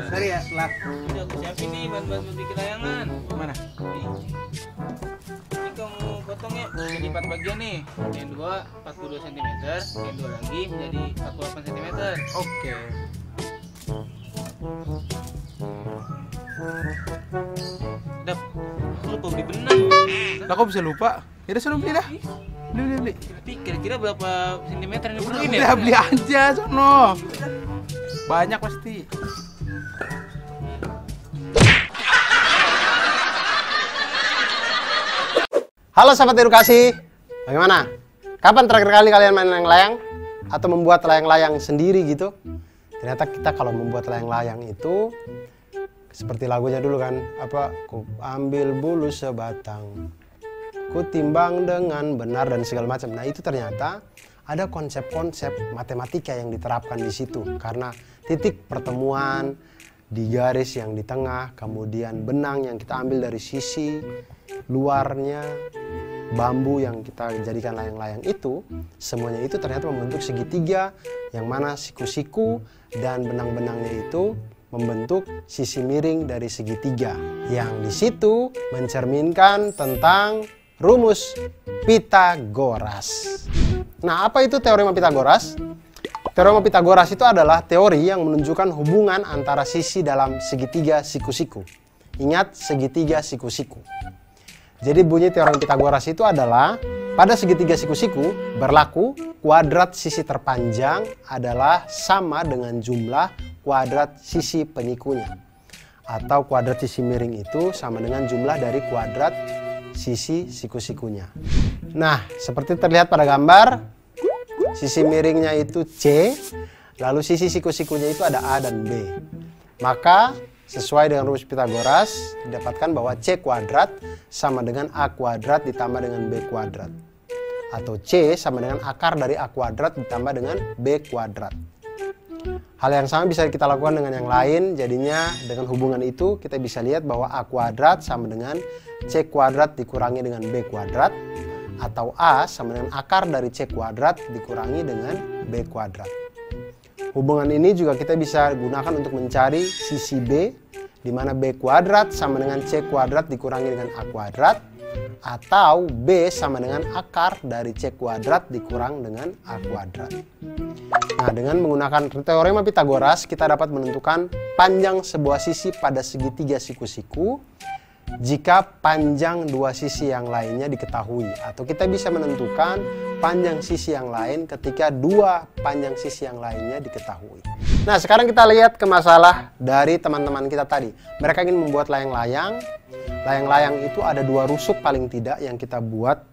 Sorry ya, telat. Udah aku siapin nih bahan-bahan bikin layangan. Mana? Ini kamu potong ya jadi 4 bagian nih. Yang dua 42 cm, yang dua lagi menjadi 48 cm. Oke. Dap, aku lupa beli benang. Lah kok bisa lupa? Ya udah suruh beli dah. Beli. Tapi kira-kira berapa sentimeter yang dibutuhin Udah ya? beli aja sono. Banyak pasti. Halo sahabat edukasi, bagaimana? Kapan terakhir kali kalian main layang-layang? Atau membuat layang-layang sendiri gitu? Ternyata kita kalau membuat layang-layang itu seperti lagunya dulu kan, apa? Ku ambil bulu sebatang, ku timbang dengan benar dan segala macam. Nah itu ternyata ada konsep-konsep matematika yang diterapkan di situ karena titik pertemuan di garis yang di tengah, kemudian benang yang kita ambil dari sisi luarnya, bambu yang kita jadikan layang-layang itu, semuanya itu ternyata membentuk segitiga yang mana siku-siku dan benang-benangnya itu membentuk sisi miring dari segitiga yang di situ mencerminkan tentang rumus Pitagoras. Nah, apa itu teorema Pitagoras? Teorema Pitagoras itu adalah teori yang menunjukkan hubungan antara sisi dalam segitiga siku-siku. Ingat, segitiga siku-siku. Jadi bunyi teorema Pitagoras itu adalah pada segitiga siku-siku berlaku kuadrat sisi terpanjang adalah sama dengan jumlah kuadrat sisi penyikunya. Atau kuadrat sisi miring itu sama dengan jumlah dari kuadrat sisi siku-sikunya. Nah, seperti terlihat pada gambar, sisi miringnya itu C, lalu sisi siku-sikunya itu ada A dan B. Maka sesuai dengan rumus Pitagoras didapatkan bahwa C kuadrat sama dengan A kuadrat ditambah dengan B kuadrat. Atau C sama dengan akar dari A kuadrat ditambah dengan B kuadrat. Hal yang sama bisa kita lakukan dengan yang lain, jadinya dengan hubungan itu kita bisa lihat bahwa A kuadrat sama dengan C kuadrat dikurangi dengan B kuadrat, atau A sama dengan akar dari C kuadrat dikurangi dengan B kuadrat. Hubungan ini juga kita bisa gunakan untuk mencari sisi B, di mana B kuadrat sama dengan C kuadrat dikurangi dengan A kuadrat, atau B sama dengan akar dari C kuadrat dikurang dengan A kuadrat. Nah, dengan menggunakan teorema Pitagoras, kita dapat menentukan panjang sebuah sisi pada segitiga siku-siku jika panjang dua sisi yang lainnya diketahui. Atau kita bisa menentukan panjang sisi yang lain ketika dua panjang sisi yang lainnya diketahui. Nah, sekarang kita lihat ke masalah dari teman-teman kita tadi. Mereka ingin membuat layang-layang. Layang-layang itu ada dua rusuk paling tidak yang kita buat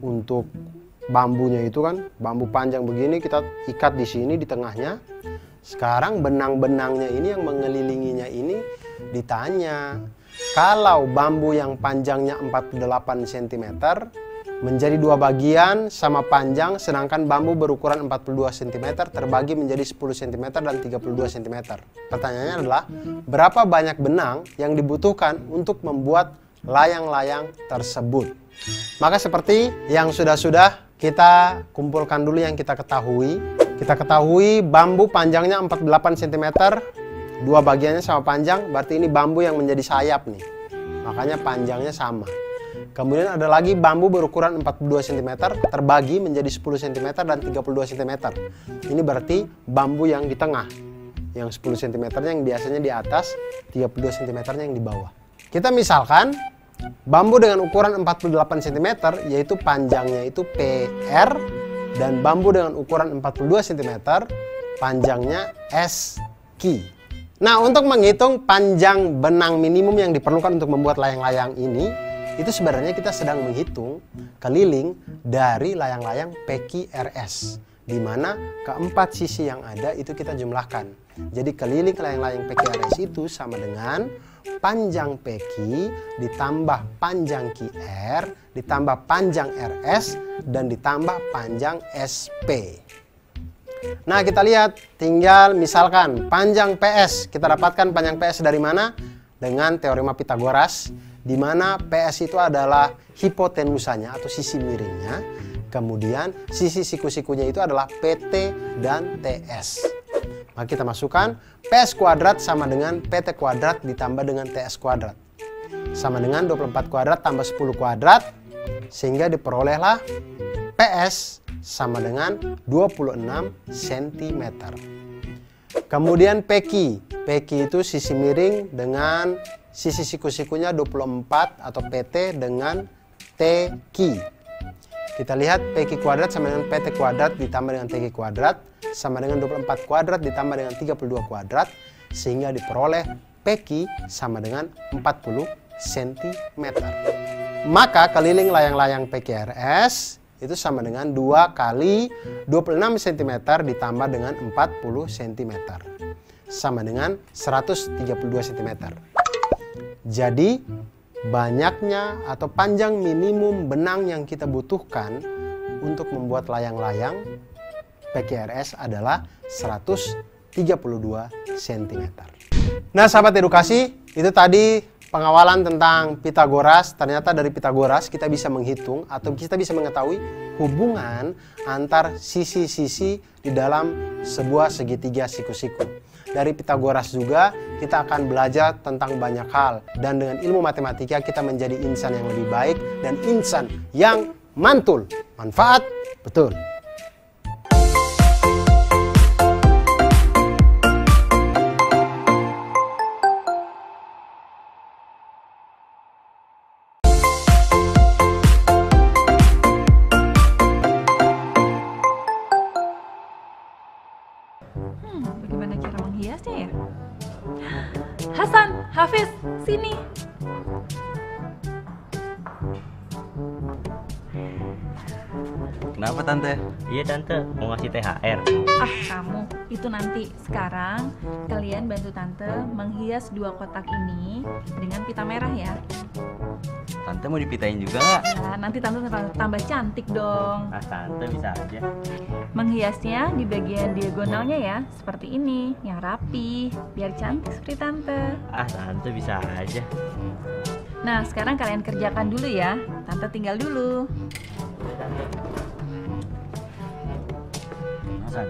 untuk bambunya itu kan. Bambu panjang begini kita ikat di sini di tengahnya. Sekarang benang-benangnya ini yang mengelilinginya ini ditanya, kalau bambu yang panjangnya 48 cm menjadi dua bagian sama panjang, sedangkan bambu berukuran 42 cm terbagi menjadi 10 cm dan 32 cm. Pertanyaannya adalah, berapa banyak benang yang dibutuhkan untuk membuat layang-layang tersebut? Maka seperti yang sudah-sudah, kita kumpulkan dulu yang kita ketahui. Kita ketahui bambu panjangnya 48 cm, dua bagiannya sama panjang, berarti ini bambu yang menjadi sayap nih. Makanya panjangnya sama. Kemudian ada lagi bambu berukuran 42 cm terbagi menjadi 10 cm dan 32 cm. Ini berarti bambu yang di tengah. Yang 10 cm yang biasanya di atas, 32 cm yang di bawah. Kita misalkan bambu dengan ukuran 48 cm yaitu panjangnya itu PR, dan bambu dengan ukuran 42 cm panjangnya SQ. Nah, untuk menghitung panjang benang minimum yang diperlukan untuk membuat layang-layang ini, itu sebenarnya kita sedang menghitung keliling dari layang-layang PQRS, di mana keempat sisi yang ada itu kita jumlahkan. Jadi keliling layang-layang PQRS itu sama dengan panjang PQ ditambah panjang QR ditambah panjang RS dan ditambah panjang SP. Nah, kita lihat, tinggal misalkan panjang PS. Kita dapatkan panjang PS dari mana? Dengan teorema Pitagoras, di mana PS itu adalah hipotenusanya atau sisi miringnya. Kemudian sisi siku-sikunya itu adalah PT dan TS. Maka kita masukkan PS kuadrat sama dengan PT kuadrat ditambah dengan TS kuadrat. Sama dengan 24 kuadrat tambah 10 kuadrat. Sehingga diperolehlah PS sama dengan 26 cm. Kemudian PQ. PQ itu sisi miring dengan sisi siku-sikunya 24 atau PT dengan TQ. Kita lihat PQ kuadrat sama dengan PT kuadrat ditambah dengan TQ kuadrat sama dengan 24 kuadrat ditambah dengan 32 kuadrat sehingga diperoleh PQ sama dengan 40 cm. Maka keliling layang-layang PQRS itu sama dengan 2 kali 26 cm ditambah dengan 40 cm. Sama dengan 132 cm. Jadi banyaknya atau panjang minimum benang yang kita butuhkan untuk membuat layang-layang PQRS adalah 132 cm. Nah sahabat edukasi, itu tadi pengawalan tentang Pitagoras. Ternyata dari Pitagoras kita bisa menghitung atau kita bisa mengetahui hubungan antar sisi-sisi di dalam sebuah segitiga siku-siku. Dari Pitagoras juga kita akan belajar tentang banyak hal. Dan dengan ilmu matematika kita menjadi insan yang lebih baik dan insan yang mantul. Manfaat betul. Bagaimana cara menghiasnya ya? Hasan, Hafiz, sini. Kenapa Tante? Iya Tante, mau ngasih THR. Ah, kamu. Itu nanti. Sekarang kalian bantu Tante menghias 2 kotak ini dengan pita merah ya. Tante mau dipitain juga nggak? Nah, nanti Tante tambah cantik dong. Ah Tante bisa aja. Menghiasnya di bagian diagonalnya ya, seperti ini, yang rapi, biar cantik seperti Tante. Ah Tante bisa aja. Nah, sekarang kalian kerjakan dulu ya. Tante tinggal dulu. Hasan,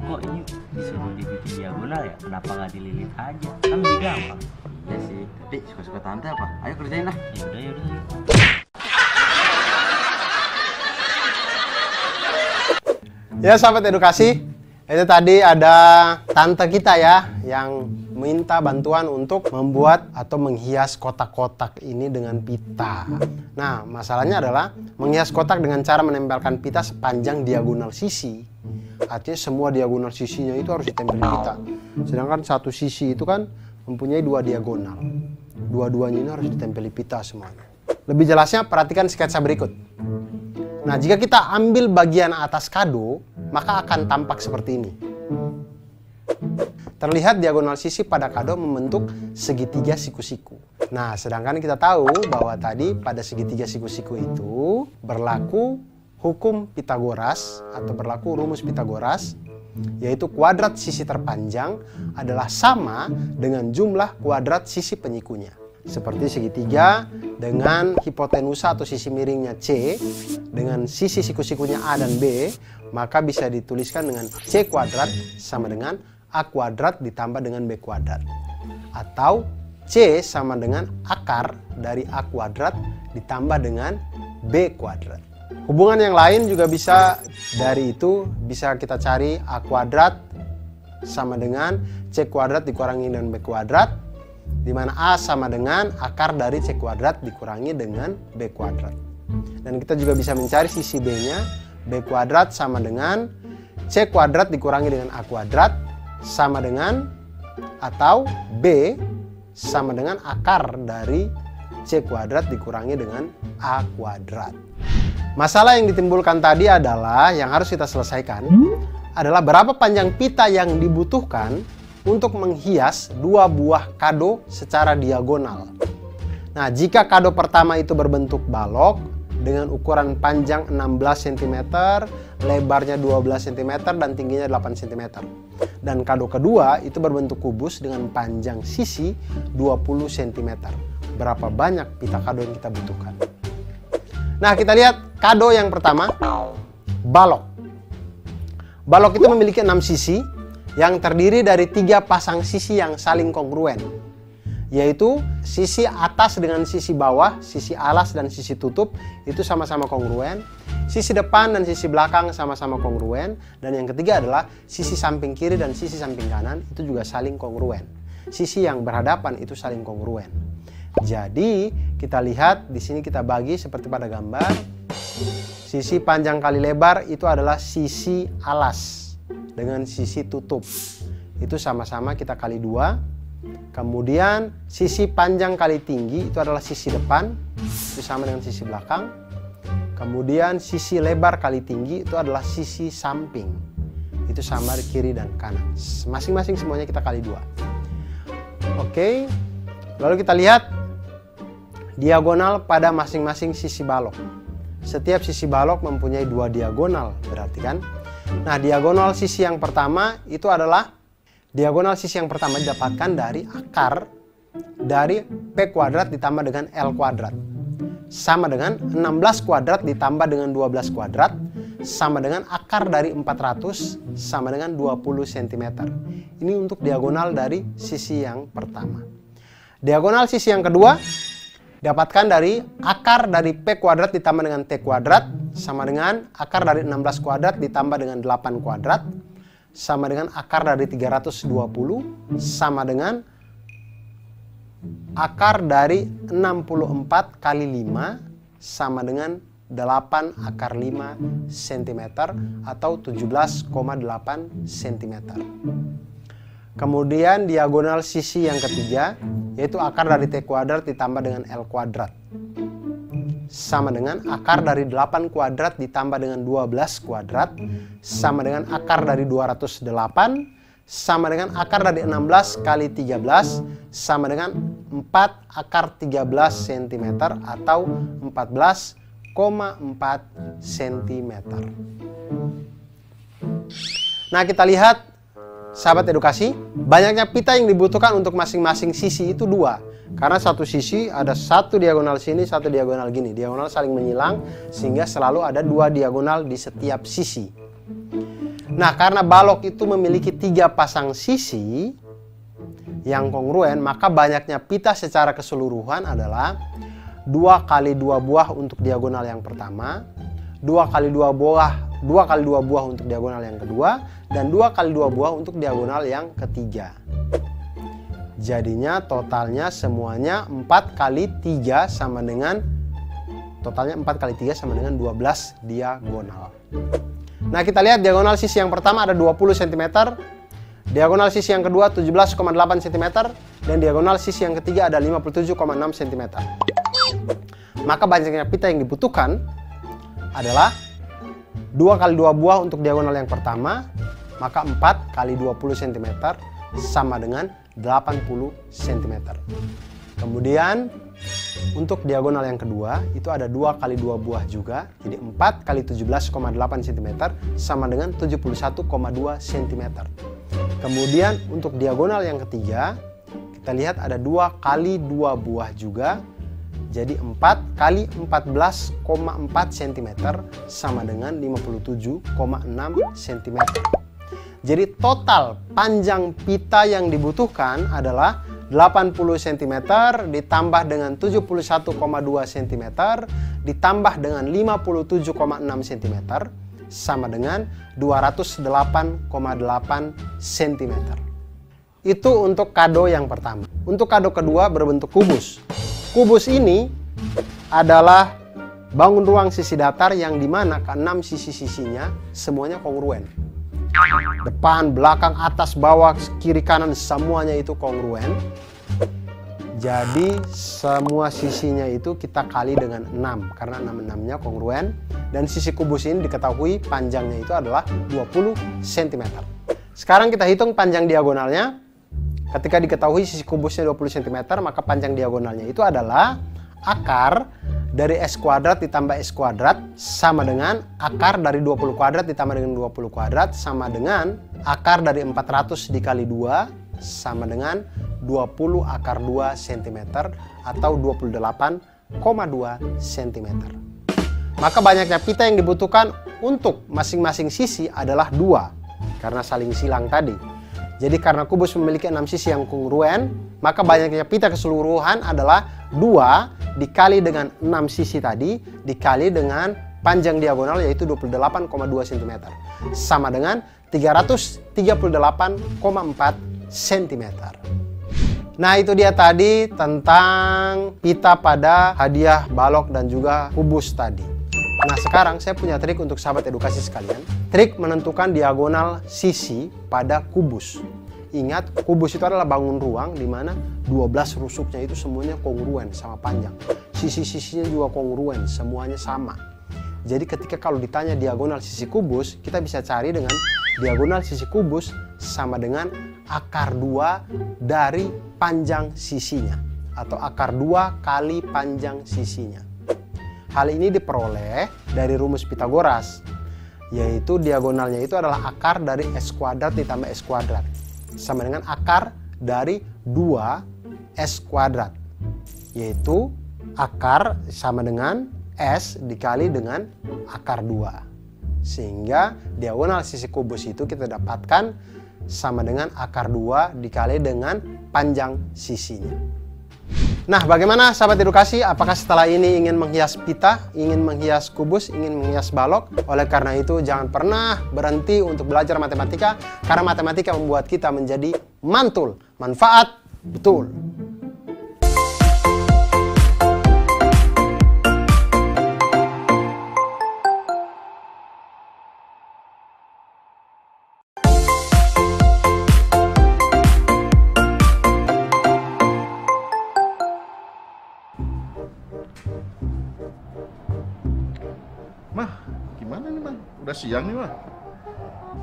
kok ini disuruh dibikin diagonal ya? Kenapa nggak dililit aja? Kan lebih gampang. Iya sih, tapi suka-suka Tante apa? Ayo kerjain lah. Yaudah. Ya sahabat edukasi, itu tadi ada tante kita ya yang minta bantuan untuk membuat atau menghias kotak-kotak ini dengan pita. Nah masalahnya adalah menghias kotak dengan cara menempelkan pita sepanjang diagonal sisi. Artinya semua diagonal sisinya itu harus ditempelin pita. Sedangkan satu sisi itu kan mempunyai 2 diagonal. Dua-duanya ini harus ditempeli pita semuanya. Lebih jelasnya perhatikan sketsa berikut. Nah, jika kita ambil bagian atas kado, maka akan tampak seperti ini. Terlihat diagonal sisi pada kado membentuk segitiga siku-siku. Nah, sedangkan kita tahu bahwa tadi pada segitiga siku-siku itu berlaku hukum Pitagoras atau berlaku rumus Pitagoras, yaitu kuadrat sisi terpanjang adalah sama dengan jumlah kuadrat sisi penyikunya. Seperti segitiga dengan hipotenusa atau sisi miringnya C dengan sisi siku-sikunya A dan B, maka bisa dituliskan dengan C kuadrat sama dengan A kuadrat ditambah dengan B kuadrat. Atau C sama dengan akar dari A kuadrat ditambah dengan B kuadrat. Hubungan yang lain juga bisa dari itu, bisa kita cari A kuadrat sama dengan C kuadrat dikurangi dengan B kuadrat, di mana A sama dengan akar dari C kuadrat dikurangi dengan B kuadrat. Dan kita juga bisa mencari sisi B-nya, B kuadrat sama dengan C kuadrat dikurangi dengan A kuadrat sama dengan atau B sama dengan akar dari C kuadrat dikurangi dengan A kuadrat. Masalah yang ditimbulkan tadi adalah yang harus kita selesaikan adalah berapa panjang pita yang dibutuhkan untuk menghias 2 buah kado secara diagonal. Nah, jika kado pertama itu berbentuk balok dengan ukuran panjang 16 cm, lebarnya 12 cm dan tingginya 8 cm. Dan kado kedua itu berbentuk kubus dengan panjang sisi 20 cm. Berapa banyak pita kado yang kita butuhkan? Nah, kita lihat kado yang pertama, balok. Balok itu memiliki 6 sisi yang terdiri dari 3 pasang sisi yang saling kongruen, yaitu sisi atas dengan sisi bawah, sisi alas dan sisi tutup itu sama-sama kongruen, sisi depan dan sisi belakang sama-sama kongruen, dan yang ketiga adalah sisi samping kiri dan sisi samping kanan itu juga saling kongruen. Sisi yang berhadapan itu saling kongruen. Jadi kita lihat di sini, kita bagi seperti pada gambar. Sisi panjang kali lebar itu adalah sisi alas dengan sisi tutup. Itu sama-sama kita kali 2. Kemudian sisi panjang kali tinggi itu adalah sisi depan, itu sama dengan sisi belakang. Kemudian sisi lebar kali tinggi itu adalah sisi samping, itu sama di kiri dan kanan. Masing-masing semuanya kita kali 2. Oke, lalu kita lihat diagonal pada masing-masing sisi balok. Setiap sisi balok mempunyai 2 diagonal, berarti kan. Nah, diagonal sisi yang pertama itu adalah didapatkan dari akar dari P kuadrat ditambah dengan L kuadrat. Sama dengan 16 kuadrat ditambah dengan 12 kuadrat, sama dengan akar dari 400 sama dengan 20 cm. Ini untuk diagonal dari sisi yang pertama. Diagonal sisi yang kedua dapatkan dari akar dari P kuadrat ditambah dengan T kuadrat sama dengan akar dari 16 kuadrat ditambah dengan 8 kuadrat sama dengan akar dari 320 sama dengan akar dari 64 kali 5 sama dengan 8 akar 5 cm atau 17,8 cm. Kemudian diagonal sisi yang ketiga yaitu akar dari T kuadrat ditambah dengan L kuadrat sama dengan akar dari 8 kuadrat ditambah dengan 12 kuadrat sama dengan akar dari 208 sama dengan akar dari 16 kali 13 sama dengan 4 akar 13 cm atau 14,4 cm. Nah, kita lihat sahabat edukasi, banyaknya pita yang dibutuhkan untuk masing-masing sisi itu 2. Karena satu sisi ada 1 diagonal sini, 1 diagonal gini. Diagonal saling menyilang sehingga selalu ada 2 diagonal di setiap sisi. Nah, karena balok itu memiliki 3 pasang sisi yang kongruen, maka banyaknya pita secara keseluruhan adalah 2 kali 2 buah untuk diagonal yang pertama, 2 kali 2 buah untuk diagonal yang kedua, dan 2 kali 2 buah untuk diagonal yang ketiga. Jadinya totalnya semuanya 4 kali 3 sama dengan 12 diagonal. Nah, kita lihat diagonal sisi yang pertama ada 20 cm, diagonal sisi yang kedua 17,8 cm, dan diagonal sisi yang ketiga ada 57,6 cm. Maka banyaknya pita yang dibutuhkan adalah 2 kali 2 buah untuk diagonal yang pertama, maka 4 kali 20 cm sama dengan 80 cm. Kemudian untuk diagonal yang kedua itu ada 2 kali 2 buah juga, jadi 4 kali 17,8 cm sama dengan 71,2 cm. Kemudian untuk diagonal yang ketiga kita lihat ada 2 kali 2 buah juga, jadi 4 kali 14,4 cm sama dengan 57,6 cm. Jadi total panjang pita yang dibutuhkan adalah 80 cm ditambah dengan 71,2 cm ditambah dengan 57,6 cm sama dengan 208,8 cm. Itu untuk kado yang pertama. Untuk kado kedua berbentuk kubus. Kubus ini adalah bangun ruang sisi datar yang dimana ke-6 sisi-sisinya semuanya kongruen. Depan, belakang, atas, bawah, kiri, kanan semuanya itu kongruen. Jadi semua sisinya itu kita kali dengan 6 karena 6-6-nya kongruen. Dan sisi kubus ini diketahui panjangnya itu adalah 20 cm. Sekarang kita hitung panjang diagonalnya. Ketika diketahui sisi kubusnya 20 cm, maka panjang diagonalnya itu adalah akar dari S kuadrat ditambah S kuadrat sama dengan akar dari 20 kuadrat ditambah dengan 20 kuadrat sama dengan akar dari 400 dikali 2 sama dengan 20 akar 2 cm atau 28,2 cm. Maka banyaknya pita yang dibutuhkan untuk masing-masing sisi adalah 2 karena saling silang tadi. Jadi karena kubus memiliki 6 sisi yang kongruen, maka banyaknya pita keseluruhan adalah 2 dikali dengan 6 sisi tadi dikali dengan panjang diagonal yaitu 28,2 cm. Sama dengan 338,4 cm. Nah, itu dia tadi tentang pita pada hadiah balok dan juga kubus tadi. Nah, sekarang saya punya trik untuk sahabat edukasi sekalian. Trik menentukan diagonal sisi pada kubus. Ingat, kubus itu adalah bangun ruang di mana 12 rusuknya itu semuanya kongruen sama panjang. Sisi-sisinya juga kongruen, semuanya sama. Jadi ketika kalau ditanya diagonal sisi kubus, kita bisa cari dengan diagonal sisi kubus sama dengan akar 2 dari panjang sisinya. Atau akar 2 kali panjang sisinya. Hal ini diperoleh dari rumus Pitagoras, yaitu diagonalnya itu adalah akar dari S kuadrat ditambah S kuadrat. Sama dengan akar dari 2S kuadrat, yaitu akar sama dengan S dikali dengan akar 2. Sehingga diagonal sisi kubus itu kita dapatkan sama dengan akar 2 dikali dengan panjang sisinya. Nah, bagaimana sahabat edukasi? Apakah setelah ini ingin menghias pita, ingin menghias kubus, ingin menghias balok? Oleh karena itu, jangan pernah berhenti untuk belajar matematika, karena matematika membuat kita menjadi mantul, manfaat betul. Mah, gimana nih, Bang? Udah siang nih, Mah.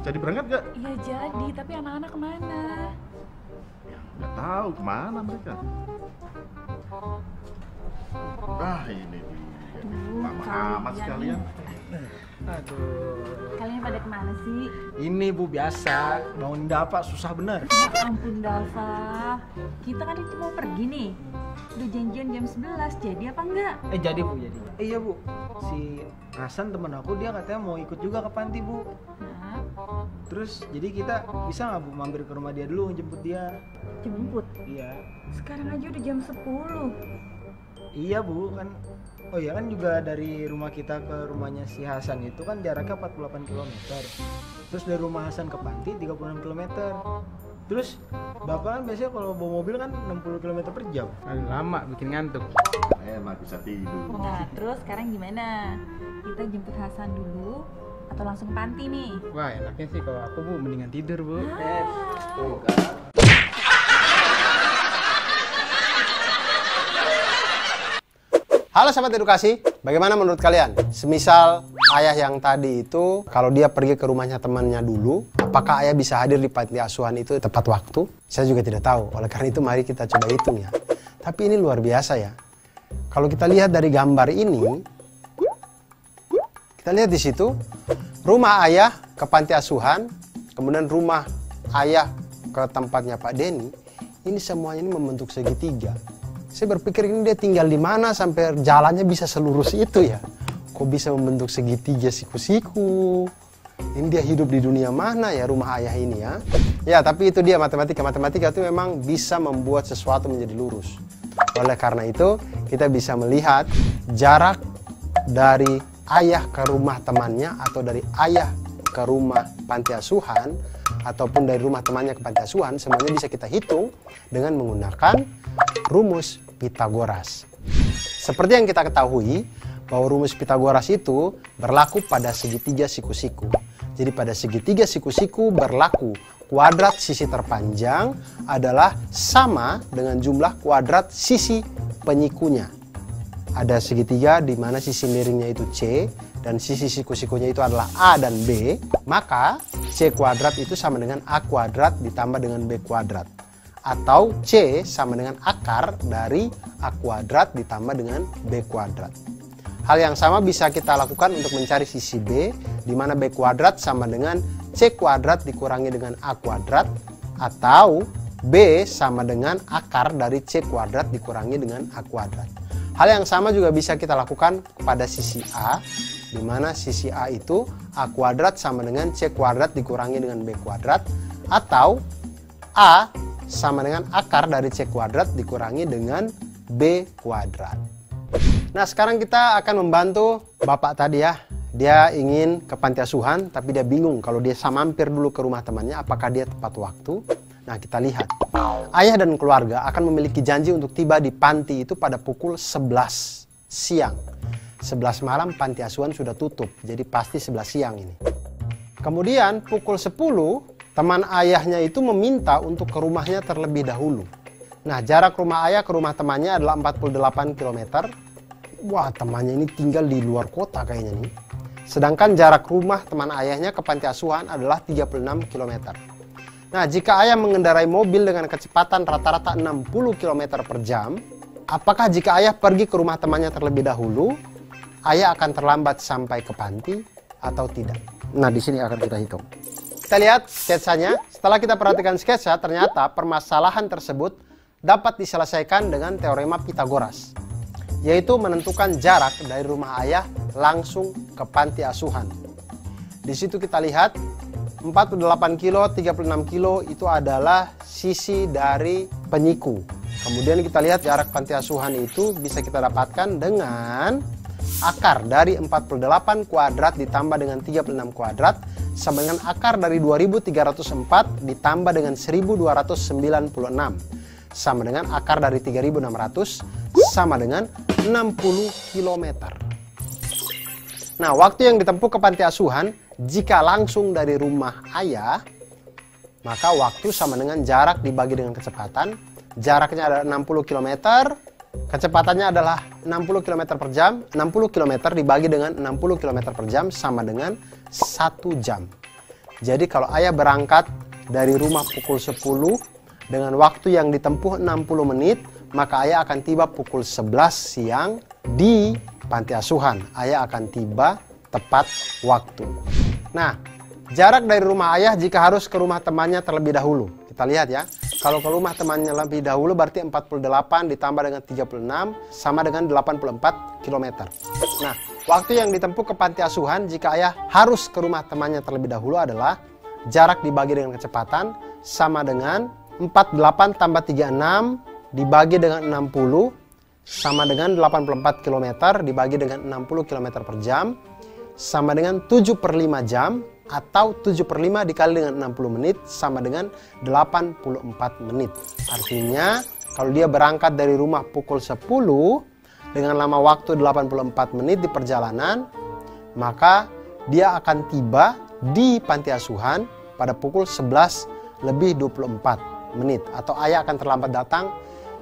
Jadi berangkat gak? Iya jadi, tapi anak-anak kemana? Nggak tahu kemana mereka. Ah, ini dia. Lama amat sekalian. Aduh, Kalian pada kemana sih? ini Bu biasa bangun dapat susah bener. Ya ampun Dava, kita kan itu mau pergi nih. Udah janjian jam 11, jadi apa enggak? Jadi Bu, jadi. Iya Bu, si Hasan temen aku dia katanya mau ikut juga ke panti Bu. Nah, Terus jadi kita bisa nggak Bu mampir ke rumah dia dulu jemput dia? jemput. Iya. Sekarang aja udah jam 10. Iya Bu kan. Oh iya kan juga dari rumah kita ke rumahnya si Hasan itu kan jaraknya 48 km. Terus dari rumah Hasan ke panti 36 km. Terus Bapak kan biasanya kalau bawa mobil kan 60 km per jam. Aduh, lama bikin ngantuk. Enak bisa tidur. Nah, terus sekarang gimana? Kita jemput Hasan dulu atau langsung panti nih? Wah, enaknya sih kalau aku Bu mendingan tidur Bu. Halo sahabat edukasi, bagaimana menurut kalian? Semisal ayah yang tadi itu, kalau dia pergi ke rumahnya temannya dulu, apakah ayah bisa hadir di panti asuhan itu tepat waktu? Saya juga tidak tahu, oleh karena itu mari kita coba hitung ya. Tapi ini luar biasa ya. Kalau kita lihat dari gambar ini, kita lihat di situ, rumah ayah ke panti asuhan, kemudian rumah ayah ke tempatnya Pak Denny, ini semuanya ini membentuk segitiga. Saya berpikir ini dia tinggal di mana sampai jalannya bisa selurus itu ya. Kok bisa membentuk segitiga siku-siku? Ini dia hidup di dunia mana ya rumah ayah ini ya? Ya, tapi itu dia matematika. Matematika itu memang bisa membuat sesuatu menjadi lurus. Oleh karena itu, kita bisa melihat jarak dari ayah ke rumah temannya atau dari ayah ke rumah panti asuhan ataupun dari rumah temannya ke panti asuhan, semuanya bisa kita hitung dengan menggunakan rumus Pitagoras. Seperti yang kita ketahui bahwa rumus Pitagoras itu berlaku pada segitiga siku-siku. Jadi pada segitiga siku-siku berlaku kuadrat sisi terpanjang adalah sama dengan jumlah kuadrat sisi penyikunya. Ada segitiga di mana sisi miringnya itu C dan sisi siku-sikunya itu adalah A dan B, maka C kuadrat itu sama dengan A kuadrat ditambah dengan B kuadrat. Atau C sama dengan akar dari A kuadrat ditambah dengan B kuadrat. Hal yang sama bisa kita lakukan untuk mencari sisi B, di mana B kuadrat sama dengan C kuadrat dikurangi dengan A kuadrat, atau B sama dengan akar dari C kuadrat dikurangi dengan A kuadrat. Hal yang sama juga bisa kita lakukan pada sisi A, di mana sisi A itu A kuadrat sama dengan C kuadrat dikurangi dengan B kuadrat, atau A sama dengan akar dari C kuadrat dikurangi dengan B kuadrat. Nah, sekarang kita akan membantu Bapak tadi ya. Dia ingin ke panti asuhan, tapi dia bingung kalau dia mampir dulu ke rumah temannya, apakah dia tepat waktu? Nah, kita lihat. Ayah dan keluarga akan memiliki janji untuk tiba di panti itu pada pukul 11 siang. 11 malam panti asuhan sudah tutup, jadi pasti 11 siang ini. Kemudian pukul 10, teman ayahnya itu meminta untuk ke rumahnya terlebih dahulu. Nah, jarak rumah ayah ke rumah temannya adalah 48 km. Wah, temannya ini tinggal di luar kota kayaknya nih. Sedangkan jarak rumah teman ayahnya ke panti asuhan adalah 36 km. Nah, jika ayah mengendarai mobil dengan kecepatan rata-rata 60 km per jam, apakah jika ayah pergi ke rumah temannya terlebih dahulu, ayah akan terlambat sampai ke panti atau tidak? Nah, di sini akan kita hitung. Kita lihat sketsanya. Setelah kita perhatikan sketsa, ternyata permasalahan tersebut dapat diselesaikan dengan teorema Pitagoras, yaitu menentukan jarak dari rumah ayah langsung ke panti asuhan. Di situ kita lihat 48 kilo, 36 kilo itu adalah sisi dari penyiku. Kemudian kita lihat jarak panti asuhan itu bisa kita dapatkan dengan akar dari 48 kuadrat ditambah dengan 36 kuadrat sama dengan akar dari 2304 ditambah dengan 1296 sama dengan akar dari 3600 sama dengan 60 km. Nah, waktu yang ditempuh ke panti asuhan jika langsung dari rumah ayah, maka waktu sama dengan jarak dibagi dengan kecepatan. Jaraknya adalah 60 km, kecepatannya adalah 60 km per jam. 60 km dibagi dengan 60 km per jam sama dengan 1 jam. Jadi kalau ayah berangkat dari rumah pukul 10 dengan waktu yang ditempuh 60 menit, maka ayah akan tiba pukul 11 siang di panti asuhan. Ayah akan tiba tepat waktu. Nah, jarak dari rumah ayah jika harus ke rumah temannya terlebih dahulu. Kita lihat ya. Kalau ke rumah temannya lebih dahulu berarti 48 ditambah dengan 36 sama dengan 84 km. Nah, waktu yang ditempuh ke panti asuhan jika ayah harus ke rumah temannya terlebih dahulu adalah jarak dibagi dengan kecepatan sama dengan 48 tambah 36 dibagi dengan 60 sama dengan 84 km dibagi dengan 60 km per jam sama dengan 7/5 jam atau 7/5 dikali dengan 60 menit sama dengan 84 menit. Artinya kalau dia berangkat dari rumah pukul 10 dengan lama waktu 84 menit di perjalanan, maka dia akan tiba di panti asuhan pada pukul 11:24 menit atau ayah akan terlambat datang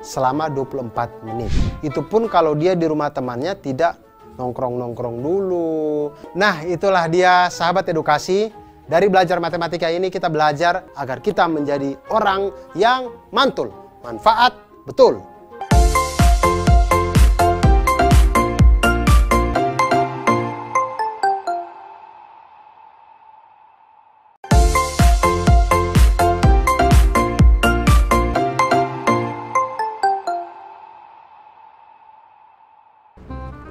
selama 24 menit. Itu pun kalau dia di rumah temannya tidak nongkrong-nongkrong dulu. Nah, itulah dia sahabat edukasi. Dari belajar matematika ini kita belajar agar kita menjadi orang yang mantul. Manfaat betul.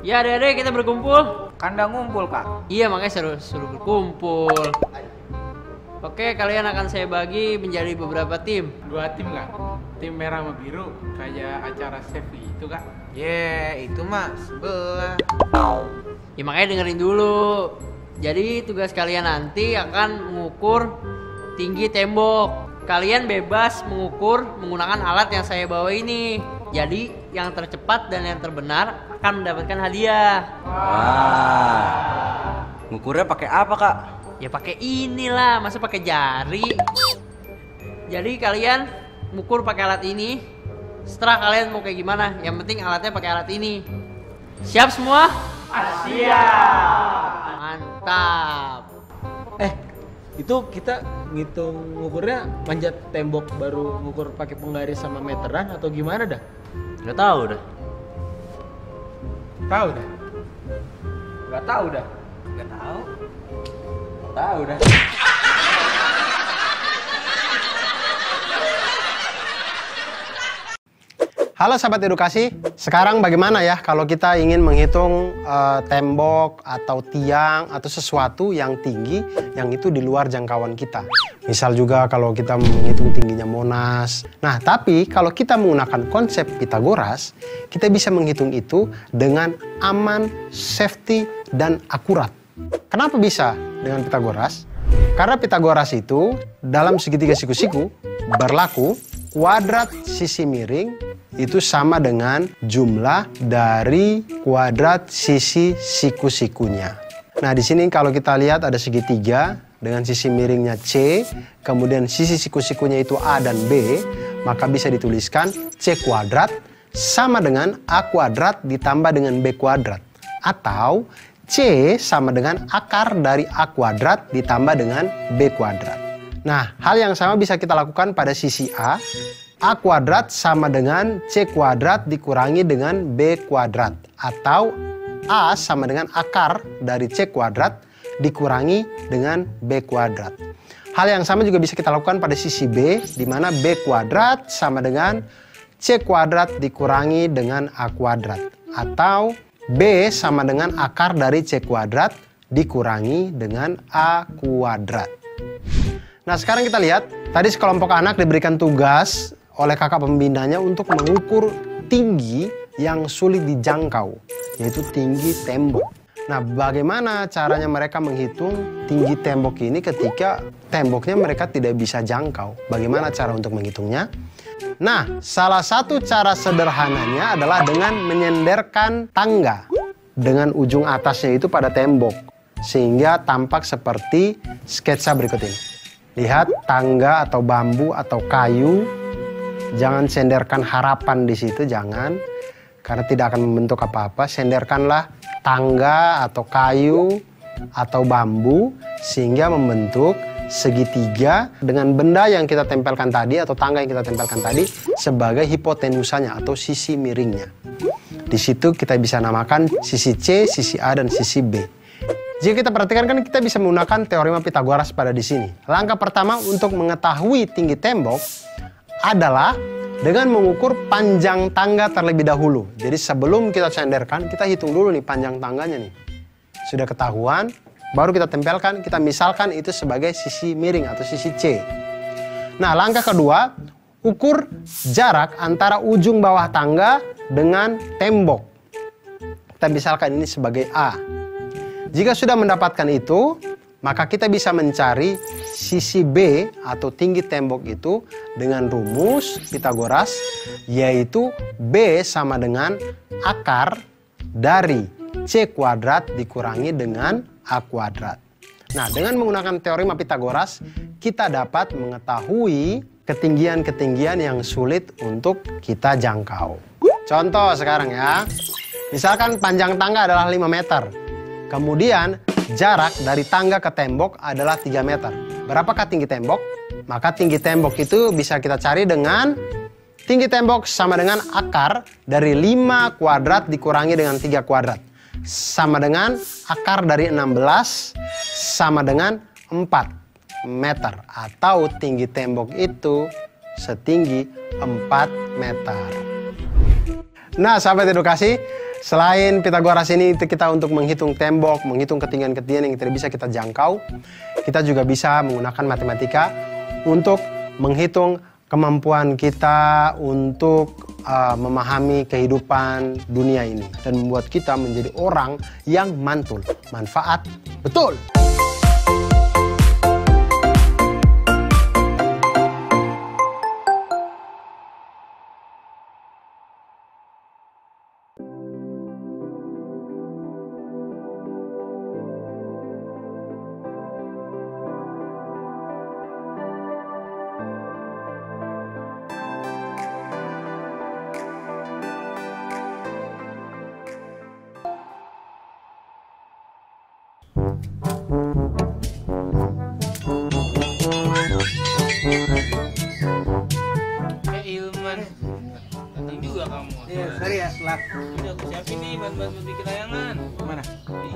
Ya adek-adek kita berkumpul. Kandang ngumpul, Kak. Iya makanya suruh berkumpul. Oke, kalian akan saya bagi menjadi beberapa tim. 2 tim, Kak. Tim merah sama biru kayak acara chef itu, Kak. Itu mah sebelah. Ya makanya dengerin dulu. Jadi tugas kalian nanti akan mengukur tinggi tembok. Kalian bebas mengukur menggunakan alat yang saya bawa ini. Jadi yang tercepat dan yang terbenar akan mendapatkan hadiah. Wah. Ngukurnya pakai apa, Kak? Ya pakai inilah, masa pakai jari. Jadi kalian ngukur pakai alat ini. Setelah kalian mau kayak gimana, yang penting alatnya pakai alat ini. Siap semua? Siap. Mantap. Itu kita ngitung ngukurnya manjat tembok baru ngukur pakai penggaris sama meteran atau gimana dah? Nggak tahu dah. Tahu dah. Nggak tahu dah. Nggak tahu. Tahu dah. Halo sahabat edukasi, sekarang bagaimana ya kalau kita ingin menghitung tembok atau tiang atau sesuatu yang tinggi yang itu di luar jangkauan kita. Misal juga kalau kita menghitung tingginya Monas. Nah, tapi kalau kita menggunakan konsep Pitagoras, kita bisa menghitung itu dengan aman, safety, dan akurat. Kenapa bisa dengan Pitagoras? Karena Pitagoras itu dalam segitiga siku-siku berlaku kuadrat sisi miring itu sama dengan jumlah dari kuadrat sisi siku-sikunya. Nah, di sini kalau kita lihat ada segitiga dengan sisi miringnya C, kemudian sisi siku-sikunya itu A dan B, maka bisa dituliskan C kuadrat sama dengan A kuadrat ditambah dengan B kuadrat. Atau C sama dengan akar dari A kuadrat ditambah dengan B kuadrat. Nah, hal yang sama bisa kita lakukan pada sisi A. A kuadrat sama dengan C kuadrat dikurangi dengan B kuadrat. Atau A sama dengan akar dari C kuadrat dikurangi dengan B kuadrat. Hal yang sama juga bisa kita lakukan pada sisi B, di mana B kuadrat sama dengan C kuadrat dikurangi dengan A kuadrat. Atau B sama dengan akar dari C kuadrat dikurangi dengan A kuadrat. Nah, sekarang kita lihat, tadi sekelompok anak diberikan tugas oleh kakak pembinanya untuk mengukur tinggi yang sulit dijangkau, yaitu tinggi tembok. Nah, bagaimana caranya mereka menghitung tinggi tembok ini ketika temboknya mereka tidak bisa jangkau? Bagaimana cara untuk menghitungnya? Nah, salah satu cara sederhananya adalah dengan menyenderkan tangga dengan ujung atasnya itu pada tembok, sehingga tampak seperti sketsa berikut ini. Lihat tangga atau bambu atau kayu. Jangan senderkan harapan di situ, jangan, karena tidak akan membentuk apa-apa. Senderkanlah tangga atau kayu atau bambu sehingga membentuk segitiga dengan benda yang kita tempelkan tadi atau tangga yang kita tempelkan tadi sebagai hipotenusanya atau sisi miringnya. Di situ kita bisa namakan sisi C, sisi A, dan sisi B. Jika kita perhatikan kan kita bisa menggunakan teorema Pitagoras pada di sini. Langkah pertama untuk mengetahui tinggi tembok adalah dengan mengukur panjang tangga terlebih dahulu. Jadi sebelum kita senderkan, kita hitung dulu nih panjang tangganya nih. Sudah ketahuan, baru kita tempelkan, kita misalkan itu sebagai sisi miring atau sisi C. Nah, langkah kedua, ukur jarak antara ujung bawah tangga dengan tembok. Kita misalkan ini sebagai A. Jika sudah mendapatkan itu, maka kita bisa mencari sisi B atau tinggi tembok itu dengan rumus Pitagoras, yaitu B sama dengan akar dari C kuadrat dikurangi dengan A kuadrat. Nah, dengan menggunakan teorema Pitagoras, kita dapat mengetahui ketinggian-ketinggian yang sulit untuk kita jangkau. Contoh sekarang ya, misalkan panjang tangga adalah 5 meter. Kemudian jarak dari tangga ke tembok adalah 3 meter. Berapakah tinggi tembok? Maka tinggi tembok itu bisa kita cari dengan tinggi tembok sama dengan akar dari 5 kuadrat dikurangi dengan 3 kuadrat. Sama dengan akar dari 16 sama dengan 4 meter. Atau tinggi tembok itu setinggi 4 meter. Nah, sahabat edukasi, selain Pitagoras ini kita untuk menghitung tembok, menghitung ketinggian-ketinggian yang tidak bisa kita jangkau, kita juga bisa menggunakan matematika untuk menghitung kemampuan kita untuk memahami kehidupan dunia ini dan membuat kita menjadi orang yang mantul, manfaat, betul. Ilman, datang juga kamu. Iya, sorry ya, telat. Ini aku siapin nih bahan-bahan bikin layangan. Mana? Nih.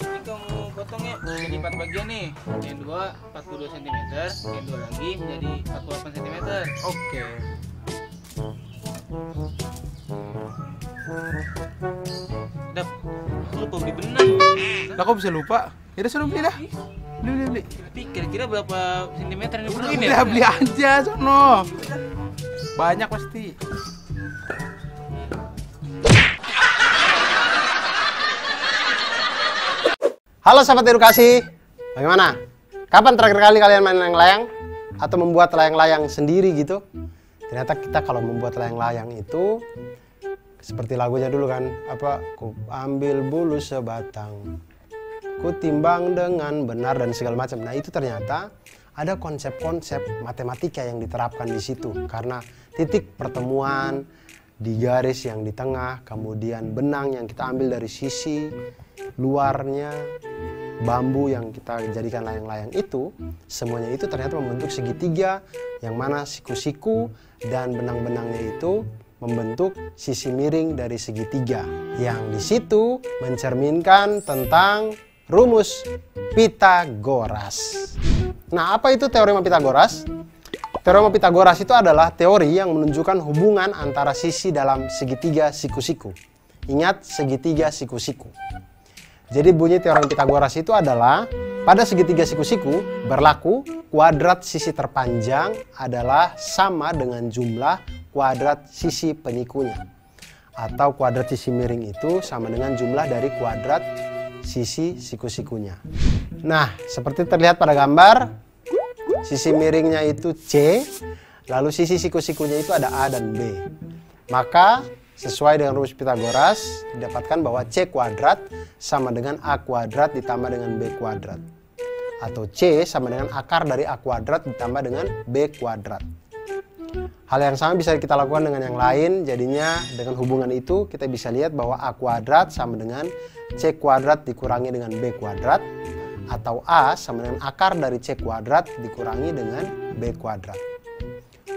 Ini kamu potong ya, jadi 4 bagian nih. Yang 2 42 cm, yang 2 lagi menjadi 48 cm. Oke. Dap, aku lupa beli benang. Lah kok bisa lupa? Ya udah sono beli dah. Beli. Tapi kira-kira berapa sentimeter yang diperluin ya? Udah beli aja sono. Banyak pasti. Halo sahabat edukasi, bagaimana? Kapan terakhir kali kalian main layang-layang? Atau membuat layang-layang sendiri gitu? Ternyata kita kalau membuat layang-layang itu seperti lagunya dulu kan, apa? Ku ambil bulu sebatang, ku timbang dengan benar dan segala macam. Nah itu ternyata ada konsep-konsep matematika yang diterapkan di situ. Karena titik pertemuan di garis yang di tengah, kemudian benang yang kita ambil dari sisi luarnya, bambu yang kita jadikan layang-layang itu, semuanya itu ternyata membentuk segitiga, yang mana siku-siku dan benang-benangnya itu membentuk sisi miring dari segitiga, yang di situ mencerminkan tentang rumus Pitagoras. Nah, apa itu teorema Pitagoras? Teorema Pitagoras itu adalah teori yang menunjukkan hubungan antara sisi dalam segitiga siku-siku. Ingat, segitiga siku-siku. Jadi bunyi teorema Pitagoras itu adalah pada segitiga siku-siku berlaku kuadrat sisi terpanjang adalah sama dengan jumlah kuadrat sisi penyikunya. Atau kuadrat sisi miring itu sama dengan jumlah dari kuadrat sisi siku-sikunya. Nah, seperti terlihat pada gambar, sisi miringnya itu C, lalu sisi siku-sikunya itu ada A dan B. Maka sesuai dengan rumus Pitagoras, didapatkan bahwa C kuadrat sama dengan A kuadrat ditambah dengan B kuadrat. Atau C sama dengan akar dari A kuadrat ditambah dengan B kuadrat. Hal yang sama bisa kita lakukan dengan yang lain, jadinya dengan hubungan itu kita bisa lihat bahwa A kuadrat sama dengan C kuadrat dikurangi dengan B kuadrat. Atau A sama dengan akar dari C kuadrat dikurangi dengan B kuadrat.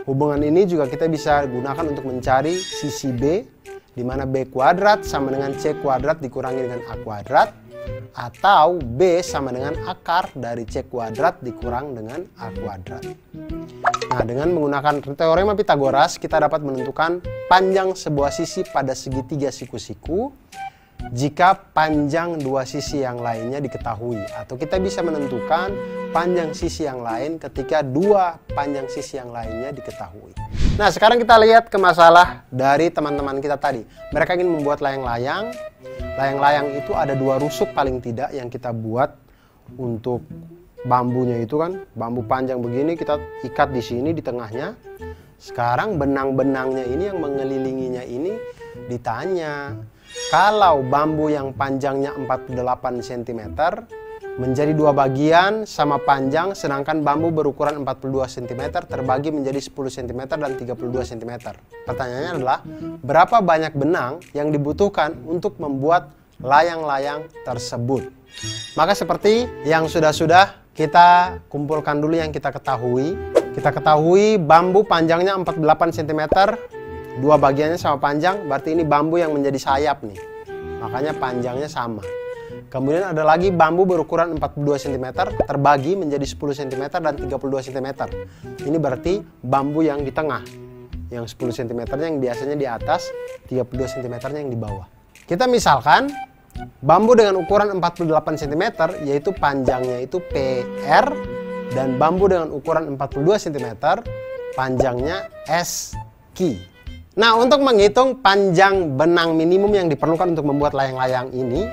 Hubungan ini juga kita bisa gunakan untuk mencari sisi B, di mana B kuadrat sama dengan C kuadrat dikurangi dengan A kuadrat, atau B sama dengan akar dari C kuadrat dikurang dengan A kuadrat. Nah, dengan menggunakan teorema Pitagoras, kita dapat menentukan panjang sebuah sisi pada segitiga siku-siku jika panjang dua sisi yang lainnya diketahui, atau kita bisa menentukan panjang sisi yang lain ketika dua panjang sisi yang lainnya diketahui. Nah, sekarang kita lihat ke masalah dari teman-teman kita tadi. Mereka ingin membuat layang-layang. Layang-layang itu ada dua rusuk paling tidak yang kita buat untuk bambunya itu kan. Bambu panjang begini kita ikat di sini di tengahnya. Sekarang benang-benangnya ini yang mengelilinginya ini ditanya, kalau bambu yang panjangnya 48 cm menjadi dua bagian sama panjang, sedangkan bambu berukuran 42 cm terbagi menjadi 10 cm dan 32 cm. Pertanyaannya adalah, berapa banyak benang yang dibutuhkan untuk membuat layang-layang tersebut? Maka seperti yang sudah-sudah, kita kumpulkan dulu yang kita ketahui. Kita ketahui bambu panjangnya 48 cm, dua bagiannya sama panjang, berarti ini bambu yang menjadi sayap nih. Makanya panjangnya sama. Kemudian ada lagi bambu berukuran 42 cm terbagi menjadi 10 cm dan 32 cm. Ini berarti bambu yang di tengah. Yang 10 cm yang biasanya di atas, 32 cm yang di bawah. Kita misalkan bambu dengan ukuran 48 cm yaitu panjangnya itu PR, dan bambu dengan ukuran 42 cm panjangnya SQ. Nah, untuk menghitung panjang benang minimum yang diperlukan untuk membuat layang-layang ini,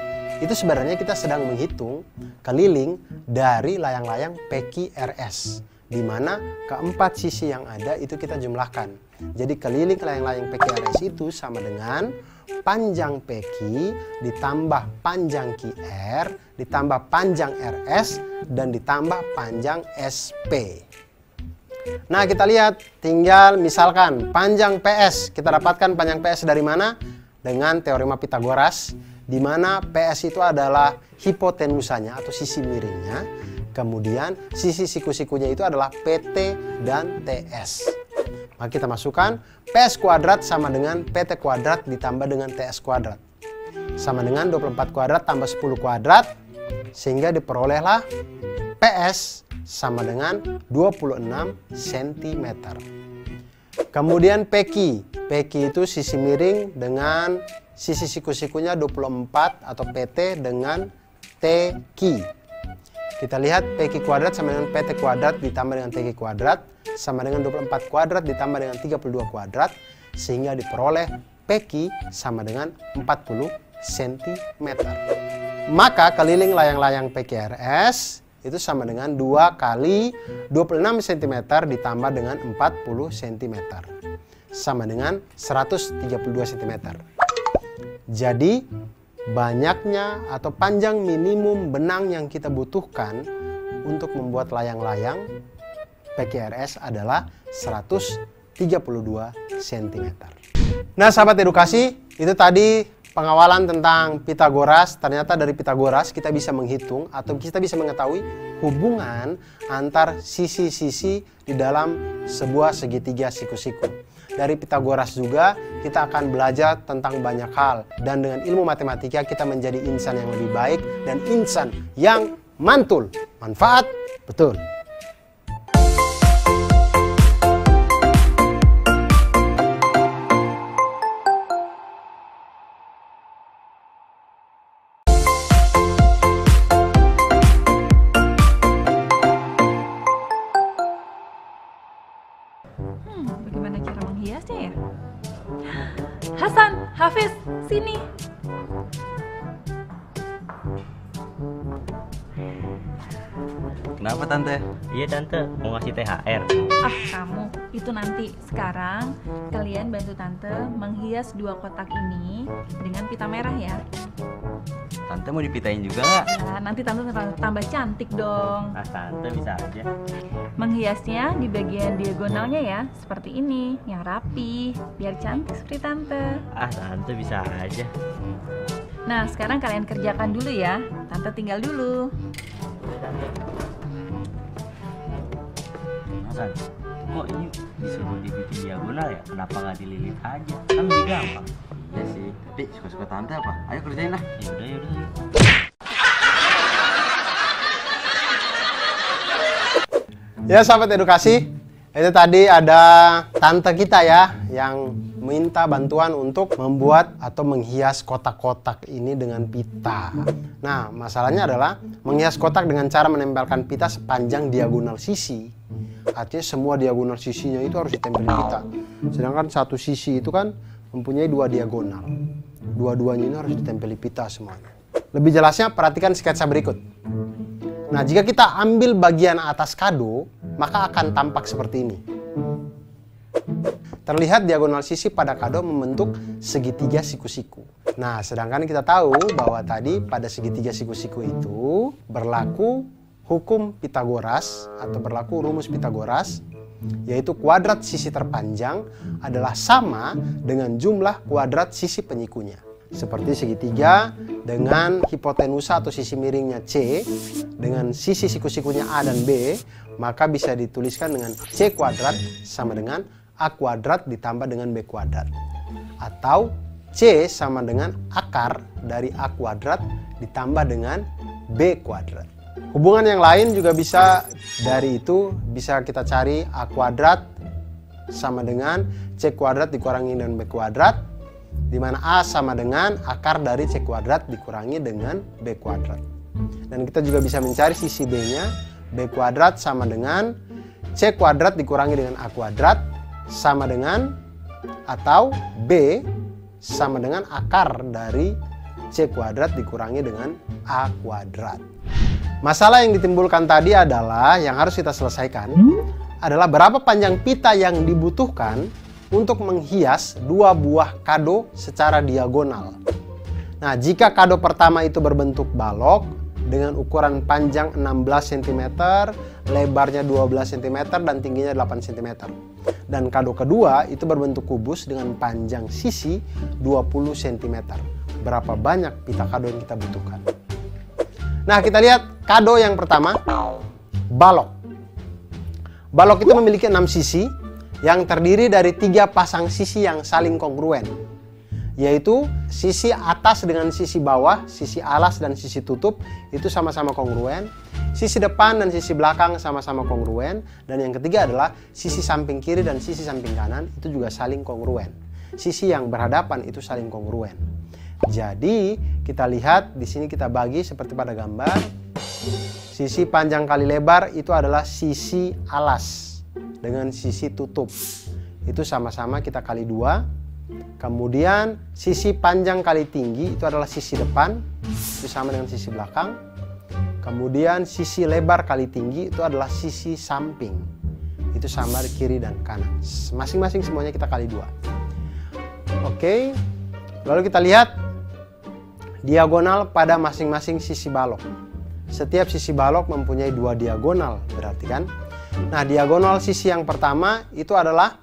itu sebenarnya kita sedang menghitung keliling dari layang-layang PQRS, di mana keempat sisi yang ada itu kita jumlahkan. Jadi keliling layang-layang PQRS itu sama dengan panjang PQ ditambah panjang QR ditambah panjang RS dan ditambah panjang SP. Nah, kita lihat, tinggal misalkan panjang PS. Kita dapatkan panjang PS dari mana? Dengan teorema Pitagoras, di mana PS itu adalah hipotenusanya atau sisi miringnya. Kemudian sisi siku-sikunya itu adalah PT dan TS. Maka kita masukkan PS kuadrat sama dengan PT kuadrat ditambah dengan TS kuadrat. Sama dengan 24 kuadrat tambah 10 kuadrat, sehingga diperolehlah PS sama dengan 26 cm. Kemudian peki. Peki itu sisi miring dengan sisi siku-sikunya 24 atau PT dengan TQ. Kita lihat PQ kuadrat sama dengan PT kuadrat ditambah dengan TQ kuadrat sama dengan 24 kuadrat ditambah dengan 32 kuadrat, sehingga diperoleh PQ sama dengan 40 cm. Maka keliling layang-layang PQRS itu sama dengan 2 kali 26 cm ditambah dengan 40 cm. Sama dengan 132 cm. Jadi banyaknya atau panjang minimum benang yang kita butuhkan untuk membuat layang-layang PQRS adalah 132 cm. Nah sahabat edukasi, itu tadi pengawalan tentang Pitagoras. Ternyata dari Pitagoras kita bisa menghitung atau kita bisa mengetahui hubungan antar sisi-sisi di dalam sebuah segitiga siku-siku. Dari Pitagoras juga kita akan belajar tentang banyak hal, dan dengan ilmu matematika kita menjadi insan yang lebih baik dan insan yang mantul. Manfaat betul. Bagaimana cara menghiasnya ya? Hasan, Hafiz, sini. Kenapa tante? Iya tante, mau ngasih THR. Ah, kamu. Itu nanti. Sekarang kalian bantu tante menghias 2 kotak ini dengan pita merah ya. Tante mau dipitain juga nggak? Nah, nanti tante tambah cantik dong. Ah tante bisa aja. Menghiasnya di bagian diagonalnya ya, seperti ini, yang rapi, biar cantik seperti tante. Ah tante bisa aja. Nah, sekarang kalian kerjakan dulu ya. Tante tinggal dulu. Hasan, kok ini disuruh dibikin diagonal ya? Kenapa nggak dililit aja? Kan lebih gampang. Iya sih, tapi suka-suka tante apa? Ayo kerjain lah. Yaudah, yaudah. Ya sahabat edukasi, itu tadi ada tante kita ya yang minta bantuan untuk membuat atau menghias kotak-kotak ini dengan pita. Nah, masalahnya adalah menghias kotak dengan cara menempelkan pita sepanjang diagonal sisi. Artinya semua diagonal sisinya itu harus ditempel pita. Sedangkan satu sisi itu kan mempunyai 2 diagonal. Dua-duanya ini harus ditempeli pita semuanya. Lebih jelasnya perhatikan sketsa berikut. Nah, jika kita ambil bagian atas kado, maka akan tampak seperti ini. Terlihat diagonal sisi pada kado membentuk segitiga siku-siku. Nah, sedangkan kita tahu bahwa tadi pada segitiga siku-siku itu berlaku hukum Pitagoras atau berlaku rumus Pitagoras, yaitu kuadrat sisi terpanjang adalah sama dengan jumlah kuadrat sisi penyikunya. Seperti segitiga dengan hipotenusa atau sisi miringnya C dengan sisi siku-sikunya A dan B, maka bisa dituliskan dengan C kuadrat sama dengan A kuadrat ditambah dengan B kuadrat. Atau C sama dengan akar dari A kuadrat ditambah dengan B kuadrat. Hubungan yang lain juga bisa dari itu, bisa kita cari A kuadrat sama dengan C kuadrat dikurangi dengan B kuadrat, di mana A sama dengan akar dari C kuadrat dikurangi dengan B kuadrat. Dan kita juga bisa mencari sisi B-nya, B kuadrat sama dengan C kuadrat dikurangi dengan A kuadrat sama dengan, atau B sama dengan akar dari C kuadrat dikurangi dengan A kuadrat. Masalah yang ditimbulkan tadi adalah, yang harus kita selesaikan adalah berapa panjang pita yang dibutuhkan untuk menghias 2 buah kado secara diagonal. Nah, jika kado pertama itu berbentuk balok dengan ukuran panjang 16 cm, lebarnya 12 cm, dan tingginya 8 cm. Dan kado kedua itu berbentuk kubus dengan panjang sisi 20 cm. Berapa banyak pita kado yang kita butuhkan? Nah, kita lihat kado yang pertama, balok. Balok itu memiliki 6 sisi yang terdiri dari 3 pasang sisi yang saling kongruen, yaitu sisi atas dengan sisi bawah, sisi alas dan sisi tutup itu sama-sama kongruen. Sisi depan dan sisi belakang sama-sama kongruen. Dan yang ketiga adalah sisi samping kiri dan sisi samping kanan itu juga saling kongruen. Sisi yang berhadapan itu saling kongruen. Jadi kita lihat di sini kita bagi seperti pada gambar. Sisi panjang kali lebar itu adalah sisi alas dengan sisi tutup. Itu sama-sama kita kali 2. Kemudian sisi panjang kali tinggi itu adalah sisi depan. Itu sama dengan sisi belakang. Kemudian sisi lebar kali tinggi itu adalah sisi samping. Itu sama di kiri dan kanan. Masing-masing semuanya kita kali 2. Oke. Lalu kita lihat diagonal pada masing-masing sisi balok. Setiap sisi balok mempunyai 2 diagonal, berarti kan? Nah, diagonal sisi yang pertama itu adalah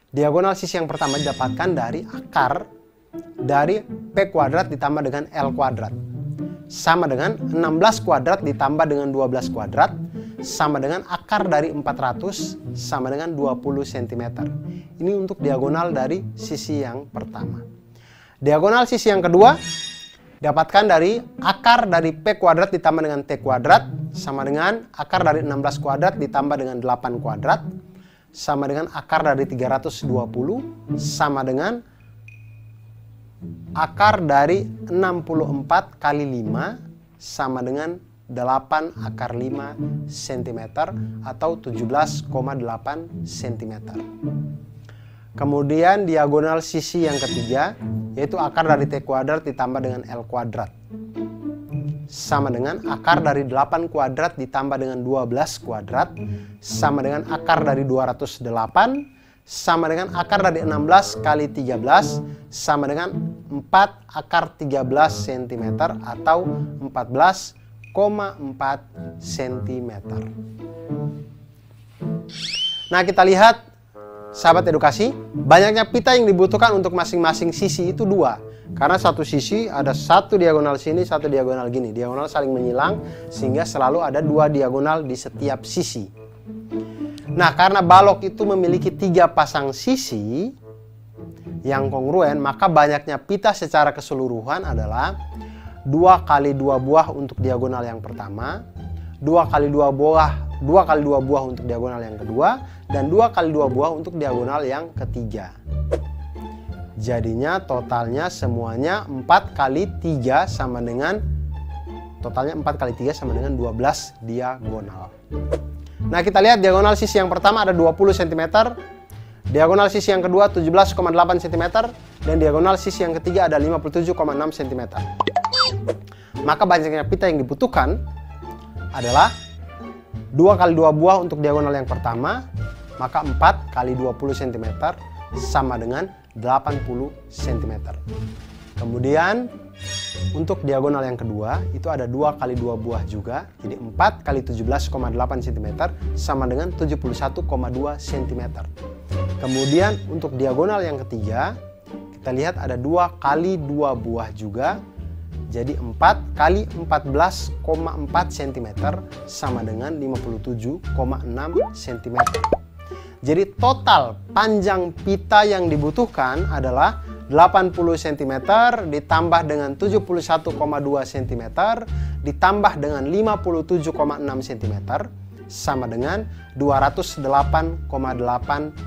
diagonal sisi yang pertama didapatkan dari akar dari P kuadrat ditambah dengan L kuadrat. Sama dengan 16 kuadrat ditambah dengan 12 kuadrat sama dengan akar dari 400 sama dengan 20 cm. Ini untuk diagonal dari sisi yang pertama. Diagonal sisi yang kedua dapatkan dari akar dari P kuadrat ditambah dengan T kuadrat sama dengan akar dari 16 kuadrat ditambah dengan 8 kuadrat sama dengan akar dari 320 sama dengan akar dari 64 kali 5 sama dengan 8 akar 5 cm atau 17,8 cm. Kemudian diagonal sisi yang ketiga yaitu akar dari T kuadrat ditambah dengan L kuadrat sama dengan akar dari 8 kuadrat ditambah dengan 12 kuadrat sama dengan akar dari 208 sama dengan akar dari 16 kali 13 sama dengan 4 akar 13 cm atau 14,4 cm. Nah, kita lihat sahabat edukasi, banyaknya pita yang dibutuhkan untuk masing-masing sisi itu 2. Karena satu sisi ada satu diagonal sini, satu diagonal gini. Diagonal saling menyilang sehingga selalu ada 2 diagonal di setiap sisi. Nah, karena balok itu memiliki 3 pasang sisi yang kongruen, maka banyaknya pita secara keseluruhan adalah 2 kali 2 buah untuk diagonal yang pertama, 2 kali 2 buah untuk diagonal yang kedua, dan 2 kali 2 buah untuk diagonal yang ketiga. Jadinya totalnya semuanya 4 kali 3 sama dengan totalnya 4 kali 3 sama dengan 12 diagonal. Nah, kita lihat diagonal sisi yang pertama ada 20 cm, diagonal sisi yang kedua 17,8 cm, dan diagonal sisi yang ketiga ada 57,6 cm. Maka banyaknya pita yang dibutuhkan adalah 2 kali 2 buah untuk diagonal yang pertama, maka 4 kali 20 cm sama dengan 80 cm. Kemudian untuk diagonal yang kedua itu ada 2 kali 2 buah juga, jadi 4 kali 17,8 cm sama dengan 71,2 cm. Kemudian untuk diagonal yang ketiga kita lihat ada 2 kali 2 buah juga, jadi 4 kali 14,4 cm sama dengan 57,6 cm. Jadi total panjang pita yang dibutuhkan adalah 80 cm ditambah dengan 71,2 cm ditambah dengan 57,6 cm sama dengan 208,8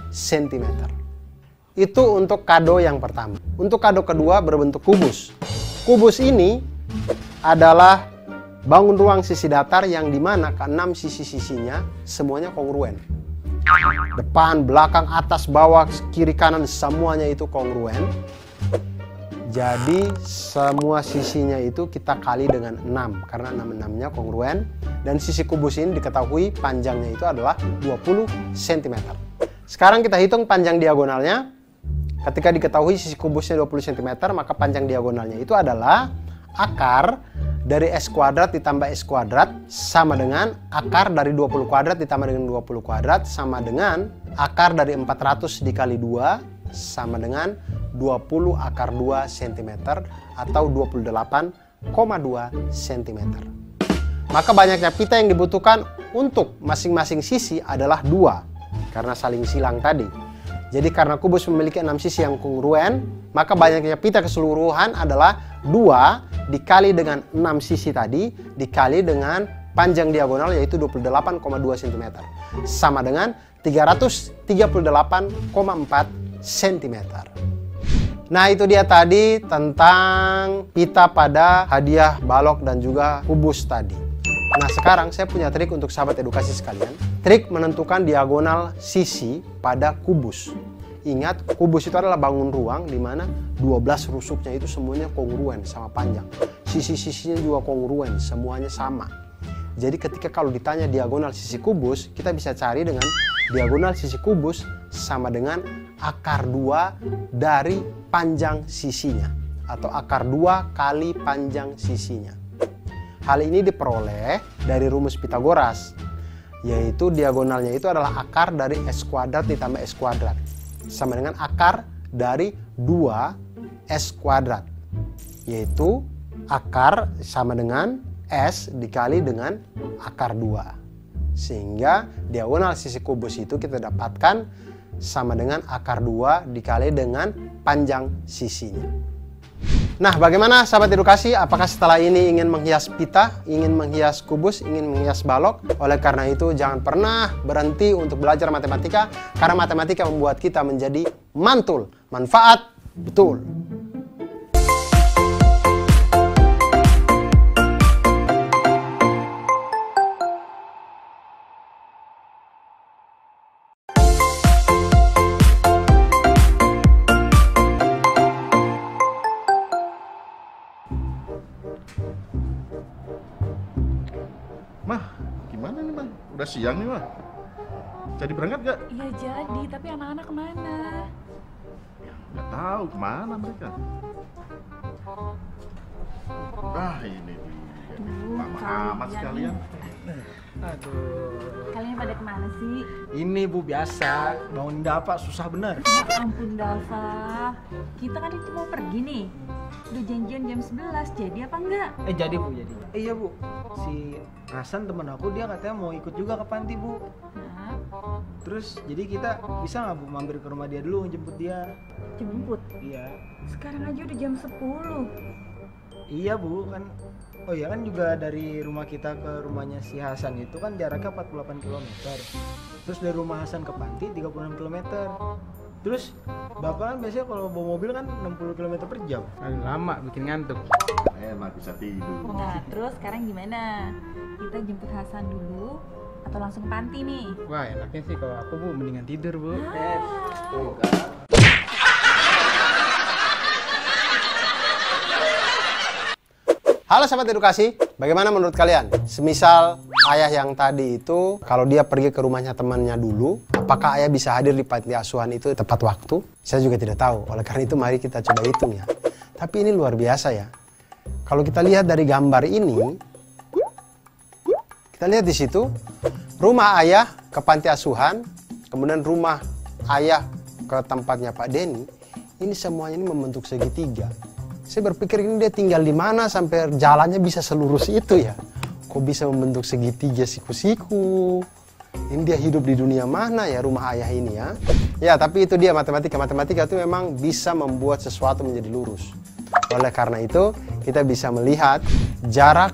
cm. Itu untuk kado yang pertama. Untuk kado kedua berbentuk kubus. Kubus ini adalah bangun ruang sisi datar yang dimana ke-6 sisi-sisinya semuanya kongruen. Depan, belakang, atas, bawah, kiri, kanan semuanya itu kongruen. Jadi semua sisinya itu kita kali dengan 6 karena 6-6-nya kongruen. Dan sisi kubus ini diketahui panjangnya itu adalah 20 cm. Sekarang kita hitung panjang diagonalnya. Ketika diketahui sisi kubusnya 20 cm, maka panjang diagonalnya itu adalah akar dari S kuadrat ditambah S kuadrat sama dengan akar dari 20 kuadrat ditambah dengan 20 kuadrat sama dengan akar dari 400 dikali 2 sama dengan 20 akar 2 cm atau 28,2 cm. Maka banyaknya pita yang dibutuhkan untuk masing-masing sisi adalah 2 karena saling silang tadi. Jadi karena kubus memiliki 6 sisi yang kongruen, maka banyaknya pita keseluruhan adalah 2 dikali dengan 6 sisi tadi dikali dengan panjang diagonal yaitu 28,2 cm. Sama dengan 338,4 cm. Nah, itu dia tadi tentang pita pada hadiah balok dan juga kubus tadi. Nah, sekarang saya punya trik untuk sahabat edukasi sekalian. Trik menentukan diagonal sisi pada kubus. Ingat, kubus itu adalah bangun ruang di mana 12 rusuknya itu semuanya kongruen sama panjang. Sisi-sisinya juga kongruen, semuanya sama. Jadi ketika kalau ditanya diagonal sisi kubus, kita bisa cari dengan diagonal sisi kubus sama dengan akar 2 dari panjang sisinya. Atau akar 2 kali panjang sisinya. Hal ini diperoleh dari rumus Pitagoras. Yaitu diagonalnya itu adalah akar dari S kuadrat ditambah S kuadrat. Sama dengan akar dari 2S kuadrat. Yaitu akar sama dengan S dikali dengan akar 2. Sehingga diagonal sisi kubus itu kita dapatkan sama dengan akar 2 dikali dengan panjang sisinya. Nah, bagaimana sahabat edukasi? Apakah setelah ini ingin menghias pita, ingin menghias kubus, ingin menghias balok? Oleh karena itu jangan pernah berhenti untuk belajar matematika, karena matematika membuat kita menjadi mantul, manfaat betul. Mah, gimana nih, Mah? Udah siang nih, Mah. Jadi berangkat gak? Iya jadi, tapi anak-anak kemana? Gak tahu kemana mereka. Ah, ini dia. Lama amat sekalian. Aduh. Kalian pada kemana sih? Ini Bu biasa, bangun dapat susah bener. Ya ampun Dava, kita kan itu mau pergi nih. Udah janjian jam 11, jadi apa enggak? Jadi Bu, jadi. Iya Bu, si Hasan temen aku dia katanya mau ikut juga ke panti Bu. Nah, Terus jadi kita bisa nggak Bu mampir ke rumah dia dulu jemput dia? jemput. Iya. Sekarang aja udah jam 10. Iya Bu kan. Oh iya kan juga dari rumah kita ke rumahnya si Hasan itu kan jaraknya 48 km. Terus dari rumah Hasan ke panti 36 km. Terus Bapak kan biasanya kalau bawa mobil kan 60 km per jam. Aduh, lama bikin ngantuk. Enak bisa tidur. Nah, terus sekarang gimana? Kita jemput Hasan dulu atau langsung ke panti nih? Wah, enaknya sih kalau aku, Bu, mendingan tidur, Bu. Halo sahabat edukasi, bagaimana menurut kalian? Semisal ayah yang tadi itu, kalau dia pergi ke rumahnya temannya dulu, apakah ayah bisa hadir di panti asuhan itu tepat waktu? Saya juga tidak tahu, oleh karena itu mari kita coba hitung ya. Tapi ini luar biasa ya. Kalau kita lihat dari gambar ini, kita lihat di situ, rumah ayah ke panti asuhan, kemudian rumah ayah ke tempatnya Pak Denny, ini semuanya ini membentuk segitiga. Saya berpikir ini dia tinggal di mana sampai jalannya bisa selurus itu ya. Kok bisa membentuk segitiga siku-siku? Ini dia hidup di dunia mana ya rumah ayah ini ya? Ya, tapi itu dia matematika. Matematika itu memang bisa membuat sesuatu menjadi lurus. Oleh karena itu, kita bisa melihat jarak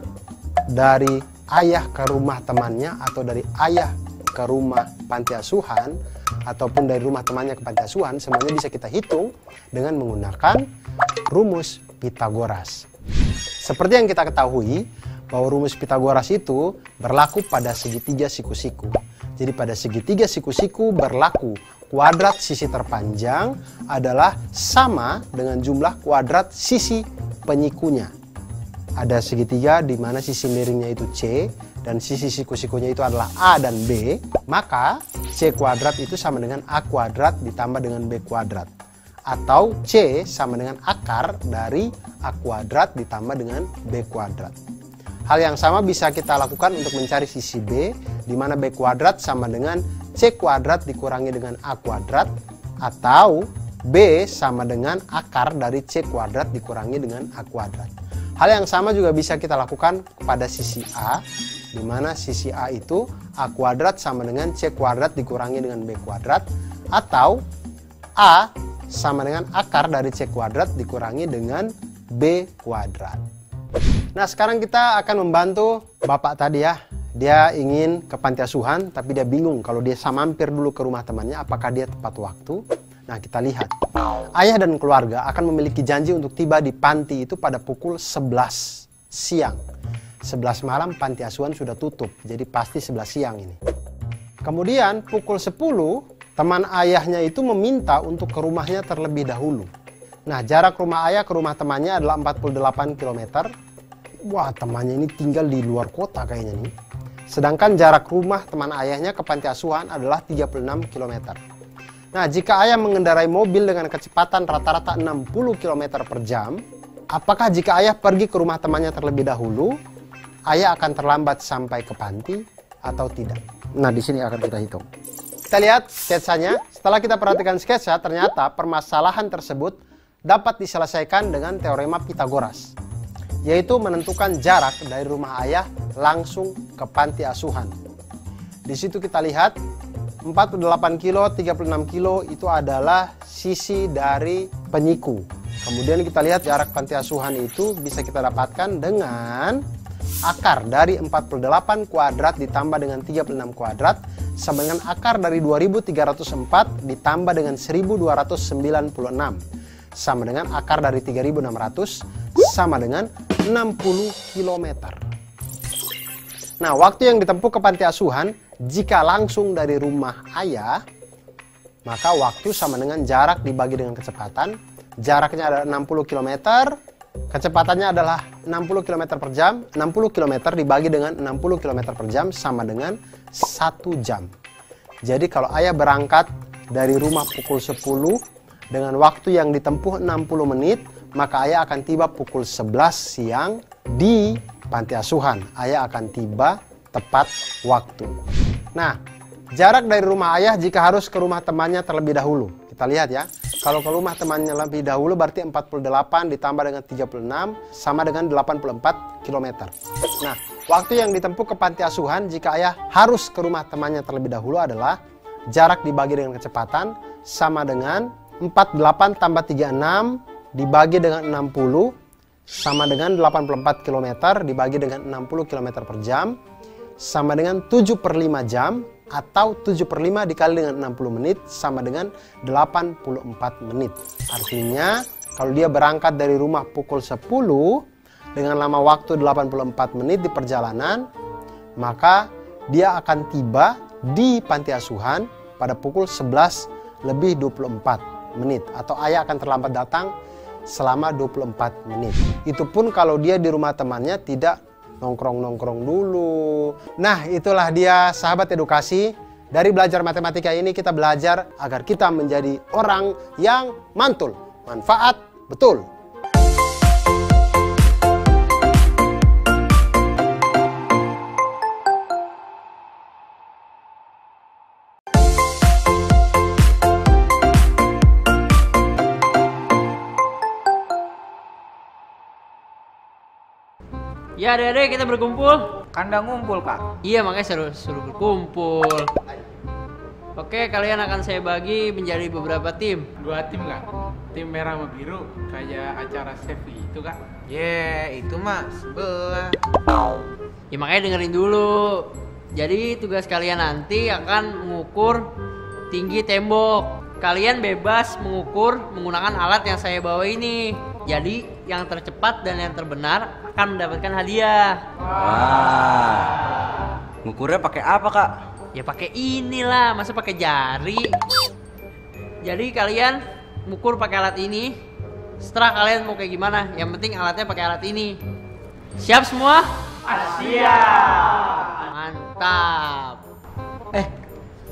dari ayah ke rumah temannya atau dari ayah ke rumah panti asuhan ataupun dari rumah temannya ke panti asuhan, semuanya bisa kita hitung dengan menggunakan rumus Pitagoras. Seperti yang kita ketahui bahwa rumus Pitagoras itu berlaku pada segitiga siku-siku. Jadi pada segitiga siku-siku berlaku kuadrat sisi terpanjang adalah sama dengan jumlah kuadrat sisi penyikunya. Ada segitiga di mana sisi miringnya itu C dan sisi siku-sikunya itu adalah A dan B, maka C kuadrat itu sama dengan A kuadrat ditambah dengan B kuadrat. Atau C sama dengan akar dari A kuadrat ditambah dengan B kuadrat. Hal yang sama bisa kita lakukan untuk mencari sisi B, di mana B kuadrat sama dengan C kuadrat dikurangi dengan A kuadrat, atau B sama dengan akar dari C kuadrat dikurangi dengan A kuadrat. Hal yang sama juga bisa kita lakukan pada sisi A, di mana sisi A itu A kuadrat sama dengan C kuadrat dikurangi dengan B kuadrat, atau A sama dengan akar dari C kuadrat dikurangi dengan B kuadrat. Nah, sekarang kita akan membantu Bapak tadi ya, Dia ingin ke panti asuhan, tapi dia bingung kalau dia mampir dulu ke rumah temannya, apakah dia tepat waktu. Nah, kita lihat. Ayah dan keluarga akan memiliki janji untuk tiba di panti itu pada pukul 11 siang. 11 malam panti asuhan sudah tutup, jadi pasti 11 siang ini. Kemudian pukul 10, teman ayahnya itu meminta untuk ke rumahnya terlebih dahulu. Nah, jarak rumah ayah ke rumah temannya adalah 48 km. Wah, temannya ini tinggal di luar kota kayaknya nih. Sedangkan jarak rumah teman ayahnya ke panti asuhan adalah 36 km. Nah, jika ayah mengendarai mobil dengan kecepatan rata-rata 60 km per jam, apakah jika ayah pergi ke rumah temannya terlebih dahulu, ayah akan terlambat sampai ke panti atau tidak? Nah, di sini akan kita hitung. Kita lihat sketsanya. Setelah kita perhatikan sketsa, ternyata permasalahan tersebut dapat diselesaikan dengan teorema Pitagoras, yaitu menentukan jarak dari rumah ayah langsung ke panti asuhan. Di situ kita lihat 48 kilo, 36 kilo itu adalah sisi dari penyiku. Kemudian kita lihat jarak panti asuhan itu bisa kita dapatkan dengan akar dari 48 kuadrat ditambah dengan 36 kuadrat sama dengan akar dari 2304 ditambah dengan 1296 sama dengan akar dari 3600 sama dengan 60 km. Nah, waktu yang ditempuh ke panti asuhan jika langsung dari rumah ayah, maka waktu sama dengan jarak dibagi dengan kecepatan. Jaraknya adalah 60 km, kecepatannya adalah 60 km per jam. 60 km dibagi dengan 60 km per jam sama dengan 1 jam. Jadi kalau ayah berangkat dari rumah pukul 10 dengan waktu yang ditempuh 60 menit, maka ayah akan tiba pukul 11 siang di panti asuhan. Ayah akan tiba tepat waktu. Nah, jarak dari rumah ayah jika harus ke rumah temannya terlebih dahulu. Kita lihat ya. Kalau ke rumah temannya lebih dahulu berarti 48 ditambah dengan 36 sama dengan 84 km. Nah, waktu yang ditempuh ke panti asuhan jika ayah harus ke rumah temannya terlebih dahulu adalah jarak dibagi dengan kecepatan sama dengan 48 tambah 36 dibagi dengan 60 sama dengan 84 km dibagi dengan 60 km per jam sama dengan 7/5 jam atau 7/5 dikali dengan 60 menit sama dengan 84 menit. Artinya kalau dia berangkat dari rumah pukul 10 dengan lama waktu 84 menit di perjalanan, maka dia akan tiba di panti asuhan pada pukul 11:24 menit atau ayah akan terlambat datang selama 24 menit. Itu pun kalau dia di rumah temannya tidak nongkrong-nongkrong dulu. Nah, itulah dia sahabat edukasi. Dari belajar matematika ini kita belajar agar kita menjadi orang yang mantul. Manfaat betul. Ya adik-adik, kita berkumpul. Kandang ngumpul, Kak. Iya, makanya suruh berkumpul. Oke, kalian akan saya bagi menjadi beberapa tim. 2 tim Kak. Tim merah sama biru kayak acara Sevi itu Kak. Itu mah sebelah. Ya makanya dengerin dulu. Jadi tugas kalian nanti akan mengukur tinggi tembok. Kalian bebas mengukur menggunakan alat yang saya bawa ini. Jadi yang tercepat dan yang terbenar akan mendapatkan hadiah. Wah. Ngukurnya pakai apa, Kak? Ya pakai inilah, masa pakai jari. Jadi kalian mengukur pakai alat ini. Setelah kalian mau kayak gimana, yang penting alatnya pakai alat ini. Siap semua? Siap. Mantap.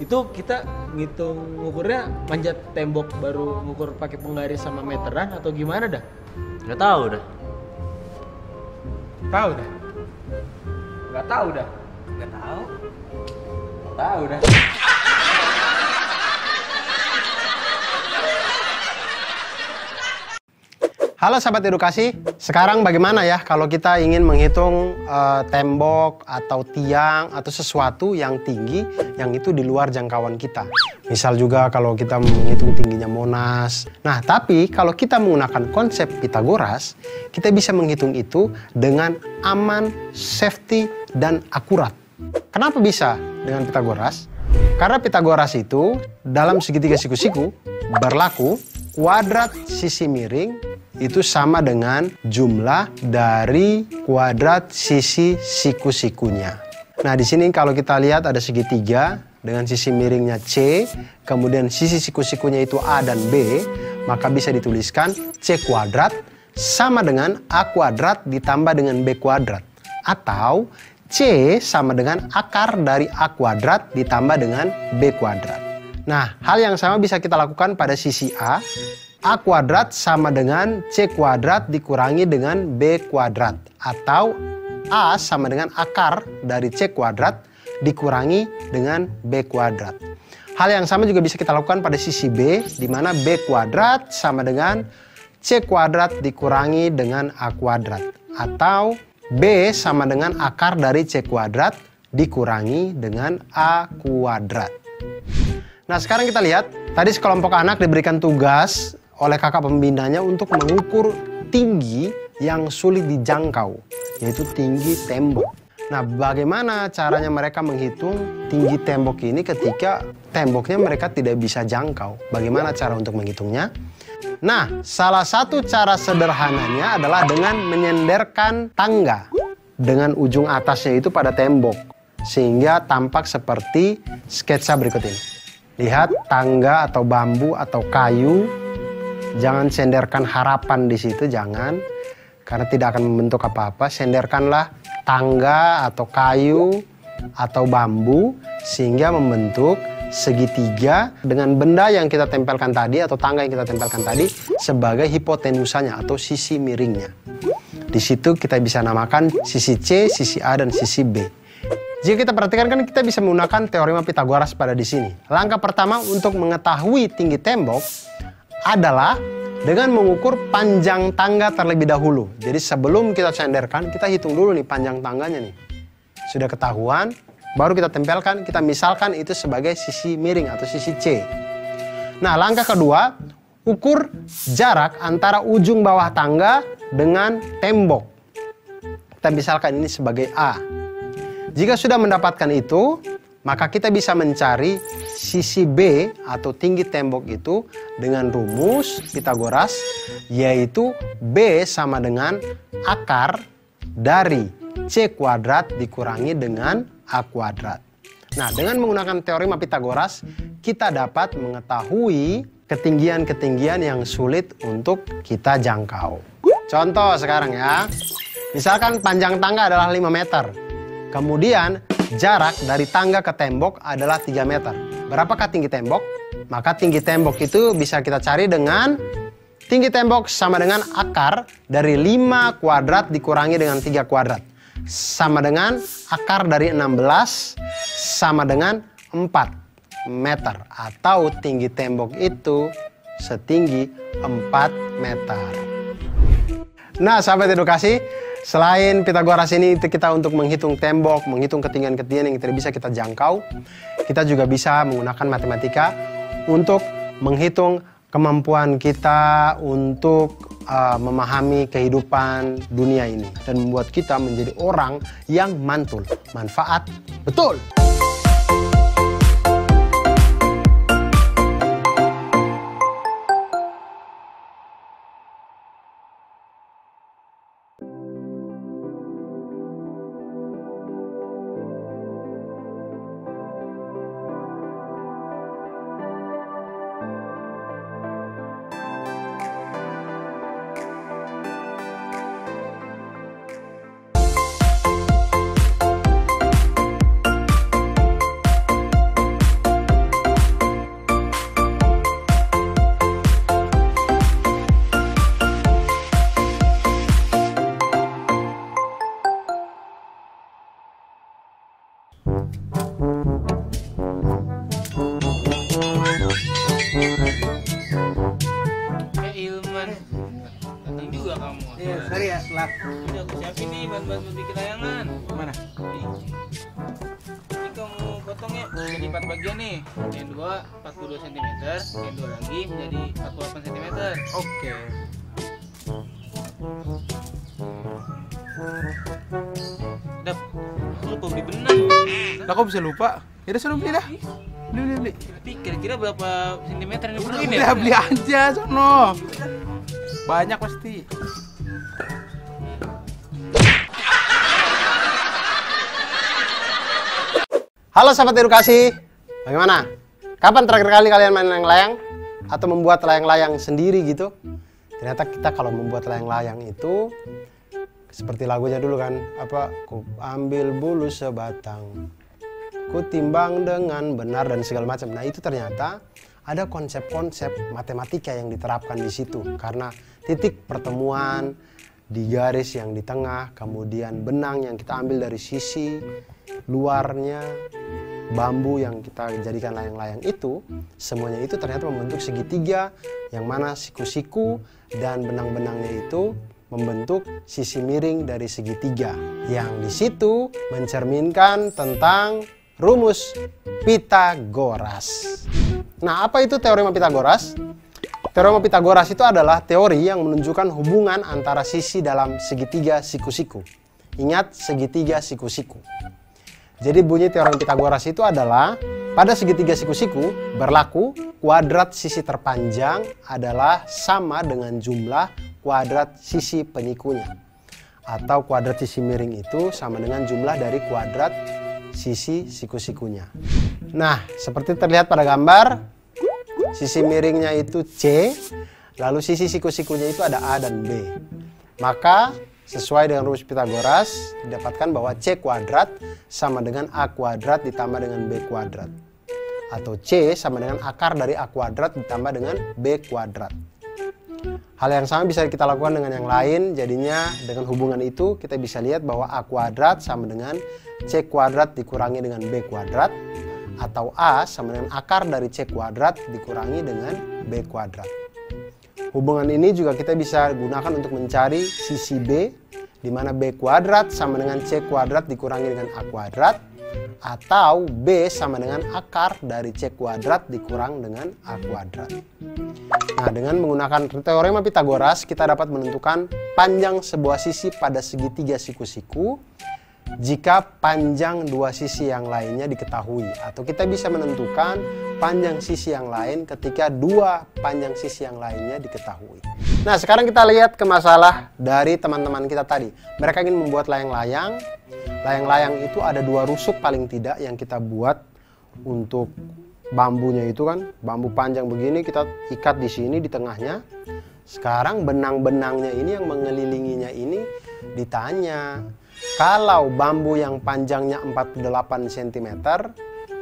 Itu kita ngitung ngukurnya manjat tembok baru ngukur pakai penggaris sama meteran atau gimana dah? Nggak tahu dah. Tahu dah. Nggak tahu dah. Tahu dah. Halo sahabat edukasi, sekarang bagaimana ya kalau kita ingin menghitung tembok atau tiang atau sesuatu yang tinggi yang itu di luar jangkauan kita. Misal juga kalau kita menghitung tingginya Monas. Nah, tapi kalau kita menggunakan konsep Pitagoras, kita bisa menghitung itu dengan aman, safety, dan akurat. Kenapa bisa dengan Pitagoras? Karena Pitagoras itu dalam segitiga siku-siku berlaku kuadrat sisi miring itu sama dengan jumlah dari kuadrat sisi siku-sikunya. Nah, di sini kalau kita lihat ada segitiga dengan sisi miringnya C, kemudian sisi siku-sikunya itu A dan B, maka bisa dituliskan C kuadrat sama dengan A kuadrat ditambah dengan B kuadrat. Atau C sama dengan akar dari A kuadrat ditambah dengan B kuadrat. Nah, hal yang sama bisa kita lakukan pada sisi A. A kuadrat sama dengan C kuadrat dikurangi dengan B kuadrat. Atau A sama dengan akar dari C kuadrat dikurangi dengan B kuadrat. Hal yang sama juga bisa kita lakukan pada sisi B, di mana B kuadrat sama dengan C kuadrat dikurangi dengan A kuadrat. Atau B sama dengan akar dari C kuadrat dikurangi dengan A kuadrat. Nah, sekarang kita lihat, tadi sekelompok anak diberikan tugas oleh kakak pembinanya untuk mengukur tinggi yang sulit dijangkau, yaitu tinggi tembok. Nah, bagaimana caranya mereka menghitung tinggi tembok ini ketika temboknya mereka tidak bisa jangkau? Bagaimana cara untuk menghitungnya? Nah, salah satu cara sederhananya adalah dengan menyenderkan tangga dengan ujung atasnya itu pada tembok, sehingga tampak seperti sketsa berikut ini. Lihat tangga atau bambu atau kayu, jangan senderkan harapan di situ, jangan, karena tidak akan membentuk apa-apa. Senderkanlah tangga atau kayu atau bambu sehingga membentuk segitiga dengan benda yang kita tempelkan tadi atau tangga yang kita tempelkan tadi sebagai hipotenusanya atau sisi miringnya. Di situ kita bisa namakan sisi C, sisi A, dan sisi B. Jika kita perhatikan kan kita bisa menggunakan teorema Pitagoras pada di sini. Langkah pertama untuk mengetahui tinggi tembok adalah dengan mengukur panjang tangga terlebih dahulu. Jadi sebelum kita senderkan, kita hitung dulu nih panjang tangganya nih. Sudah ketahuan, baru kita tempelkan, kita misalkan itu sebagai sisi miring atau sisi C. Nah, langkah kedua, ukur jarak antara ujung bawah tangga dengan tembok. Kita misalkan ini sebagai A. Jika sudah mendapatkan itu, maka kita bisa mencari sisi B atau tinggi tembok itu dengan rumus Pitagoras, yaitu B sama dengan akar dari C kuadrat dikurangi dengan A kuadrat. Nah, dengan menggunakan teorema Pitagoras, kita dapat mengetahui ketinggian-ketinggian yang sulit untuk kita jangkau. Contoh sekarang ya, misalkan panjang tangga adalah 5 meter. Kemudian jarak dari tangga ke tembok adalah 3 meter. Berapakah tinggi tembok? Maka tinggi tembok itu bisa kita cari dengan tinggi tembok sama dengan akar dari 5 kuadrat dikurangi dengan 3 kuadrat. Sama dengan akar dari 16 sama dengan 4 meter. Atau tinggi tembok itu setinggi 4 meter. Nah, sahabat edukasi, selain Pitagoras ini kita untuk menghitung tembok, menghitung ketinggian-ketinggian yang tidak bisa kita jangkau, kita juga bisa menggunakan matematika untuk menghitung kemampuan kita untuk memahami kehidupan dunia ini dan membuat kita menjadi orang yang mantul, manfaat, betul. Ilman, datang juga kamu. Iya, sorry ya, telat. Udah aku siapin nih bahan-bahan bikin layangan. Mana? Nih. Ini kamu potong ya jadi 4 bagian nih. Yang 2 42 cm, yang 2 lagi menjadi 48 cm. Oke. Dap, lu lupa beli benang. Lah kok bisa lupa? Ya udah sono beli dah. Beli. Tapi kira-kira berapa sentimeter yang diperluin ya? Udah beli aja sono. Banyak pasti. Halo sahabat edukasi, bagaimana? Kapan terakhir kali kalian main layang-layang? Atau membuat layang-layang sendiri gitu? Ternyata kita kalau membuat layang-layang itu seperti lagunya dulu kan, apa? Ku ambil bulu sebatang, ku timbang dengan benar dan segala macam. Nah itu ternyata ada konsep-konsep matematika yang diterapkan di situ. Karena titik pertemuan di garis yang di tengah, kemudian benang yang kita ambil dari sisi luarnya, bambu yang kita jadikan layang-layang itu, semuanya itu ternyata membentuk segitiga, yang mana siku-siku dan benang-benangnya itu membentuk sisi miring dari segitiga, yang di situ mencerminkan tentang rumus Pitagoras. Nah, apa itu teorema Pitagoras? Teorema Pitagoras itu adalah teori yang menunjukkan hubungan antara sisi dalam segitiga siku-siku. Ingat, segitiga siku-siku. Jadi bunyi teorema Pitagoras itu adalah pada segitiga siku-siku berlaku kuadrat sisi terpanjang adalah sama dengan jumlah kuadrat sisi penyikunya. Atau kuadrat sisi miring itu sama dengan jumlah dari kuadrat sisi siku-sikunya. Nah, seperti terlihat pada gambar, sisi miringnya itu C, lalu sisi siku-sikunya itu ada A dan B. Maka sesuai dengan rumus Pitagoras, didapatkan bahwa C kuadrat sama dengan A kuadrat ditambah dengan B kuadrat. Atau C sama dengan akar dari A kuadrat ditambah dengan B kuadrat. Hal yang sama bisa kita lakukan dengan yang lain, jadinya dengan hubungan itu kita bisa lihat bahwa A kuadrat sama dengan C kuadrat dikurangi dengan B kuadrat. Atau A sama dengan akar dari C kuadrat dikurangi dengan B kuadrat. Hubungan ini juga kita bisa gunakan untuk mencari sisi B, di mana B kuadrat sama dengan C kuadrat dikurangi dengan A kuadrat, atau B sama dengan akar dari C kuadrat dikurang dengan A kuadrat. Nah, dengan menggunakan teorema Pitagoras, kita dapat menentukan panjang sebuah sisi pada segitiga siku-siku jika panjang dua sisi yang lainnya diketahui, atau kita bisa menentukan panjang sisi yang lain ketika dua panjang sisi yang lainnya diketahui. Nah, sekarang kita lihat ke masalah dari teman-teman kita tadi. Mereka ingin membuat layang-layang. Layang-layang itu ada dua rusuk paling tidak yang kita buat untuk bambunya itu kan. Bambu panjang begini kita ikat di sini di tengahnya. Sekarang benang-benangnya ini yang mengelilinginya ini ditanya, kalau bambu yang panjangnya 48 cm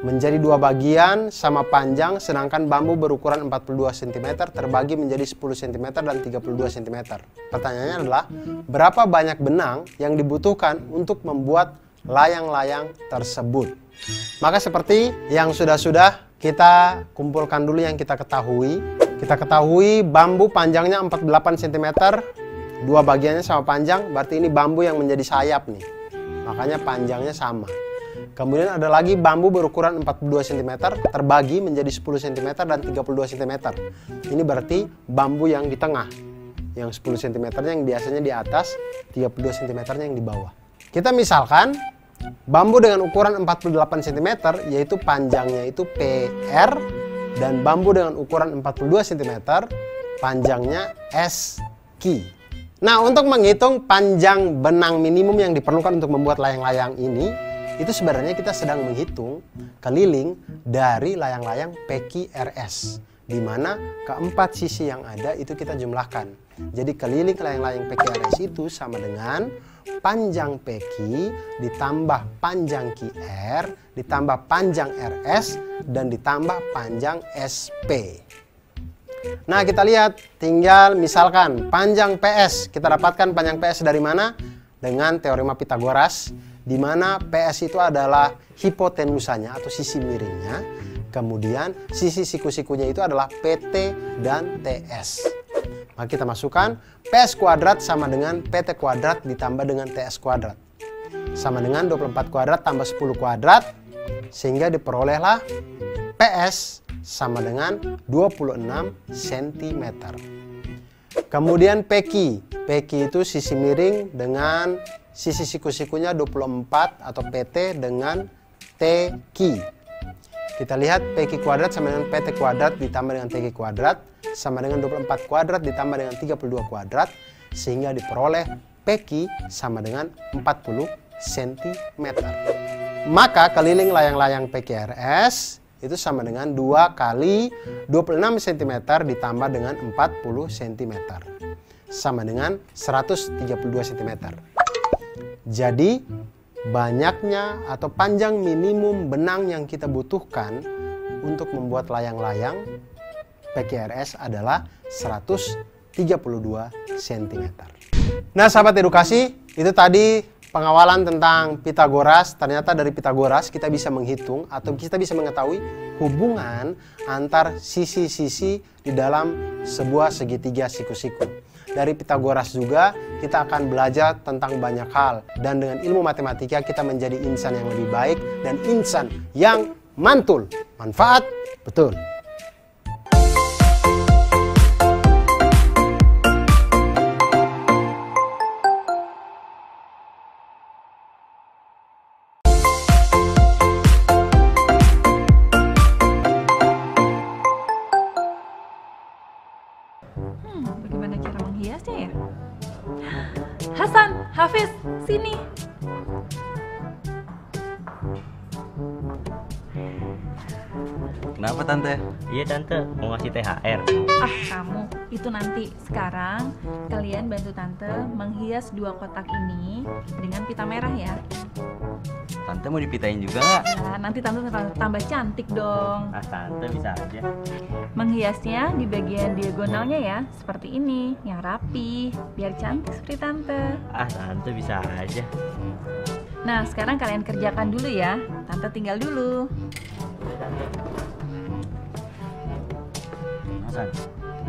menjadi dua bagian sama panjang, sedangkan bambu berukuran 42 cm terbagi menjadi 10 cm dan 32 cm. Pertanyaannya adalah, berapa banyak benang yang dibutuhkan untuk membuat layang-layang tersebut? Maka seperti yang sudah-sudah, kita kumpulkan dulu yang kita ketahui. Kita ketahui bambu panjangnya 48 cm, dua bagiannya sama panjang, berarti ini bambu yang menjadi sayap nih. Makanya panjangnya sama. Kemudian ada lagi bambu berukuran 42 cm terbagi menjadi 10 cm dan 32 cm. Ini berarti bambu yang di tengah. Yang 10 cm yang biasanya di atas, 32 cm yang di bawah. Kita misalkan bambu dengan ukuran 48 cm yaitu panjangnya itu PR, dan bambu dengan ukuran 42 cm panjangnya SQ. Nah, untuk menghitung panjang benang minimum yang diperlukan untuk membuat layang-layang ini, itu sebenarnya kita sedang menghitung keliling dari layang-layang PQRS, di mana keempat sisi yang ada itu kita jumlahkan. Jadi keliling layang-layang PQRS itu sama dengan panjang PQ ditambah panjang QR ditambah panjang RS dan ditambah panjang SP. Nah, kita lihat, tinggal misalkan panjang PS. Kita dapatkan panjang PS dari mana? Dengan teorema Pitagoras, di mana PS itu adalah hipotenusanya atau sisi miringnya. Kemudian sisi siku-sikunya itu adalah PT dan TS. Maka kita masukkan PS kuadrat sama dengan PT kuadrat ditambah dengan TS kuadrat. Sama dengan 24 kuadrat tambah 10 kuadrat, sehingga diperolehlah PS sama dengan 26 cm. Kemudian PQ. PQ itu sisi miring dengan sisi siku-sikunya 24 atau PT dengan TQ. Kita lihat PQ kuadrat sama dengan PT kuadrat ditambah dengan TQ kuadrat sama dengan 24 kuadrat ditambah dengan 32 kuadrat, sehingga diperoleh PQ sama dengan 40 cm. Maka keliling layang-layang PQRS itu sama dengan 2 kali 26 cm ditambah dengan 40 cm. Sama dengan 132 cm. Jadi banyaknya atau panjang minimum benang yang kita butuhkan untuk membuat layang-layang PQRS adalah 132 cm. Nah sahabat edukasi, itu tadi pengawalan tentang Pitagoras. Ternyata dari Pitagoras kita bisa menghitung atau kita bisa mengetahui hubungan antar sisi-sisi di dalam sebuah segitiga siku-siku. Dari Pitagoras juga kita akan belajar tentang banyak hal, dan dengan ilmu matematika kita menjadi insan yang lebih baik dan insan yang mantul. Manfaat betul. Bagaimana cara menghiasnya ya? Hasan, Hafiz, sini. Kenapa tante? Iya tante, mau ngasih THR. Ah, kamu. Itu nanti. Sekarang kalian bantu tante menghias 2 kotak ini dengan pita merah ya. Tante mau dipitain juga nggak? Nah, nanti tante tambah cantik dong. Ah tante bisa aja. Menghiasnya di bagian diagonalnya ya, seperti ini, yang rapi, biar cantik seperti tante. Ah tante bisa aja. Nah, sekarang kalian kerjakan dulu ya. Tante tinggal dulu. Hasan,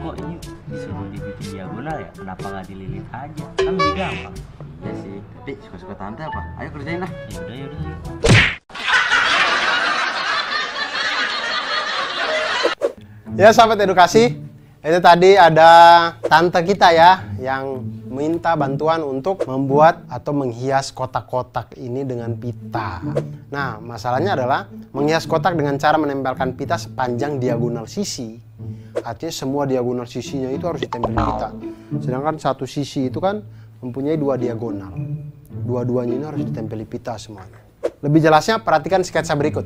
kok ini disuruh dibikin diagonal ya? Kenapa nggak dililit aja? Kan lebih gampang. Iya sih, tapi suka-suka tante apa? Ayo kerjain lah. Yaudah. Ya sahabat edukasi, itu tadi ada tante kita ya yang minta bantuan untuk membuat atau menghias kotak-kotak ini dengan pita. Nah, masalahnya adalah menghias kotak dengan cara menempelkan pita sepanjang diagonal sisi. Artinya semua diagonal sisinya itu harus ditempel pita. Sedangkan satu sisi itu kan mempunyai 2 diagonal. Dua-duanya ini harus ditempeli pita semuanya. Lebih jelasnya perhatikan sketsa berikut.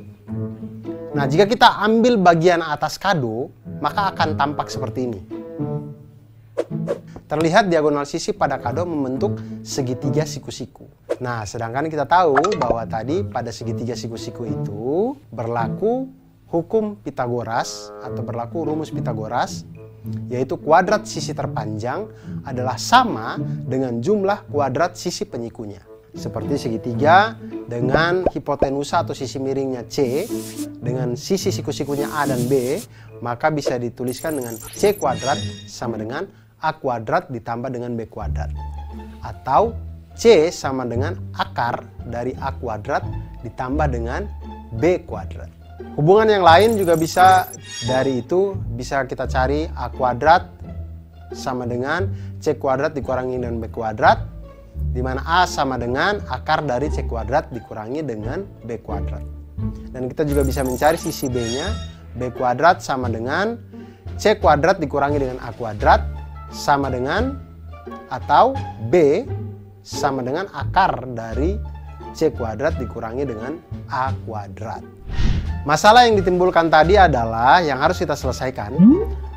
Nah, jika kita ambil bagian atas kado, maka akan tampak seperti ini. Terlihat diagonal sisi pada kado membentuk segitiga siku-siku. Nah, sedangkan kita tahu bahwa tadi pada segitiga siku-siku itu berlaku hukum Pitagoras atau berlaku rumus Pitagoras, yaitu kuadrat sisi terpanjang adalah sama dengan jumlah kuadrat sisi penyikunya. Seperti segitiga dengan hipotenusa atau sisi miringnya C dengan sisi siku-sikunya A dan B, maka bisa dituliskan dengan C kuadrat sama dengan A kuadrat ditambah dengan B kuadrat. Atau C sama dengan akar dari A kuadrat ditambah dengan B kuadrat. Hubungan yang lain juga bisa dari itu, bisa kita cari A kuadrat sama dengan C kuadrat dikurangi dengan B kuadrat, di mana A sama dengan akar dari C kuadrat dikurangi dengan B kuadrat. Dan kita juga bisa mencari sisi B-nya, B kuadrat sama dengan C kuadrat dikurangi dengan A kuadrat sama dengan, atau B sama dengan akar dari C kuadrat dikurangi dengan A kuadrat. Masalah yang ditimbulkan tadi adalah, yang harus kita selesaikan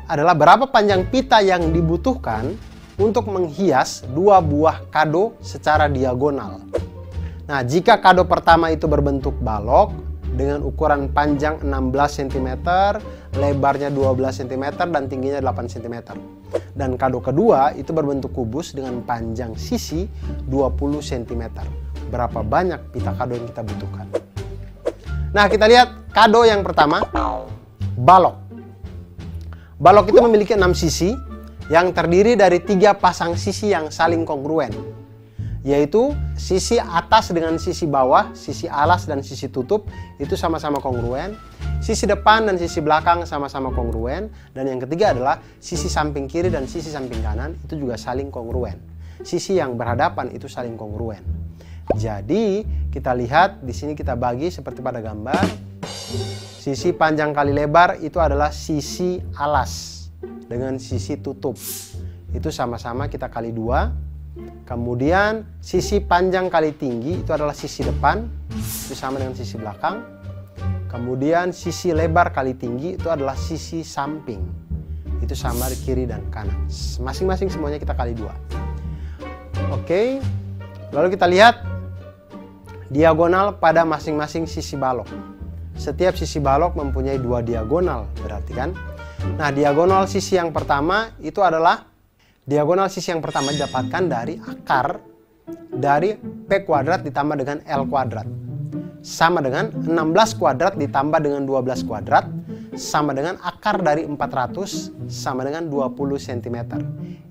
adalah berapa panjang pita yang dibutuhkan untuk menghias 2 buah kado secara diagonal. Nah, jika kado pertama itu berbentuk balok dengan ukuran panjang 16 cm, lebarnya 12 cm, dan tingginya 8 cm. Dan kado kedua itu berbentuk kubus dengan panjang sisi 20 cm. Berapa banyak pita kado yang kita butuhkan? Nah, kita lihat kado yang pertama, balok. Balok itu memiliki 6 sisi yang terdiri dari 3 pasang sisi yang saling kongruen, yaitu sisi atas dengan sisi bawah, sisi alas dan sisi tutup itu sama-sama kongruen, sisi depan dan sisi belakang sama-sama kongruen, dan yang ketiga adalah sisi samping kiri dan sisi samping kanan itu juga saling kongruen. Sisi yang berhadapan itu saling kongruen. Jadi kita lihat di sini kita bagi seperti pada gambar. Sisi panjang kali lebar itu adalah sisi alas dengan sisi tutup. Itu sama-sama kita kali 2. Kemudian sisi panjang kali tinggi itu adalah sisi depan, itu sama dengan sisi belakang. Kemudian sisi lebar kali tinggi itu adalah sisi samping, itu sama di kiri dan kanan. Masing-masing semuanya kita kali 2. Oke, lalu kita lihat diagonal pada masing-masing sisi balok. Setiap sisi balok mempunyai 2 diagonal, berarti kan. Nah, diagonal sisi yang pertama itu adalah didapatkan dari akar dari P kuadrat ditambah dengan L kuadrat. Sama dengan 16 kuadrat ditambah dengan 12 kuadrat, sama dengan akar dari 400 sama dengan 20 cm.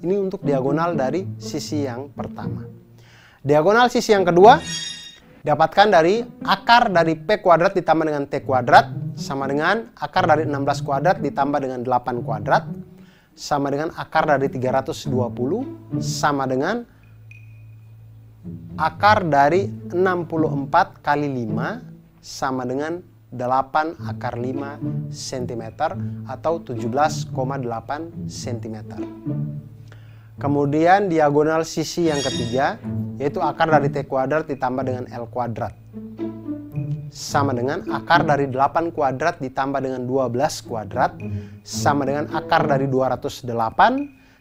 Ini untuk diagonal dari sisi yang pertama. Diagonal sisi yang kedua dapatkan dari akar dari P kuadrat ditambah dengan T kuadrat sama dengan akar dari 16 kuadrat ditambah dengan 8 kuadrat sama dengan akar dari 320 sama dengan akar dari 64 kali 5 sama dengan 8 akar 5 cm atau 17,8 cm. Kemudian diagonal sisi yang ketiga yaitu akar dari T kuadrat ditambah dengan L kuadrat sama dengan akar dari 8 kuadrat ditambah dengan 12 kuadrat sama dengan akar dari 208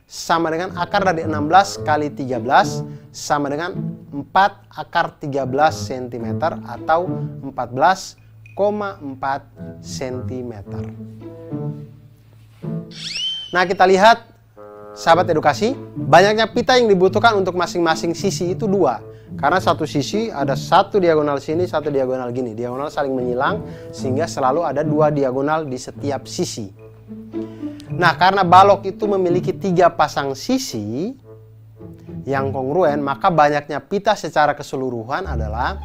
sama dengan akar dari 16 kali 13 sama dengan 4 akar 13 cm atau 14,4 cm. Nah, kita lihat sahabat edukasi, banyaknya pita yang dibutuhkan untuk masing-masing sisi itu 2. Karena satu sisi ada satu diagonal sini, satu diagonal gini. Diagonal saling menyilang sehingga selalu ada 2 diagonal di setiap sisi. Nah, karena balok itu memiliki 3 pasang sisi yang kongruen, maka banyaknya pita secara keseluruhan adalah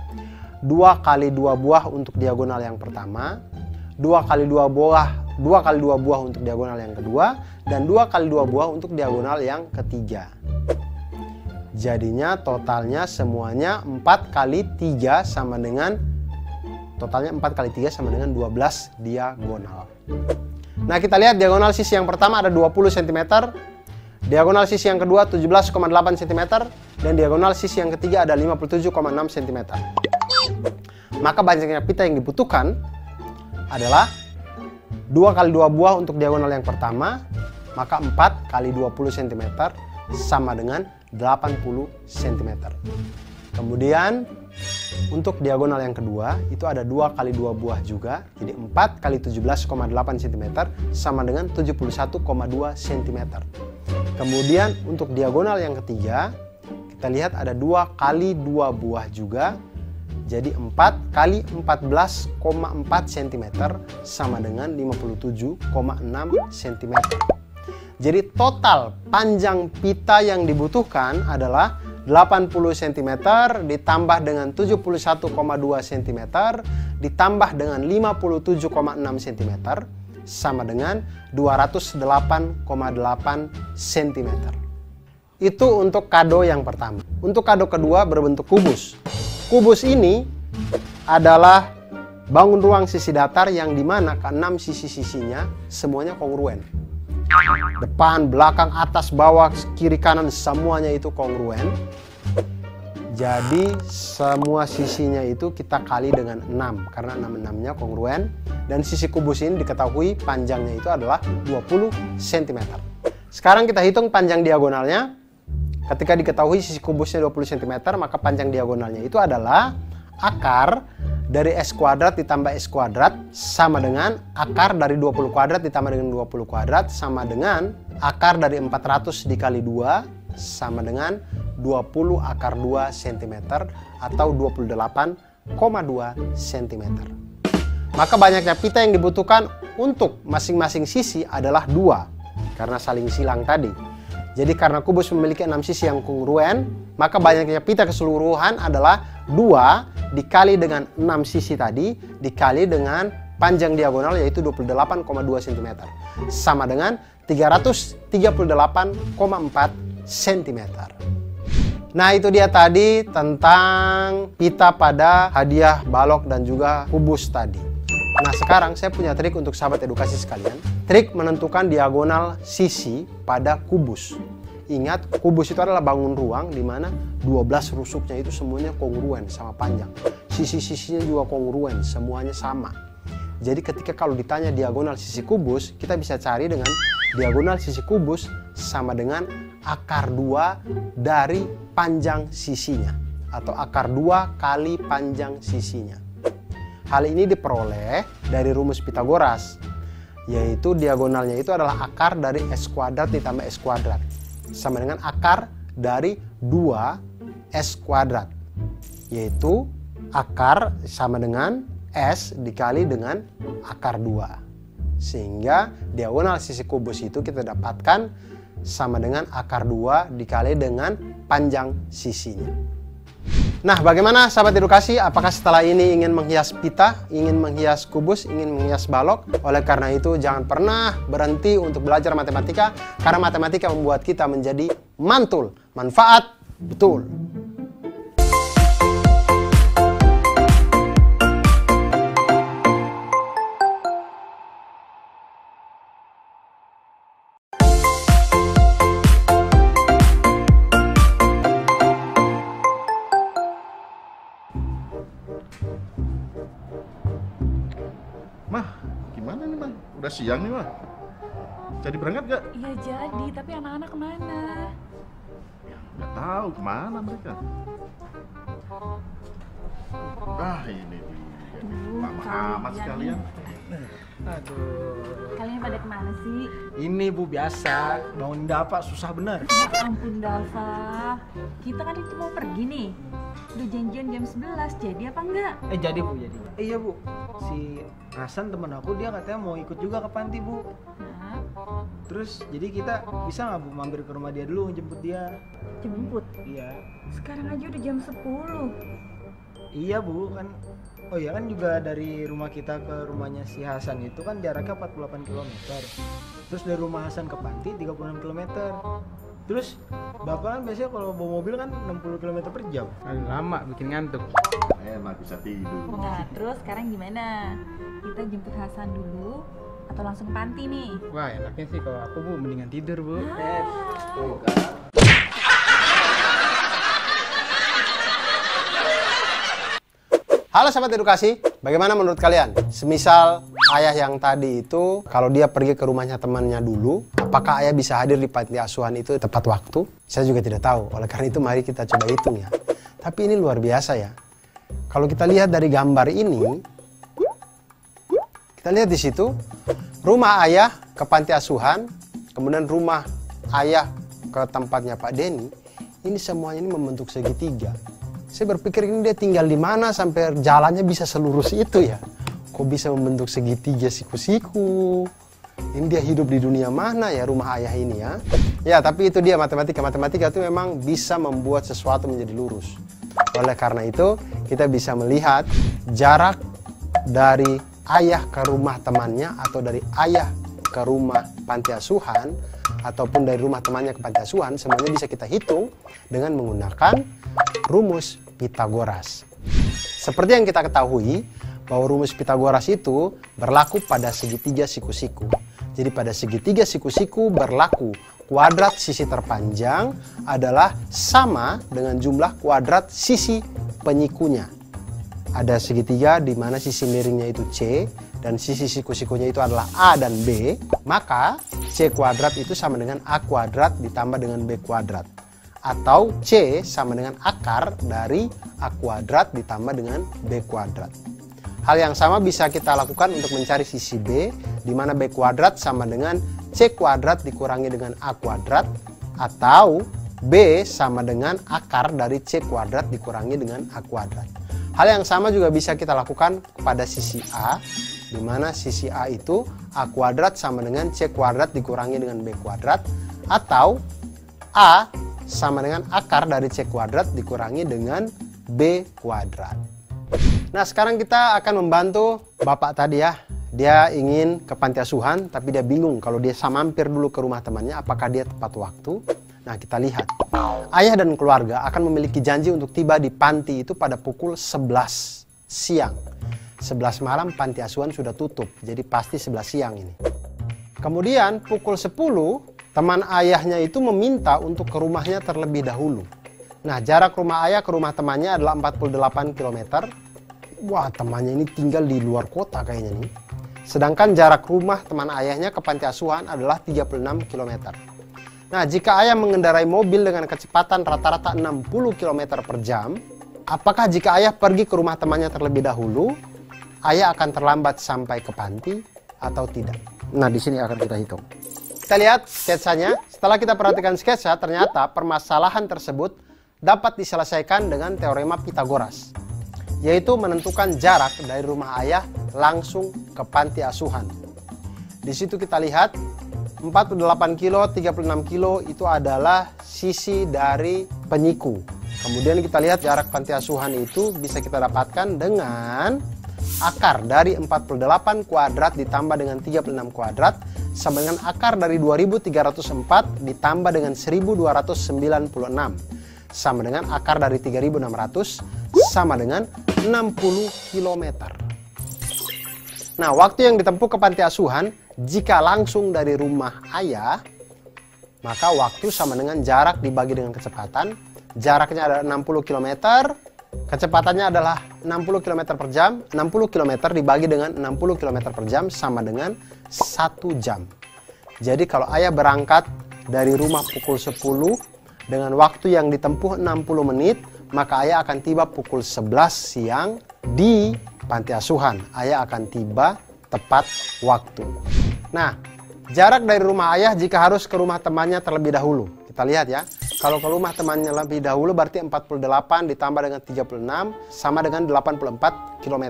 2 kali 2 buah untuk diagonal yang pertama, 2 kali 2 buah untuk diagonal yang kedua, dan 2 kali 2 buah untuk diagonal yang ketiga. Jadinya totalnya semuanya 4 kali 3 sama dengan 12 diagonal. Nah, kita lihat diagonal sisi yang pertama ada 20 cm, diagonal sisi yang kedua 17,8 cm, dan diagonal sisi yang ketiga ada 57,6 cm. Maka banyaknya pita yang dibutuhkan adalah 2 kali 2 buah untuk diagonal yang pertama, maka 4 kali 20 cm sama dengan 80 cm. Kemudian untuk diagonal yang kedua itu ada 2 kali 2 buah juga, jadi 4 kali 17,8 cm sama dengan 71,2 cm. Kemudian untuk diagonal yang ketiga kita lihat ada 2 kali 2 buah juga, jadi 4 kali 14,4 cm sama dengan 57,6 cm. Jadi total panjang pita yang dibutuhkan adalah 80 cm ditambah dengan 71,2 cm ditambah dengan 57,6 cm sama dengan 208,8 cm. Itu untuk kado yang pertama. Untuk kado kedua berbentuk kubus. Kubus ini adalah bangun ruang sisi datar yang dimana ke-6 sisi-sisinya semuanya kongruen. Depan, belakang, atas, bawah, kiri, kanan semuanya itu kongruen. Jadi semua sisinya itu kita kali dengan 6 karena 6-6-nya kongruen. Dan sisi kubus ini diketahui panjangnya itu adalah 20 cm. Sekarang kita hitung panjang diagonalnya. Ketika diketahui sisi kubusnya 20 cm, maka panjang diagonalnya itu adalah akar dari S kuadrat ditambah S kuadrat sama dengan akar dari 20 kuadrat ditambah dengan 20 kuadrat sama dengan akar dari 400 dikali 2 sama dengan 20 akar 2 cm atau 28,2 cm. Maka banyaknya pita yang dibutuhkan untuk masing-masing sisi adalah 2 karena saling silang tadi. Jadi karena kubus memiliki 6 sisi yang kongruen, maka banyaknya pita keseluruhan adalah 2 dikali dengan 6 sisi tadi dikali dengan panjang diagonal yaitu 28,2 cm sama dengan 338,4 cm. Nah, itu dia tadi tentang pita pada hadiah balok dan juga kubus tadi. Nah, sekarang saya punya trik untuk sahabat edukasi sekalian. Trik menentukan diagonal sisi pada kubus. Ingat, kubus itu adalah bangun ruang di mana 12 rusuknya itu semuanya kongruen sama panjang. Sisi-sisinya juga kongruen, semuanya sama. Jadi ketika kalau ditanya diagonal sisi kubus, kita bisa cari dengan diagonal sisi kubus sama dengan akar 2 dari panjang sisinya. Atau akar 2 kali panjang sisinya. Hal ini diperoleh dari rumus Pitagoras. Yaitu diagonalnya itu adalah akar dari S kuadrat ditambah S kuadrat. Sama dengan akar dari 2S kuadrat. Yaitu akar sama dengan S dikali dengan akar 2. Sehingga diagonal sisi kubus itu kita dapatkan sama dengan akar 2 dikali dengan panjang sisinya. Nah, bagaimana sahabat edukasi? Apakah setelah ini ingin menghias pita, ingin menghias kubus, ingin menghias balok? Oleh karena itu, jangan pernah berhenti untuk belajar matematika, karena matematika membuat kita menjadi mantul. Manfaat betul. Mah, gimana nih, Mah? Udah siang nih, Mah. Jadi berangkat gak? Iya jadi, tapi anak-anak kemana? Gak tahu kemana mereka. Ah, ini dia. Lama amat sekalian. Aduh. Kalian pada kemana sih? Ini Bu biasa, bangun dapat susah bener. Ya ampun Dava, kita kan itu mau pergi nih. Udah janjian jam 11, jadi apa enggak? Jadi Bu, jadi. Iya Bu, si Hasan temen aku dia katanya mau ikut juga ke panti Bu. Nah, Terus jadi kita bisa nggak Bu mampir ke rumah dia dulu jemput dia? jemput. Iya. Sekarang aja udah jam 10. Iya Bu kan. Oh iya kan juga dari rumah kita ke rumahnya si Hasan itu kan jaraknya 48 km. Terus dari rumah Hasan ke panti 36 km. Terus Bapak kan biasanya kalau bawa mobil kan 60 km per jam. Aduh, lama bikin ngantuk. Enak bisa tidur. Nah, terus sekarang gimana? Kita jemput Hasan dulu atau langsung panti nih? Wah, enaknya sih kalau aku, Bu, mendingan tidur, Bu. Halo sahabat edukasi, bagaimana menurut kalian? Semisal ayah yang tadi itu, kalau dia pergi ke rumahnya temannya dulu, apakah ayah bisa hadir di panti asuhan itu tepat waktu? Saya juga tidak tahu, oleh karena itu mari kita coba hitung ya. Tapi ini luar biasa ya. Kalau kita lihat dari gambar ini, kita lihat di situ, rumah ayah ke panti asuhan, kemudian rumah ayah ke tempatnya Pak Denny, ini semuanya ini membentuk segitiga. Saya berpikir ini dia tinggal di mana sampai jalannya bisa selurus itu ya. Kok bisa membentuk segitiga siku-siku? Ini dia hidup di dunia mana ya rumah ayah ini ya? Ya, tapi itu dia matematika. Matematika itu memang bisa membuat sesuatu menjadi lurus. Oleh karena itu, kita bisa melihat jarak dari ayah ke rumah temannya atau dari ayah ke rumah panti asuhan ataupun dari rumah temannya ke panti asuhan, semuanya bisa kita hitung dengan menggunakan rumus Pitagoras. Seperti yang kita ketahui bahwa rumus Pitagoras itu berlaku pada segitiga siku-siku. Jadi pada segitiga siku-siku berlaku kuadrat sisi terpanjang adalah sama dengan jumlah kuadrat sisi penyikunya. Ada segitiga di mana sisi miringnya itu C dan sisi siku-sikunya itu adalah A dan B, maka C kuadrat itu sama dengan A kuadrat ditambah dengan B kuadrat. Atau C sama dengan akar dari A kuadrat ditambah dengan B kuadrat. Hal yang sama bisa kita lakukan untuk mencari sisi B, di mana B kuadrat sama dengan C kuadrat dikurangi dengan A kuadrat, atau B sama dengan akar dari C kuadrat dikurangi dengan A kuadrat. Hal yang sama juga bisa kita lakukan pada sisi A, di mana sisi A itu A kuadrat sama dengan C kuadrat dikurangi dengan B kuadrat, atau A sama dengan akar dari C kuadrat dikurangi dengan B kuadrat. Nah, sekarang kita akan membantu Bapak tadi ya. Dia ingin ke panti asuhan, tapi dia bingung kalau dia mampir dulu ke rumah temannya, apakah dia tepat waktu. Nah, kita lihat. Ayah dan keluarga akan memiliki janji untuk tiba di panti itu pada pukul 11 siang. 11 malam panti asuhan sudah tutup, jadi pasti 11 siang ini. Kemudian pukul 10, teman ayahnya itu meminta untuk ke rumahnya terlebih dahulu. Nah, jarak rumah ayah ke rumah temannya adalah 48 km. Wah, temannya ini tinggal di luar kota kayaknya nih. Sedangkan jarak rumah teman ayahnya ke panti asuhan adalah 36 km. Nah, jika ayah mengendarai mobil dengan kecepatan rata-rata 60 km per jam, apakah jika ayah pergi ke rumah temannya terlebih dahulu, ayah akan terlambat sampai ke panti atau tidak? Nah, di sini akan kita hitung. Kita lihat sketsanya. Setelah kita perhatikan sketsa, ternyata permasalahan tersebut dapat diselesaikan dengan teorema Pitagoras, yaitu menentukan jarak dari rumah ayah langsung ke panti asuhan. Di situ kita lihat 48 kilo, 36 kilo itu adalah sisi dari penyiku. Kemudian kita lihat jarak panti asuhan itu bisa kita dapatkan dengan akar dari 48 kuadrat ditambah dengan 36 kuadrat sama dengan akar dari 2304 ditambah dengan 1296 sama dengan akar dari 3600 sama dengan 60 km. Nah, waktu yang ditempuh ke panti asuhan jika langsung dari rumah ayah, maka waktu sama dengan jarak dibagi dengan kecepatan. Jaraknya adalah 60 km, kecepatannya adalah 60 km per jam. 60 km dibagi dengan 60 km per jam sama dengan 1 jam. Jadi kalau ayah berangkat dari rumah pukul 10 dengan waktu yang ditempuh 60 menit, maka ayah akan tiba pukul 11 siang di panti asuhan. Ayah akan tiba tepat waktu. Nah, jarak dari rumah ayah jika harus ke rumah temannya terlebih dahulu. Kita lihat ya. Kalau ke rumah temannya lebih dahulu berarti 48 ditambah dengan 36 sama dengan 84 km.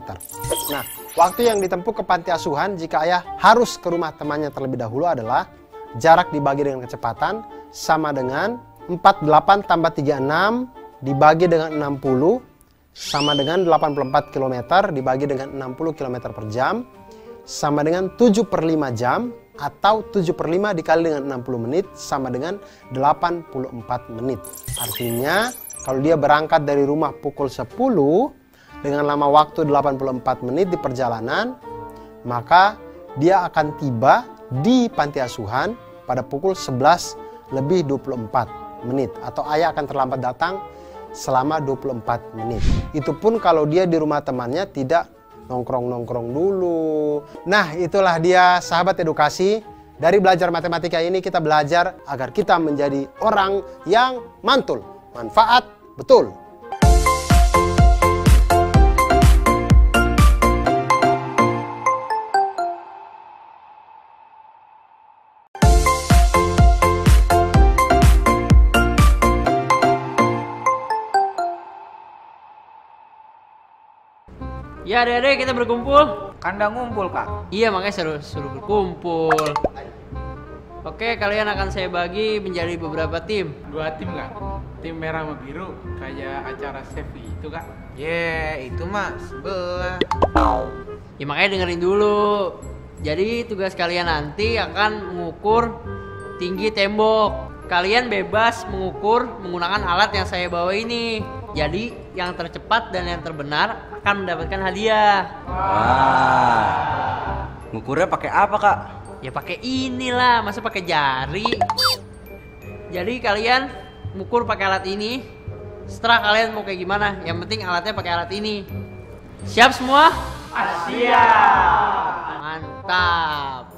Nah, waktu yang ditempuh ke panti asuhan jika ayah harus ke rumah temannya terlebih dahulu adalah jarak dibagi dengan kecepatan sama dengan 48 tambah 36 dibagi dengan 60 sama dengan 84 km dibagi dengan 60 km per jam sama dengan 7/5 jam atau 7/5 dikali dengan 60 menit sama dengan 84 menit. Artinya kalau dia berangkat dari rumah pukul 10 dengan lama waktu 84 menit di perjalanan, maka dia akan tiba di panti asuhan pada pukul 11:24 menit atau ayah akan terlambat datang selama 24 menit. Itu pun kalau dia di rumah temannya tidak nongkrong-nongkrong dulu. Nah, itulah dia sahabat edukasi. Dari belajar matematika ini kita belajar agar kita menjadi orang yang mantul. Manfaat betul. Ya adik-adik, kita berkumpul. Kandang ngumpul, Kak. Iya, makanya suruh berkumpul. Oke, kalian akan saya bagi menjadi beberapa tim. 2 tim Kak. Tim merah sama biru kayak acara Sevi itu Kak. Itu mah sebelah. Ya makanya dengerin dulu. Jadi tugas kalian nanti akan mengukur tinggi tembok. Kalian bebas mengukur menggunakan alat yang saya bawa ini. Jadi yang tercepat dan yang terbenar akan mendapatkan hadiah. Wah. Ngukurnya pakai apa, Kak? Ya pakai inilah, masa pakai jari. Jadi kalian mengukur pakai alat ini. Setelah kalian mau kayak gimana, yang penting alatnya pakai alat ini. Siap semua? Siap. Mantap.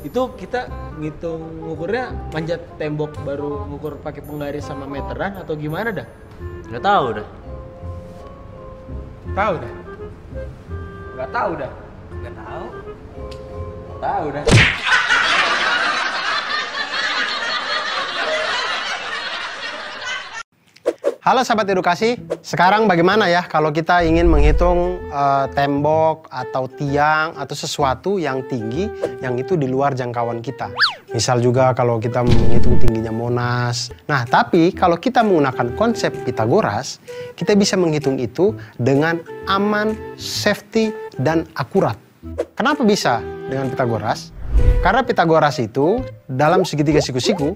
Itu kita ngitung ngukurnya manjat tembok baru ngukur pakai penggaris sama meteran atau gimana dah? Nggak tahu dah. Tahu dah. Nggak tahu dah. Tahu dah. Halo sahabat edukasi, sekarang bagaimana ya kalau kita ingin menghitung tembok atau tiang atau sesuatu yang tinggi yang itu di luar jangkauan kita. Misal juga kalau kita menghitung tingginya Monas. Nah, tapi kalau kita menggunakan konsep Pitagoras, kita bisa menghitung itu dengan aman, safety, dan akurat. Kenapa bisa dengan Pitagoras? Karena Pitagoras itu dalam segitiga siku-siku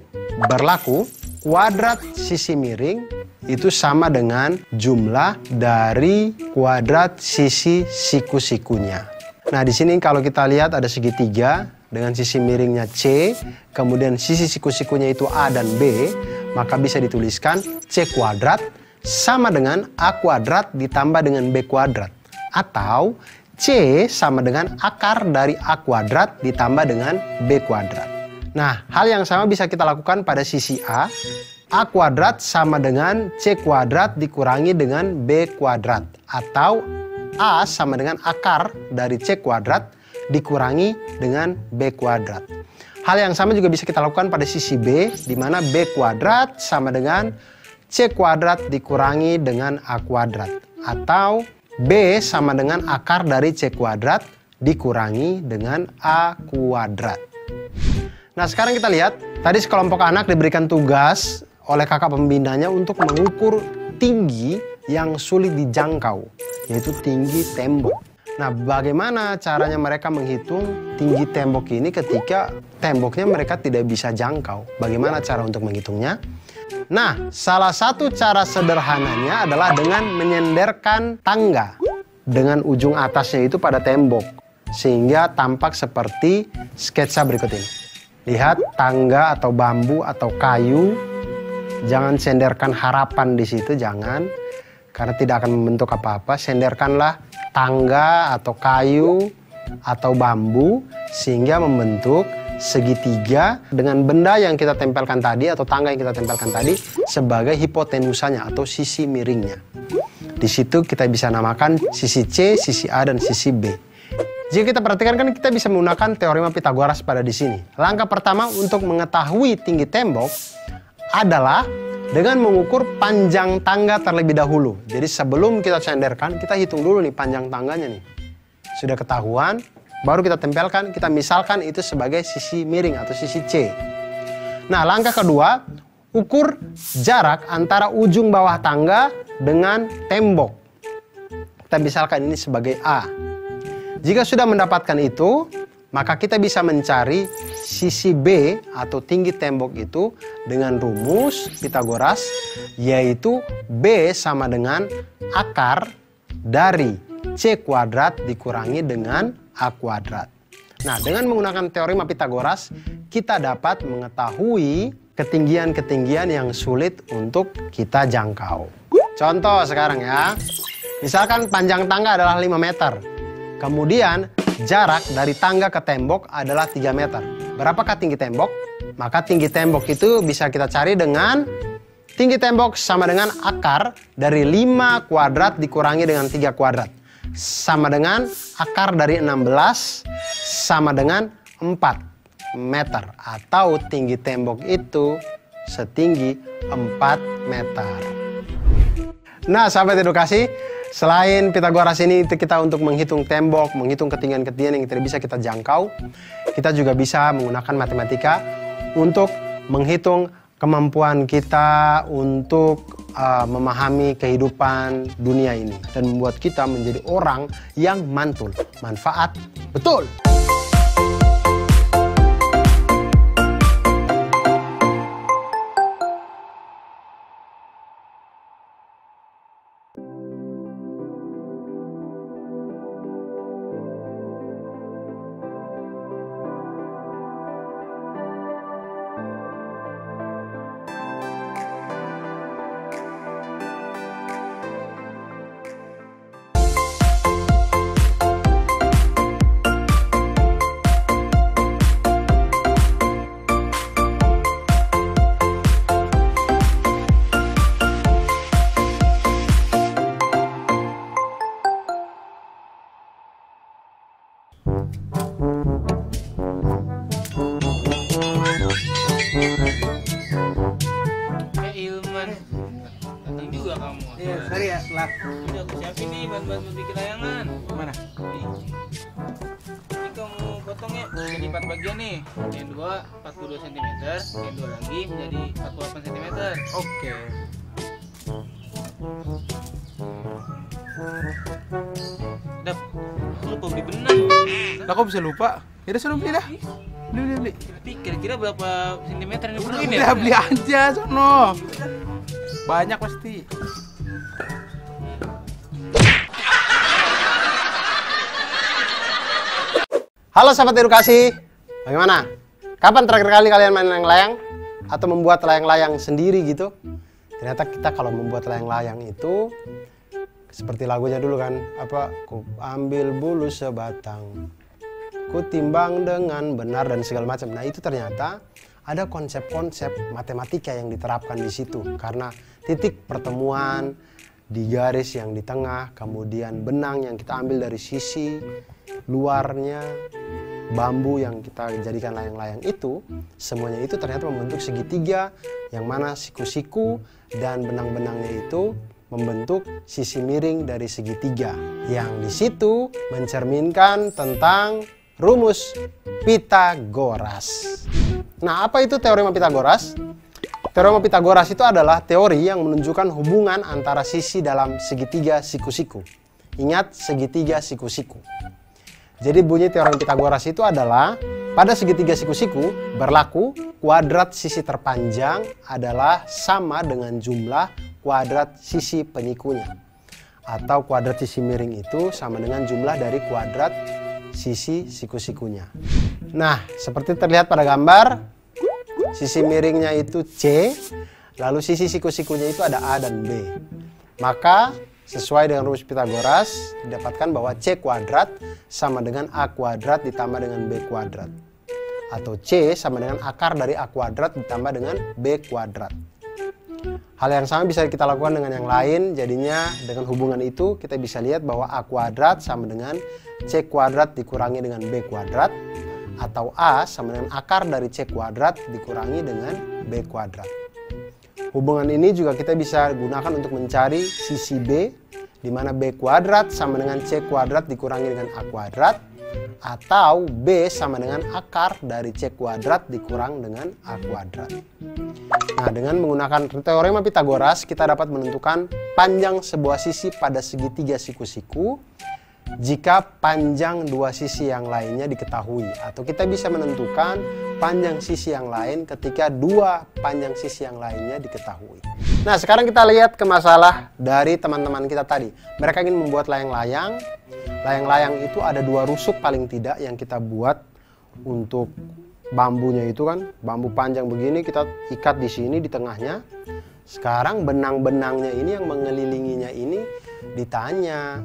berlaku kuadrat sisi miring itu sama dengan jumlah dari kuadrat sisi siku-sikunya. Nah, di sini kalau kita lihat ada segitiga dengan sisi miringnya C, kemudian sisi siku-sikunya itu A dan B, maka bisa dituliskan C kuadrat sama dengan A kuadrat ditambah dengan B kuadrat. Atau C sama dengan akar dari A kuadrat ditambah dengan B kuadrat. Nah, hal yang sama bisa kita lakukan pada sisi A. A kuadrat sama dengan C kuadrat dikurangi dengan B kuadrat. Atau A sama dengan akar dari C kuadrat dikurangi dengan B kuadrat. Hal yang sama juga bisa kita lakukan pada sisi B, di mana B kuadrat sama dengan C kuadrat dikurangi dengan A kuadrat. Atau B sama dengan akar dari C kuadrat dikurangi dengan A kuadrat. Nah, sekarang kita lihat, tadi sekelompok anak diberikan tugas oleh kakak pembinanya untuk mengukur tinggi yang sulit dijangkau, yaitu tinggi tembok. Nah, bagaimana caranya mereka menghitung tinggi tembok ini ketika temboknya mereka tidak bisa jangkau? Bagaimana cara untuk menghitungnya? Nah, salah satu cara sederhananya adalah dengan menyenderkan tangga dengan ujung atasnya itu pada tembok, sehingga tampak seperti sketsa berikut ini. Lihat, tangga atau bambu atau kayu, jangan senderkan harapan di situ, jangan, karena tidak akan membentuk apa-apa. Senderkanlah tangga atau kayu atau bambu sehingga membentuk segitiga dengan benda yang kita tempelkan tadi atau tangga yang kita tempelkan tadi sebagai hipotenusanya atau sisi miringnya. Di situ kita bisa namakan sisi C, sisi A, dan sisi B. Jika kita perhatikan kan kita bisa menggunakan teorema Pitagoras pada di sini. Langkah pertama untuk mengetahui tinggi tembok adalah dengan mengukur panjang tangga terlebih dahulu. Jadi sebelum kita senderkan, kita hitung dulu nih panjang tangganya nih. Sudah ketahuan, baru kita tempelkan, kita misalkan itu sebagai sisi miring atau sisi C. Nah, langkah kedua, ukur jarak antara ujung bawah tangga dengan tembok. Kita misalkan ini sebagai A. Jika sudah mendapatkan itu, maka kita bisa mencari sisi B atau tinggi tembok itu dengan rumus Pitagoras, yaitu B sama dengan akar dari C kuadrat dikurangi dengan A kuadrat. Nah, dengan menggunakan teorema Pitagoras, kita dapat mengetahui ketinggian-ketinggian yang sulit untuk kita jangkau. Contoh sekarang ya, misalkan panjang tangga adalah 5 meter. Kemudian jarak dari tangga ke tembok adalah 3 meter. Berapakah tinggi tembok? Maka tinggi tembok itu bisa kita cari dengan tinggi tembok sama dengan akar dari 5 kuadrat dikurangi dengan 3 kuadrat. Sama dengan akar dari 16 sama dengan 4 meter. Atau tinggi tembok itu setinggi 4 meter. Nah, sahabat edukasi, selain Pitagoras ini kita untuk menghitung tembok, menghitung ketinggian-ketinggian yang tidak bisa kita jangkau, kita juga bisa menggunakan matematika untuk menghitung kemampuan kita untuk memahami kehidupan dunia ini dan membuat kita menjadi orang yang mantul, manfaat, betul. Ilman, datang juga kamu. Iya, sorry ya, telat. Udah aku siapin nih bahan-bahan bikin layangan. Mana? Nih. Ini kamu potong ya jadi 4 bagian nih. Yang 2 42 cm, yang 2 lagi menjadi 48 cm. Oke. Dap, aku lupa beli benang. Lah kok bisa lupa? Ya udah suruh beli dah. Beli. Tapi kira-kira berapa sentimeter yang diperluin ya? Udah beli aja sono. Banyak pasti. Halo sahabat edukasi, bagaimana? Kapan terakhir kali kalian main layang-layang? Atau membuat layang-layang sendiri gitu? Ternyata kita kalau membuat layang-layang itu seperti lagunya dulu kan, ku ambil bulu sebatang, ku timbang dengan benar dan segala macam. Nah itu ternyata ada konsep-konsep matematika yang diterapkan di situ, karena titik pertemuan di garis yang di tengah, kemudian benang yang kita ambil dari sisi luarnya, bambu yang kita jadikan layang-layang itu, semuanya itu ternyata membentuk segitiga, yang mana siku-siku dan benang-benangnya itu membentuk sisi miring dari segitiga, yang di situ mencerminkan tentang rumus Pitagoras. Nah, apa itu teorema Pitagoras? Teorema Pitagoras itu adalah teori yang menunjukkan hubungan antara sisi dalam segitiga siku-siku. Ingat, segitiga siku-siku. Jadi bunyi teorema Pitagoras itu adalah pada segitiga siku-siku berlaku kuadrat sisi terpanjang adalah sama dengan jumlah kuadrat sisi penyikunya. Atau kuadrat sisi miring itu sama dengan jumlah dari kuadrat sisi siku-sikunya. Nah, seperti terlihat pada gambar, sisi miringnya itu C, lalu sisi siku-sikunya itu ada A dan B. Maka sesuai dengan rumus Pitagoras didapatkan bahwa C kuadrat sama dengan A kuadrat ditambah dengan B kuadrat. Atau C sama dengan akar dari A kuadrat ditambah dengan B kuadrat. Hal yang sama bisa kita lakukan dengan yang lain, jadinya dengan hubungan itu kita bisa lihat bahwa A kuadrat sama dengan C kuadrat dikurangi dengan B kuadrat, atau A sama dengan akar dari C kuadrat dikurangi dengan B kuadrat. Hubungan ini juga kita bisa gunakan untuk mencari sisi B, di mana B kuadrat sama dengan C kuadrat dikurangi dengan A kuadrat, atau B sama dengan akar dari C kuadrat dikurang dengan A kuadrat. Nah, dengan menggunakan teorema Pitagoras kita dapat menentukan panjang sebuah sisi pada segitiga siku-siku jika panjang dua sisi yang lainnya diketahui, atau kita bisa menentukan panjang sisi yang lain ketika dua panjang sisi yang lainnya diketahui. Nah, sekarang kita lihat ke masalah dari teman-teman kita tadi. Mereka ingin membuat layang-layang. Layang-layang itu ada dua rusuk paling tidak yang kita buat untuk bambunya itu kan. Bambu panjang begini kita ikat di sini di tengahnya. Sekarang benang-benangnya ini yang mengelilinginya ini ditanya,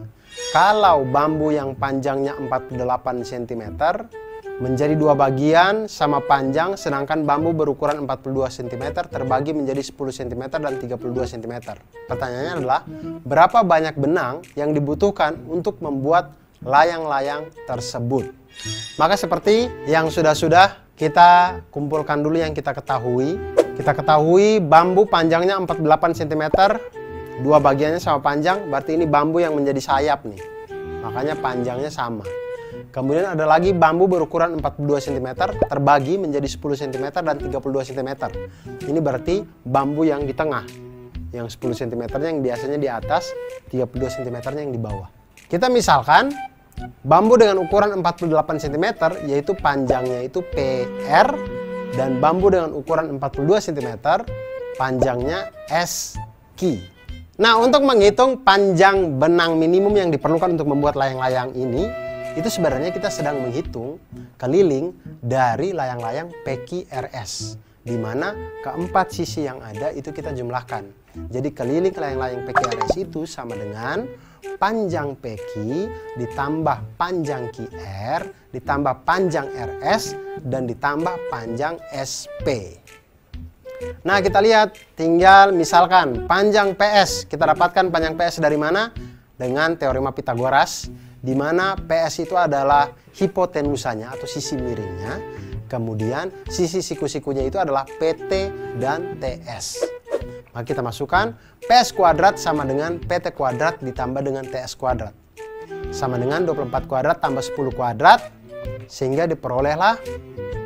kalau bambu yang panjangnya 48 cm menjadi dua bagian sama panjang, sedangkan bambu berukuran 42 cm terbagi menjadi 10 cm dan 32 cm. Pertanyaannya adalah, berapa banyak benang yang dibutuhkan untuk membuat layang-layang tersebut? Maka seperti yang sudah-sudah kita kumpulkan dulu yang kita ketahui. Kita ketahui bambu panjangnya 48 cm, dua bagiannya sama panjang, berarti ini bambu yang menjadi sayap nih. Makanya panjangnya sama. Kemudian ada lagi bambu berukuran 42 cm terbagi menjadi 10 cm dan 32 cm. Ini berarti bambu yang di tengah. Yang 10 cm yang biasanya di atas, 32 cm yang di bawah. Kita misalkan bambu dengan ukuran 48 cm yaitu panjangnya itu PR, dan bambu dengan ukuran 42 cm panjangnya SQ. Nah, untuk menghitung panjang benang minimum yang diperlukan untuk membuat layang-layang ini, itu sebenarnya kita sedang menghitung keliling dari layang-layang PQRS, di mana keempat sisi yang ada itu kita jumlahkan. Jadi keliling layang-layang PQRS itu sama dengan panjang PQ ditambah panjang QR ditambah panjang RS dan ditambah panjang SP. Nah, kita lihat, tinggal misalkan panjang PS. Kita dapatkan panjang PS dari mana? Dengan teorema Pitagoras, di mana PS itu adalah hipotenusanya atau sisi miringnya. Kemudian sisi siku-sikunya itu adalah PT dan TS. Maka kita masukkan PS kuadrat sama dengan PT kuadrat ditambah dengan TS kuadrat. Sama dengan 24 kuadrat tambah 10 kuadrat, sehingga diperolehlah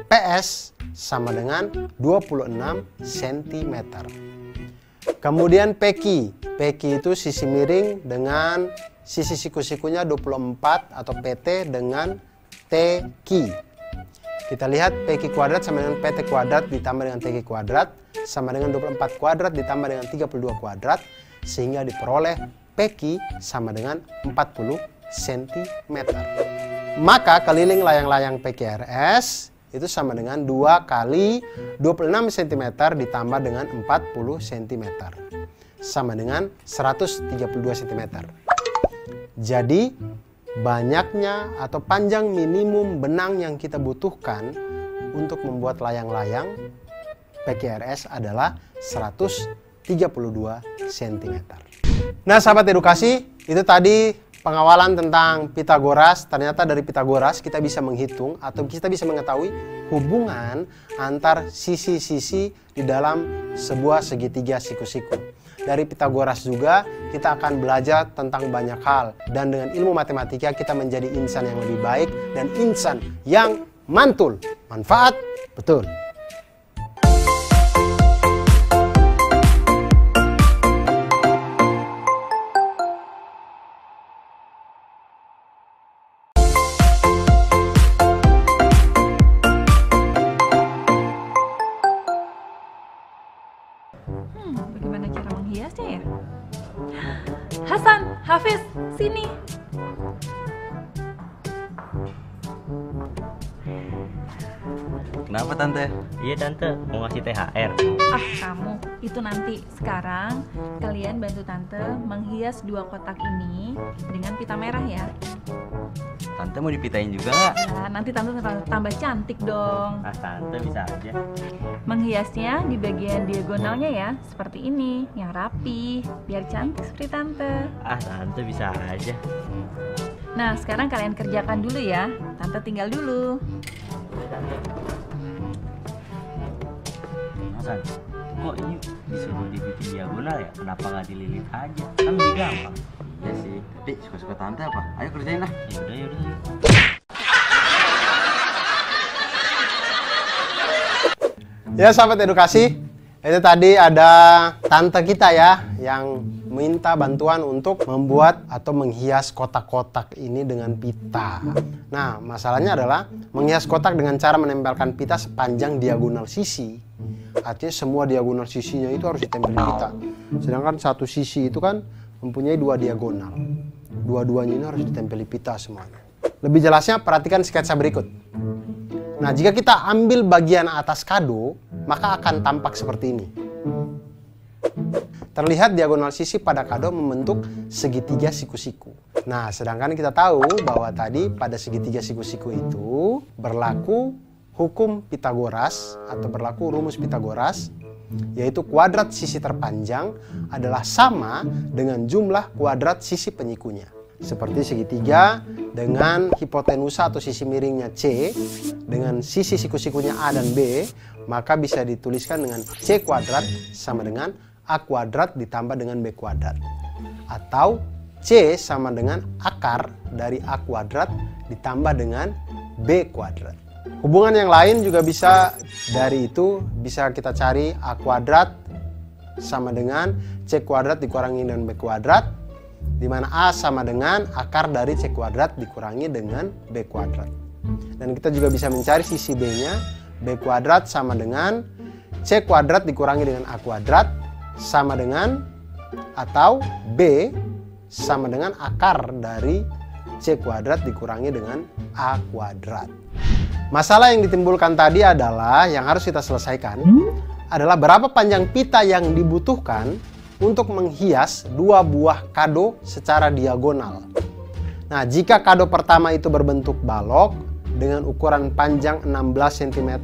PS sama dengan 26 cm. Kemudian PQ. PQ itu sisi miring dengan sisi siku-sikunya 24 atau PT dengan TQ. Kita lihat PQ kuadrat sama dengan PT kuadrat ditambah dengan TQ kuadrat sama dengan 24 kuadrat ditambah dengan 32 kuadrat, sehingga diperoleh PQ sama dengan 40 cm. Maka keliling layang-layang PQRS itu sama dengan 2 kali 26 cm ditambah dengan 40 cm. Sama dengan 132 cm. Jadi banyaknya atau panjang minimum benang yang kita butuhkan untuk membuat layang-layang PQRS adalah 132 cm. Nah sahabat edukasi, itu tadi pengawalan tentang Pitagoras. Ternyata dari Pitagoras kita bisa menghitung atau kita bisa mengetahui hubungan antar sisi-sisi di dalam sebuah segitiga siku-siku. Dari Pitagoras juga kita akan belajar tentang banyak hal, dan dengan ilmu matematika kita menjadi insan yang lebih baik dan insan yang mantul. Manfaat betul. Bagaimana cara menghiasnya ya? Hasan, Hafiz, sini. Kenapa tante? Iya tante, mau ngasih THR. Ah, kamu. Itu nanti. Sekarang kalian bantu tante menghias 2 kotak ini dengan pita merah ya. Tante mau dipitain juga nggak? Nah, nanti tante tambah cantik dong. Ah tante bisa aja. Menghiasnya di bagian diagonalnya ya, seperti ini, yang rapi, biar cantik seperti tante. Ah tante bisa aja. Nah, sekarang kalian kerjakan dulu ya. Tante tinggal dulu. Hasan, kok ini disuruh dibikin diagonal ya? Kenapa nggak dililit aja? Kan lebih gampang. Iya sih, tapi suka-suka tante apa? Ayo kerjain lah. Yaudah, yaudah. Ya sahabat edukasi, itu tadi ada tante kita ya yang minta bantuan untuk membuat atau menghias kotak-kotak ini dengan pita. Nah, masalahnya adalah menghias kotak dengan cara menempelkan pita sepanjang diagonal sisi. Artinya semua diagonal sisinya itu harus ditempel pita. Sedangkan satu sisi itu kan mempunyai 2 diagonal. Dua-duanya ini harus ditempeli pita semuanya. Lebih jelasnya perhatikan sketsa berikut. Nah, jika kita ambil bagian atas kado, maka akan tampak seperti ini. Terlihat diagonal sisi pada kado membentuk segitiga siku-siku. Nah, sedangkan kita tahu bahwa tadi pada segitiga siku-siku itu berlaku hukum Pitagoras atau berlaku rumus Pitagoras, yaitu kuadrat sisi terpanjang adalah sama dengan jumlah kuadrat sisi penyikunya. Seperti segitiga dengan hipotenusa atau sisi miringnya C dengan sisi siku-sikunya A dan B, maka bisa dituliskan dengan C kuadrat sama dengan A kuadrat ditambah dengan B kuadrat. Atau C sama dengan akar dari A kuadrat ditambah dengan B kuadrat. Hubungan yang lain juga bisa dari itu, bisa kita cari A kuadrat sama dengan C kuadrat dikurangi dengan B kuadrat, di mana A sama dengan akar dari C kuadrat dikurangi dengan B kuadrat. Dan kita juga bisa mencari sisi B-nya, B kuadrat sama dengan C kuadrat dikurangi dengan A kuadrat sama dengan, atau B sama dengan akar dari C kuadrat dikurangi dengan A kuadrat. Masalah yang ditimbulkan tadi adalah, yang harus kita selesaikan adalah berapa panjang pita yang dibutuhkan untuk menghias 2 buah kado secara diagonal. Nah, jika kado pertama itu berbentuk balok dengan ukuran panjang 16 cm,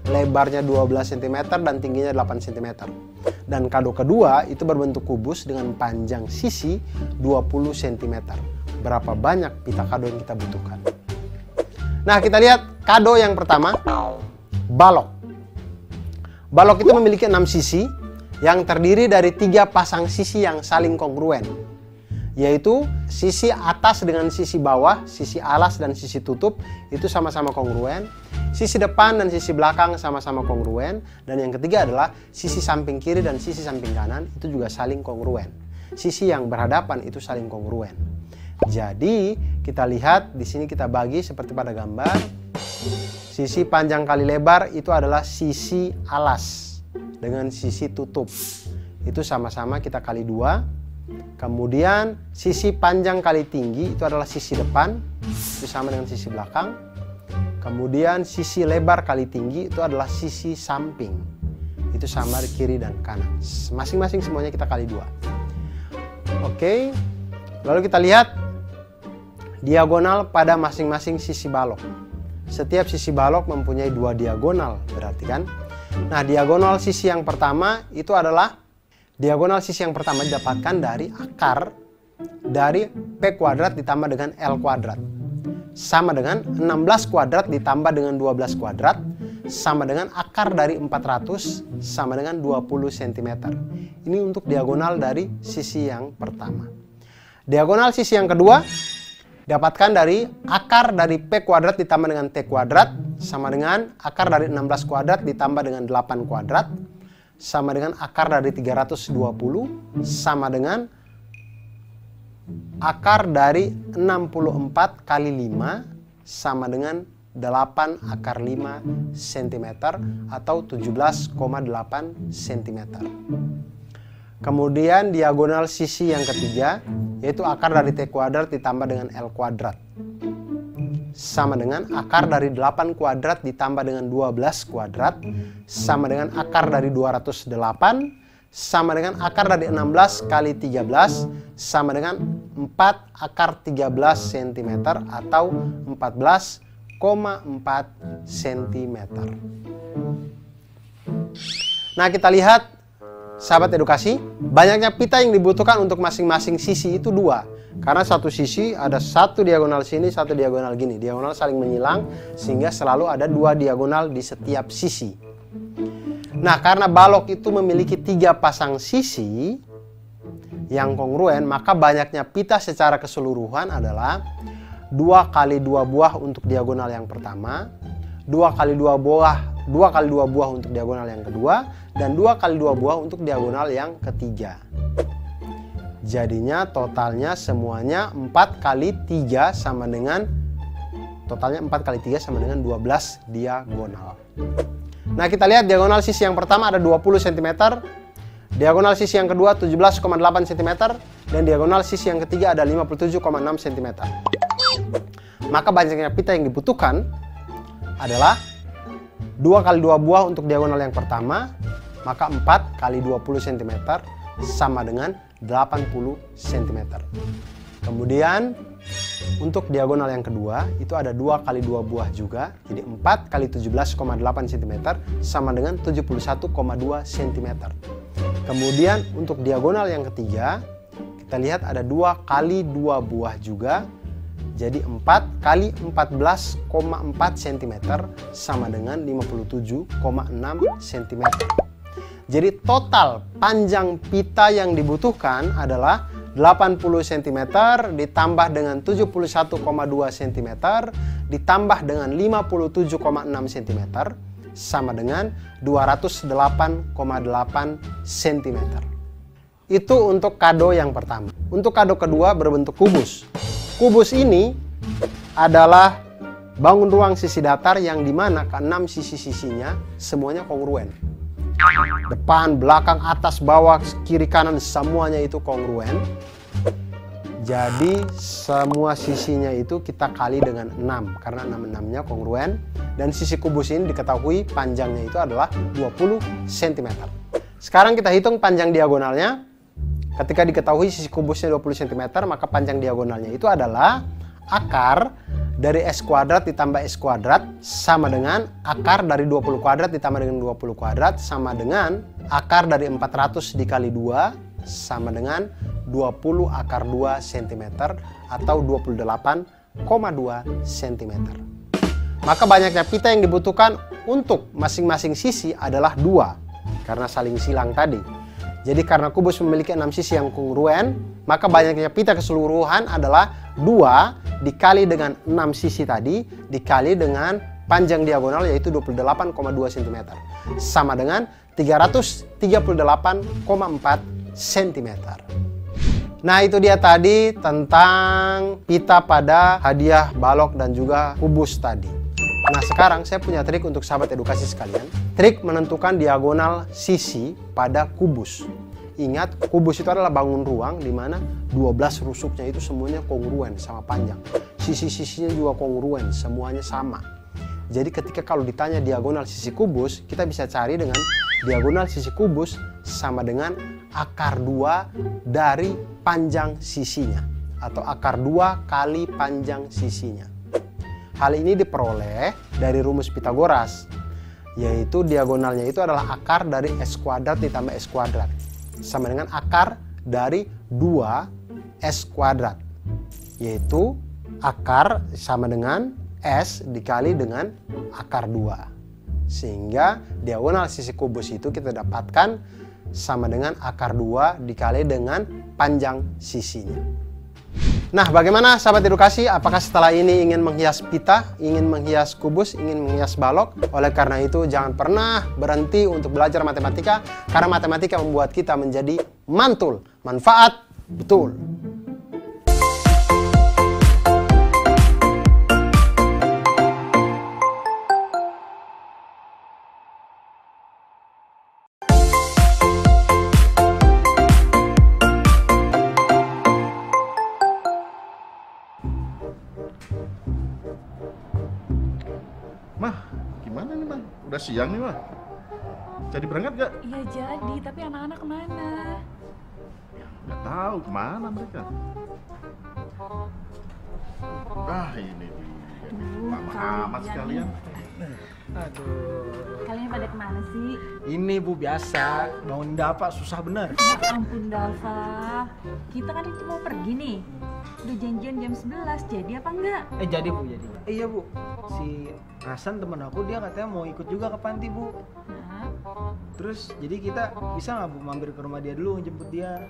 lebarnya 12 cm, dan tingginya 8 cm. Dan kado kedua itu berbentuk kubus dengan panjang sisi 20 cm. Berapa banyak pita kado yang kita butuhkan? Nah, kita lihat kado yang pertama, balok. Balok itu memiliki 6 sisi yang terdiri dari 3 pasang sisi yang saling kongruen, yaitu sisi atas dengan sisi bawah, sisi alas dan sisi tutup itu sama-sama kongruen, sisi depan dan sisi belakang sama-sama kongruen, dan yang ketiga adalah sisi samping kiri dan sisi samping kanan itu juga saling kongruen. Sisi yang berhadapan itu saling kongruen. Jadi kita lihat di sini, kita bagi seperti pada gambar. Sisi panjang kali lebar itu adalah sisi alas dengan sisi tutup. Itu sama-sama kita kali 2. Kemudian sisi panjang kali tinggi itu adalah sisi depan, itu sama dengan sisi belakang. Kemudian sisi lebar kali tinggi itu adalah sisi samping, itu sama di kiri dan kanan. Masing-masing semuanya kita kali 2. Oke, lalu kita lihat diagonal pada masing-masing sisi balok. Setiap sisi balok mempunyai 2 diagonal, berarti kan. Nah, diagonal sisi yang pertama itu adalah diagonal sisi yang pertama didapatkan dari akar dari P kuadrat ditambah dengan L kuadrat. Sama dengan 16 kuadrat ditambah dengan 12 kuadrat sama dengan akar dari 400 sama dengan 20 cm. Ini untuk diagonal dari sisi yang pertama. Diagonal sisi yang kedua dapatkan dari akar dari P kuadrat ditambah dengan T kuadrat sama dengan akar dari 16 kuadrat ditambah dengan 8 kuadrat sama dengan akar dari 320 sama dengan akar dari 64 kali 5 sama dengan 8 akar 5 cm atau 17,8 cm. Kemudian diagonal sisi yang ketiga yaitu akar dari T kuadrat ditambah dengan L kuadrat sama dengan akar dari 8 kuadrat ditambah dengan 12 kuadrat sama dengan akar dari 208 sama dengan akar dari 16 kali 13 sama dengan 4 akar 13 cm atau 14,4 cm. Nah, kita lihat sahabat edukasi, banyaknya pita yang dibutuhkan untuk masing-masing sisi itu 2. Karena satu sisi ada satu diagonal sini, satu diagonal gini. Diagonal saling menyilang sehingga selalu ada 2 diagonal di setiap sisi. Nah, karena balok itu memiliki 3 pasang sisi yang kongruen, maka banyaknya pita secara keseluruhan adalah 2 kali 2 buah untuk diagonal yang pertama, 2 kali 2 buah untuk diagonal yang kedua, dan 2 kali 2 buah untuk diagonal yang ketiga. Jadinya totalnya semuanya 4 kali 3 sama dengan totalnya 4 kali 3 sama dengan 12 diagonal. Nah, kita lihat diagonal sisi yang pertama ada 20 cm, diagonal sisi yang kedua 17,8 cm, dan diagonal sisi yang ketiga ada 57,6 cm. Maka banyaknya pita yang dibutuhkan adalah 2 kali 2 buah untuk diagonal yang pertama, maka 4 kali 20 cm sama dengan 80 cm. Kemudian untuk diagonal yang kedua itu ada 2 kali 2 buah juga, jadi 4 kali 17,8 cm sama dengan 71,2 cm. Kemudian untuk diagonal yang ketiga kita lihat ada 2 kali 2 buah juga, jadi 4 kali 14,4 cm sama dengan 57,6 cm. Jadi total panjang pita yang dibutuhkan adalah 80 cm ditambah dengan 71,2 cm ditambah dengan 57,6 cm sama dengan 208,8 cm. Itu untuk kado yang pertama. Untuk kado kedua berbentuk kubus. Kubus ini adalah bangun ruang sisi datar yang dimana ke-6 sisi-sisinya semuanya kongruen. Depan, belakang, atas, bawah, kiri, kanan semuanya itu kongruen. Jadi semua sisinya itu kita kali dengan 6 karena 6-6-nya kongruen. Dan sisi kubus ini diketahui panjangnya itu adalah 20 cm. Sekarang kita hitung panjang diagonalnya. Ketika diketahui sisi kubusnya 20 cm, maka panjang diagonalnya itu adalah akar dari S kuadrat ditambah S kuadrat sama dengan akar dari 20 kuadrat ditambah dengan 20 kuadrat sama dengan akar dari 400 dikali 2 sama dengan 20 akar 2 cm atau 28,2 cm. Maka banyaknya pita yang dibutuhkan untuk masing-masing sisi adalah 2 karena saling silang tadi. Jadi karena kubus memiliki 6 sisi yang kongruen, maka banyaknya pita keseluruhan adalah 2 dikali dengan 6 sisi tadi dikali dengan panjang diagonal yaitu 28,2 cm sama dengan 338,4 cm. Nah, itu dia tadi tentang pita pada hadiah balok dan juga kubus tadi. Nah sekarang saya punya trik untuk sahabat edukasi sekalian. Trik menentukan diagonal sisi pada kubus. Ingat, kubus itu adalah bangun ruang di mana 12 rusuknya itu semuanya kongruen sama panjang. Sisi-sisinya juga kongruen, semuanya sama. Jadi ketika kalau ditanya diagonal sisi kubus, kita bisa cari dengan diagonal sisi kubus sama dengan akar 2 dari panjang sisinya. Atau akar 2 kali panjang sisinya. Hal ini diperoleh dari rumus Pitagoras, yaitu diagonalnya itu adalah akar dari S kuadrat ditambah S kuadrat. Sama dengan akar dari 2S kuadrat, yaitu akar sama dengan S dikali dengan akar 2. Sehingga diagonal sisi kubus itu kita dapatkan sama dengan akar 2 dikali dengan panjang sisinya. Nah, bagaimana sahabat edukasi? Apakah setelah ini ingin menghias pita, ingin menghias kubus, ingin menghias balok? Oleh karena itu, jangan pernah berhenti untuk belajar matematika, karena matematika membuat kita menjadi mantul. Manfaat betul. Mah, gimana nih Mah? Udah siang nih Mah. Jadi berangkat gak? Iya jadi, tapi anak-anak kemana? Gak tahu kemana mereka. Ah ini dia. Lama amat sekalian. Aduh. Kalian pada kemana sih? Ini Bu biasa, bangun dapat susah bener. Ya ampun Dava, kita kan itu mau pergi nih. Udah janjian jam 11, jadi apa enggak? Jadi Bu, jadi. Iya Bu, si Hasan temen aku dia katanya mau ikut juga ke panti Bu. Nah, Terus jadi kita bisa nggak Bu mampir ke rumah dia dulu jemput dia?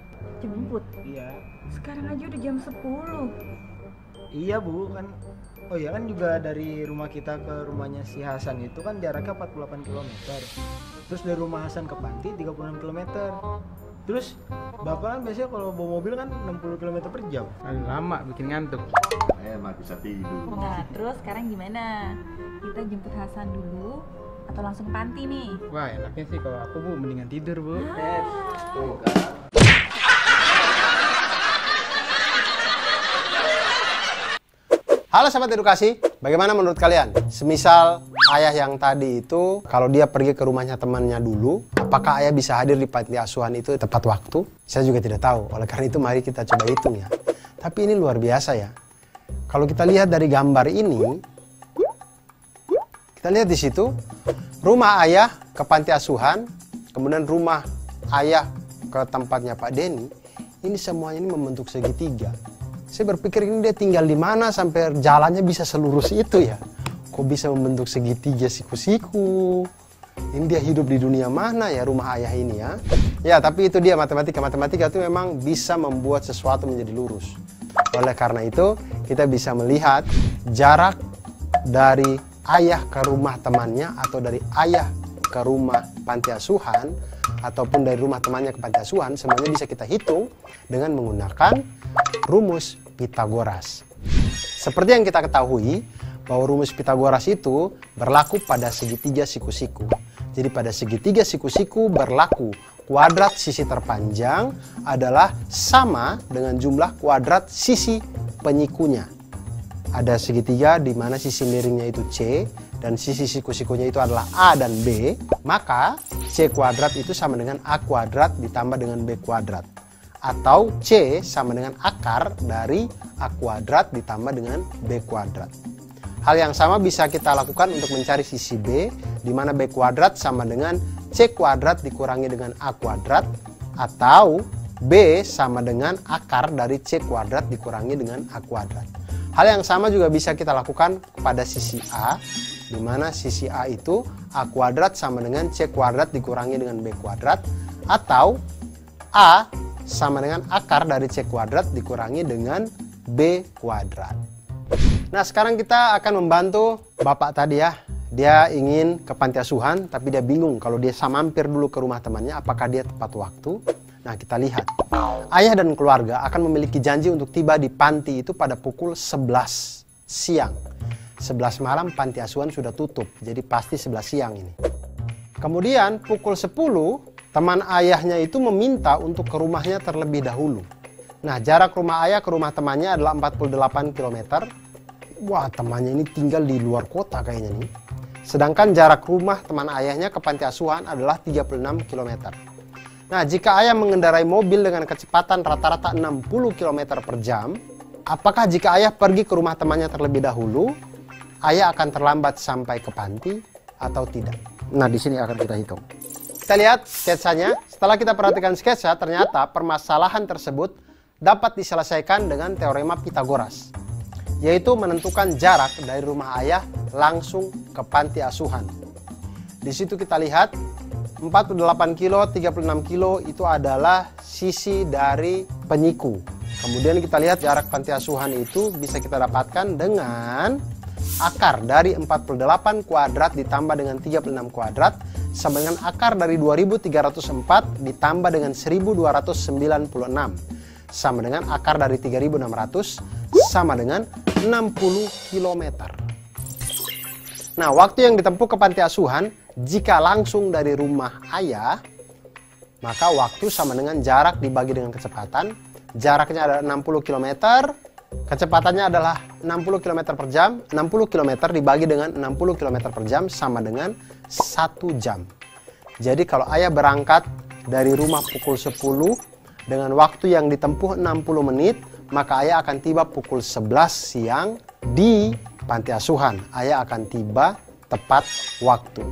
jemput. Iya. Sekarang aja udah jam 10. Iya Bu kan. Oh iya kan juga dari rumah kita ke rumahnya si Hasan itu kan jaraknya 48 km. Terus dari rumah Hasan ke panti 36 km. Terus Bapak kan biasanya kalau bawa mobil kan 60 km per jam. Aduh, lama bikin ngantuk. Enak bisa tidur. Nah, terus sekarang gimana? Kita jemput Hasan dulu atau langsung ke panti nih? Wah, enaknya sih kalau aku Bu mendingan tidur Bu. Tuh kan. Halo sahabat edukasi, bagaimana menurut kalian? Semisal ayah yang tadi itu, kalau dia pergi ke rumahnya temannya dulu, apakah ayah bisa hadir di panti asuhan itu tepat waktu? Saya juga tidak tahu, oleh karena itu mari kita coba hitung ya. Tapi ini luar biasa ya. Kalau kita lihat dari gambar ini, kita lihat di situ, rumah ayah ke panti asuhan, kemudian rumah ayah ke tempatnya Pak Denny, ini semuanya ini membentuk segitiga. Saya berpikir ini dia tinggal di mana sampai jalannya bisa selurus itu ya. Kok bisa membentuk segitiga siku-siku? Ini dia hidup di dunia mana ya rumah ayah ini ya? Ya tapi itu dia matematika. Matematika itu memang bisa membuat sesuatu menjadi lurus. Oleh karena itu kita bisa melihat jarak dari ayah ke rumah temannya atau dari ayah ke rumah panti asuhan ataupun dari rumah temannya ke panti asuhan, semuanya bisa kita hitung dengan menggunakan rumus Pitagoras. Seperti yang kita ketahui bahwa rumus Pitagoras itu berlaku pada segitiga siku-siku. Jadi pada segitiga siku-siku berlaku kuadrat sisi terpanjang adalah sama dengan jumlah kuadrat sisi penyikunya. Ada segitiga di mana sisi miringnya itu C dan sisi siku-sikunya itu adalah A dan B, maka C kuadrat itu sama dengan A kuadrat ditambah dengan B kuadrat. Atau C sama dengan akar dari A kuadrat ditambah dengan B kuadrat. Hal yang sama bisa kita lakukan untuk mencari sisi B, di mana B kuadrat sama dengan C kuadrat dikurangi dengan A kuadrat, atau B sama dengan akar dari C kuadrat dikurangi dengan A kuadrat. Hal yang sama juga bisa kita lakukan pada sisi A, di mana sisi A itu A kuadrat sama dengan C kuadrat dikurangi dengan B kuadrat, atau A sama dengan akar dari C kuadrat dikurangi dengan B kuadrat. Nah sekarang kita akan membantu Bapak tadi ya. Dia ingin ke panti asuhan tapi dia bingung kalau dia mampir dulu ke rumah temannya apakah dia tepat waktu. Nah kita lihat. Ayah dan keluarga akan memiliki janji untuk tiba di panti itu pada pukul 11 siang. 11 malam panti asuhan sudah tutup, jadi pasti 11 siang ini. Kemudian pukul 10, teman ayahnya itu meminta untuk ke rumahnya terlebih dahulu. Nah, jarak rumah ayah ke rumah temannya adalah 48 km. Wah, temannya ini tinggal di luar kota kayaknya nih. Sedangkan jarak rumah teman ayahnya ke panti asuhan adalah 36 km. Nah, jika ayah mengendarai mobil dengan kecepatan rata-rata 60 km per jam, apakah jika ayah pergi ke rumah temannya terlebih dahulu, ayah akan terlambat sampai ke panti atau tidak? Nah, di sini akan kita hitung. Kita lihat sketsanya. Setelah kita perhatikan sketsa, ternyata permasalahan tersebut dapat diselesaikan dengan teorema Pitagoras, yaitu menentukan jarak dari rumah ayah langsung ke panti asuhan. Di situ kita lihat 48 kilo, 36 kilo itu adalah sisi dari penyiku. Kemudian kita lihat jarak panti asuhan itu bisa kita dapatkan dengan akar dari 48 kuadrat ditambah dengan 36 kuadrat sama dengan akar dari 2304 ditambah dengan 1296 sama dengan akar dari 3600 sama dengan 60 km. Nah, waktu yang ditempuh ke panti asuhan jika langsung dari rumah ayah, maka waktu sama dengan jarak dibagi dengan kecepatan. Jaraknya adalah 60 km, kecepatannya adalah 60 km per jam. 60 km dibagi dengan 60 km per jam sama dengan 1 jam. Jadi kalau ayah berangkat dari rumah pukul 10 dengan waktu yang ditempuh 60 menit, maka ayah akan tiba pukul 11 siang di panti asuhan. Ayah akan tiba tepat waktu.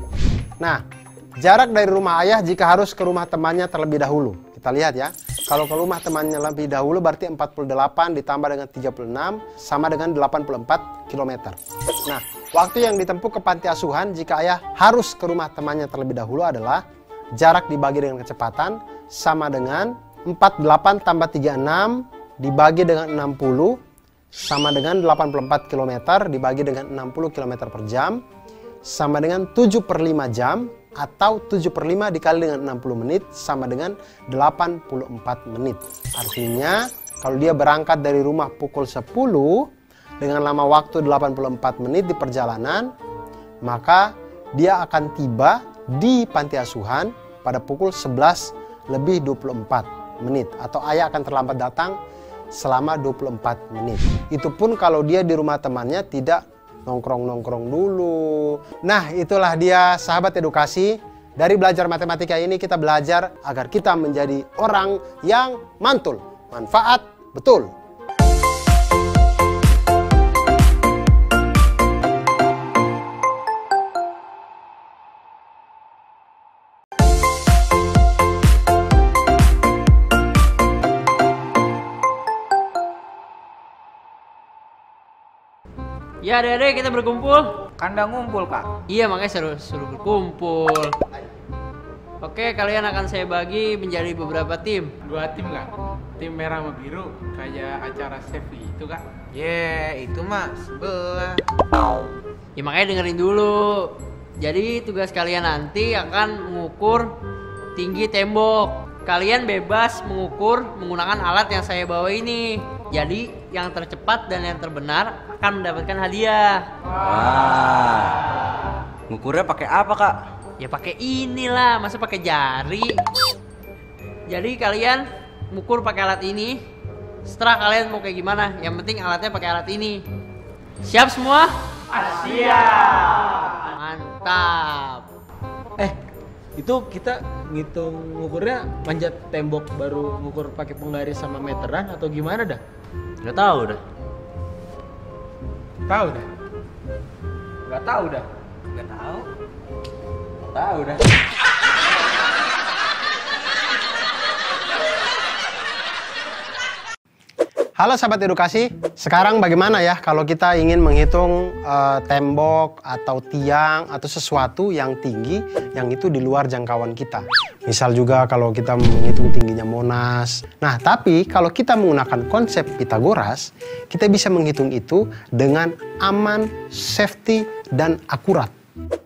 Nah, jarak dari rumah ayah jika harus ke rumah temannya terlebih dahulu. Kita lihat ya. Kalau ke rumah temannya lebih dahulu berarti 48 ditambah dengan 36 sama dengan 84 km. Nah, waktu yang ditempuh ke panti asuhan jika ayah harus ke rumah temannya terlebih dahulu adalah jarak dibagi dengan kecepatan sama dengan 48 tambah 36 dibagi dengan 60 sama dengan 84 km dibagi dengan 60 km per jam sama dengan 7/5 jam atau 7/5 dikali dengan 60 menit sama dengan 84 menit. Artinya kalau dia berangkat dari rumah pukul 10 dengan lama waktu 84 menit di perjalanan, maka dia akan tiba di panti asuhan pada pukul 11 lebih 24 menit atau ayah akan terlambat datang selama 24 menit. Itu pun kalau dia di rumah temannya tidak nongkrong-nongkrong dulu. Nah, itulah dia sahabat edukasi. Dari belajar matematika ini kita belajar agar kita menjadi orang yang mantul. Manfaat betul. Ya adek-adek kita berkumpul. Kandang ngumpul, Kak. Iya makanya suruh berkumpul. Oke, kalian akan saya bagi menjadi beberapa tim. 2 tim Kak. Tim merah sama biru kayak acara Sevi itu Kak. Itu mah sebelah. Ya makanya dengerin dulu. Jadi tugas kalian nanti akan mengukur tinggi tembok. Kalian bebas mengukur menggunakan alat yang saya bawa ini. Jadi yang tercepat dan yang terbenar akan mendapatkan hadiah. Wah. Ngukurnya pakai apa, Kak? Ya pakai inilah, masa pakai jari. Jadi kalian mengukur pakai alat ini. Setelah kalian mau kayak gimana, yang penting alatnya pakai alat ini. Siap semua? Siap. Mantap. Itu kita ngitung ngukurnya manjat tembok baru ngukur pakai penggaris sama meteran atau gimana dah? Nggak tahu dah. Tahu dah. Nggak tahu dah. Tahu dah. Halo sahabat edukasi, sekarang bagaimana ya kalau kita ingin menghitung tembok atau tiang atau sesuatu yang tinggi yang itu di luar jangkauan kita. Misal juga kalau kita menghitung tingginya Monas. Nah, tapi kalau kita menggunakan konsep Pitagoras, kita bisa menghitung itu dengan aman, safety, dan akurat.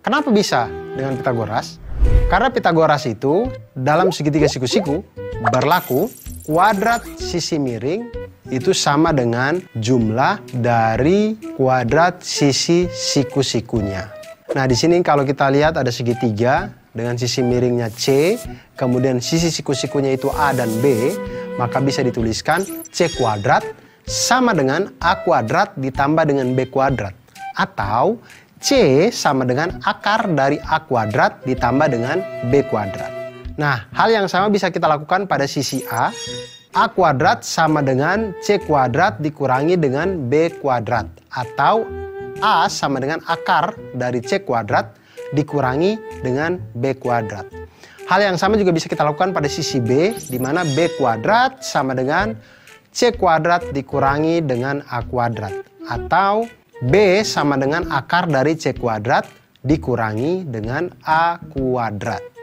Kenapa bisa dengan Pitagoras? Karena Pitagoras itu dalam segitiga siku-siku berlaku kuadrat sisi miring itu sama dengan jumlah dari kuadrat sisi siku-sikunya. Nah, di sini kalau kita lihat ada segitiga dengan sisi miringnya C, kemudian sisi siku-sikunya itu A dan B, maka bisa dituliskan C kuadrat sama dengan A kuadrat ditambah dengan B kuadrat. Atau C sama dengan akar dari A kuadrat ditambah dengan B kuadrat. Nah, hal yang sama bisa kita lakukan pada sisi A. A kuadrat sama dengan C kuadrat dikurangi dengan B kuadrat. Atau A sama dengan akar dari C kuadrat dikurangi dengan B kuadrat. Hal yang sama juga bisa kita lakukan pada sisi B, di mana B kuadrat sama dengan C kuadrat dikurangi dengan A kuadrat. Atau B sama dengan akar dari C kuadrat dikurangi dengan A kuadrat.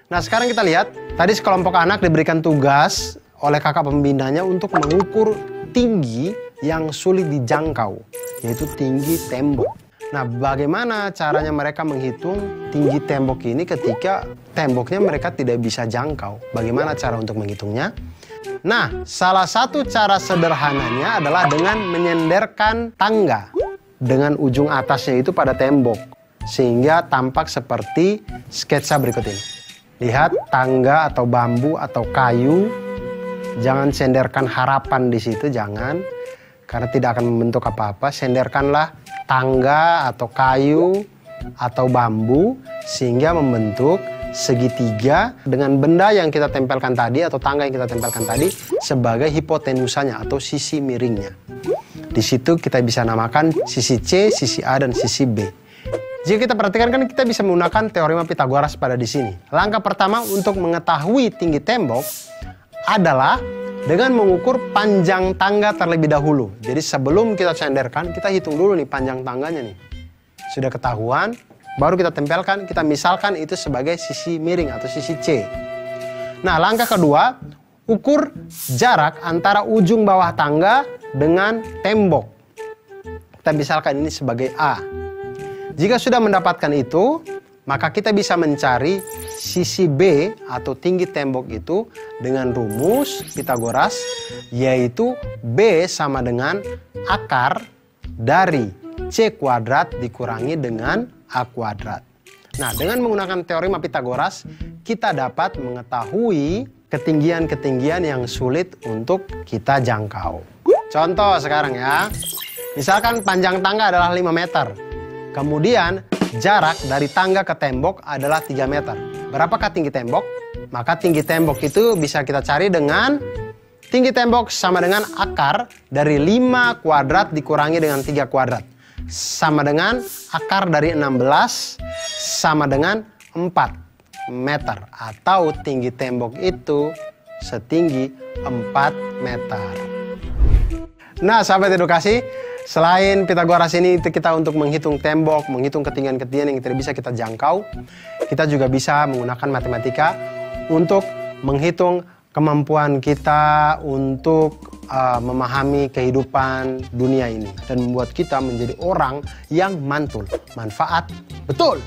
Nah, sekarang kita lihat, tadi sekelompok anak diberikan tugas oleh kakak pembinanya untuk mengukur tinggi yang sulit dijangkau, yaitu tinggi tembok. Nah, bagaimana caranya mereka menghitung tinggi tembok ini ketika temboknya mereka tidak bisa jangkau? Bagaimana cara untuk menghitungnya? Nah, salah satu cara sederhananya adalah dengan menyenderkan tangga dengan ujung atasnya itu pada tembok, sehingga tampak seperti sketsa berikut ini. Lihat, tangga atau bambu atau kayu, jangan senderkan harapan di situ, jangan, karena tidak akan membentuk apa-apa. Senderkanlah tangga atau kayu atau bambu sehingga membentuk segitiga dengan benda yang kita tempelkan tadi atau tangga yang kita tempelkan tadi sebagai hipotenusanya atau sisi miringnya. Di situ kita bisa namakan sisi C, sisi A, dan sisi B. Jika kita perhatikan kan kita bisa menggunakan teorema Pitagoras pada di sini. Langkah pertama untuk mengetahui tinggi tembok adalah dengan mengukur panjang tangga terlebih dahulu. Jadi sebelum kita senderkan, kita hitung dulu nih panjang tangganya nih. Sudah ketahuan, baru kita tempelkan, kita misalkan itu sebagai sisi miring atau sisi C. Nah, langkah kedua, ukur jarak antara ujung bawah tangga dengan tembok. Kita misalkan ini sebagai A. Jika sudah mendapatkan itu, maka kita bisa mencari sisi B atau tinggi tembok itu dengan rumus Pitagoras, yaitu B sama dengan akar dari C kuadrat dikurangi dengan A kuadrat. Nah, dengan menggunakan teorema Pitagoras, kita dapat mengetahui ketinggian-ketinggian yang sulit untuk kita jangkau. Contoh sekarang ya, misalkan panjang tangga adalah 5 meter. Kemudian jarak dari tangga ke tembok adalah 3 meter. Berapakah tinggi tembok? Maka tinggi tembok itu bisa kita cari dengan tinggi tembok sama dengan akar dari 5 kuadrat dikurangi dengan 3 kuadrat. Sama dengan akar dari 16 sama dengan 4 meter. Atau tinggi tembok itu setinggi 4 meter. Nah, sahabat edukasi, selain Pitagoras ini kita untuk menghitung tembok, menghitung ketinggian-ketinggian yang tidak bisa kita jangkau, kita juga bisa menggunakan matematika untuk menghitung kemampuan kita untuk memahami kehidupan dunia ini dan membuat kita menjadi orang yang mantul, manfaat betul.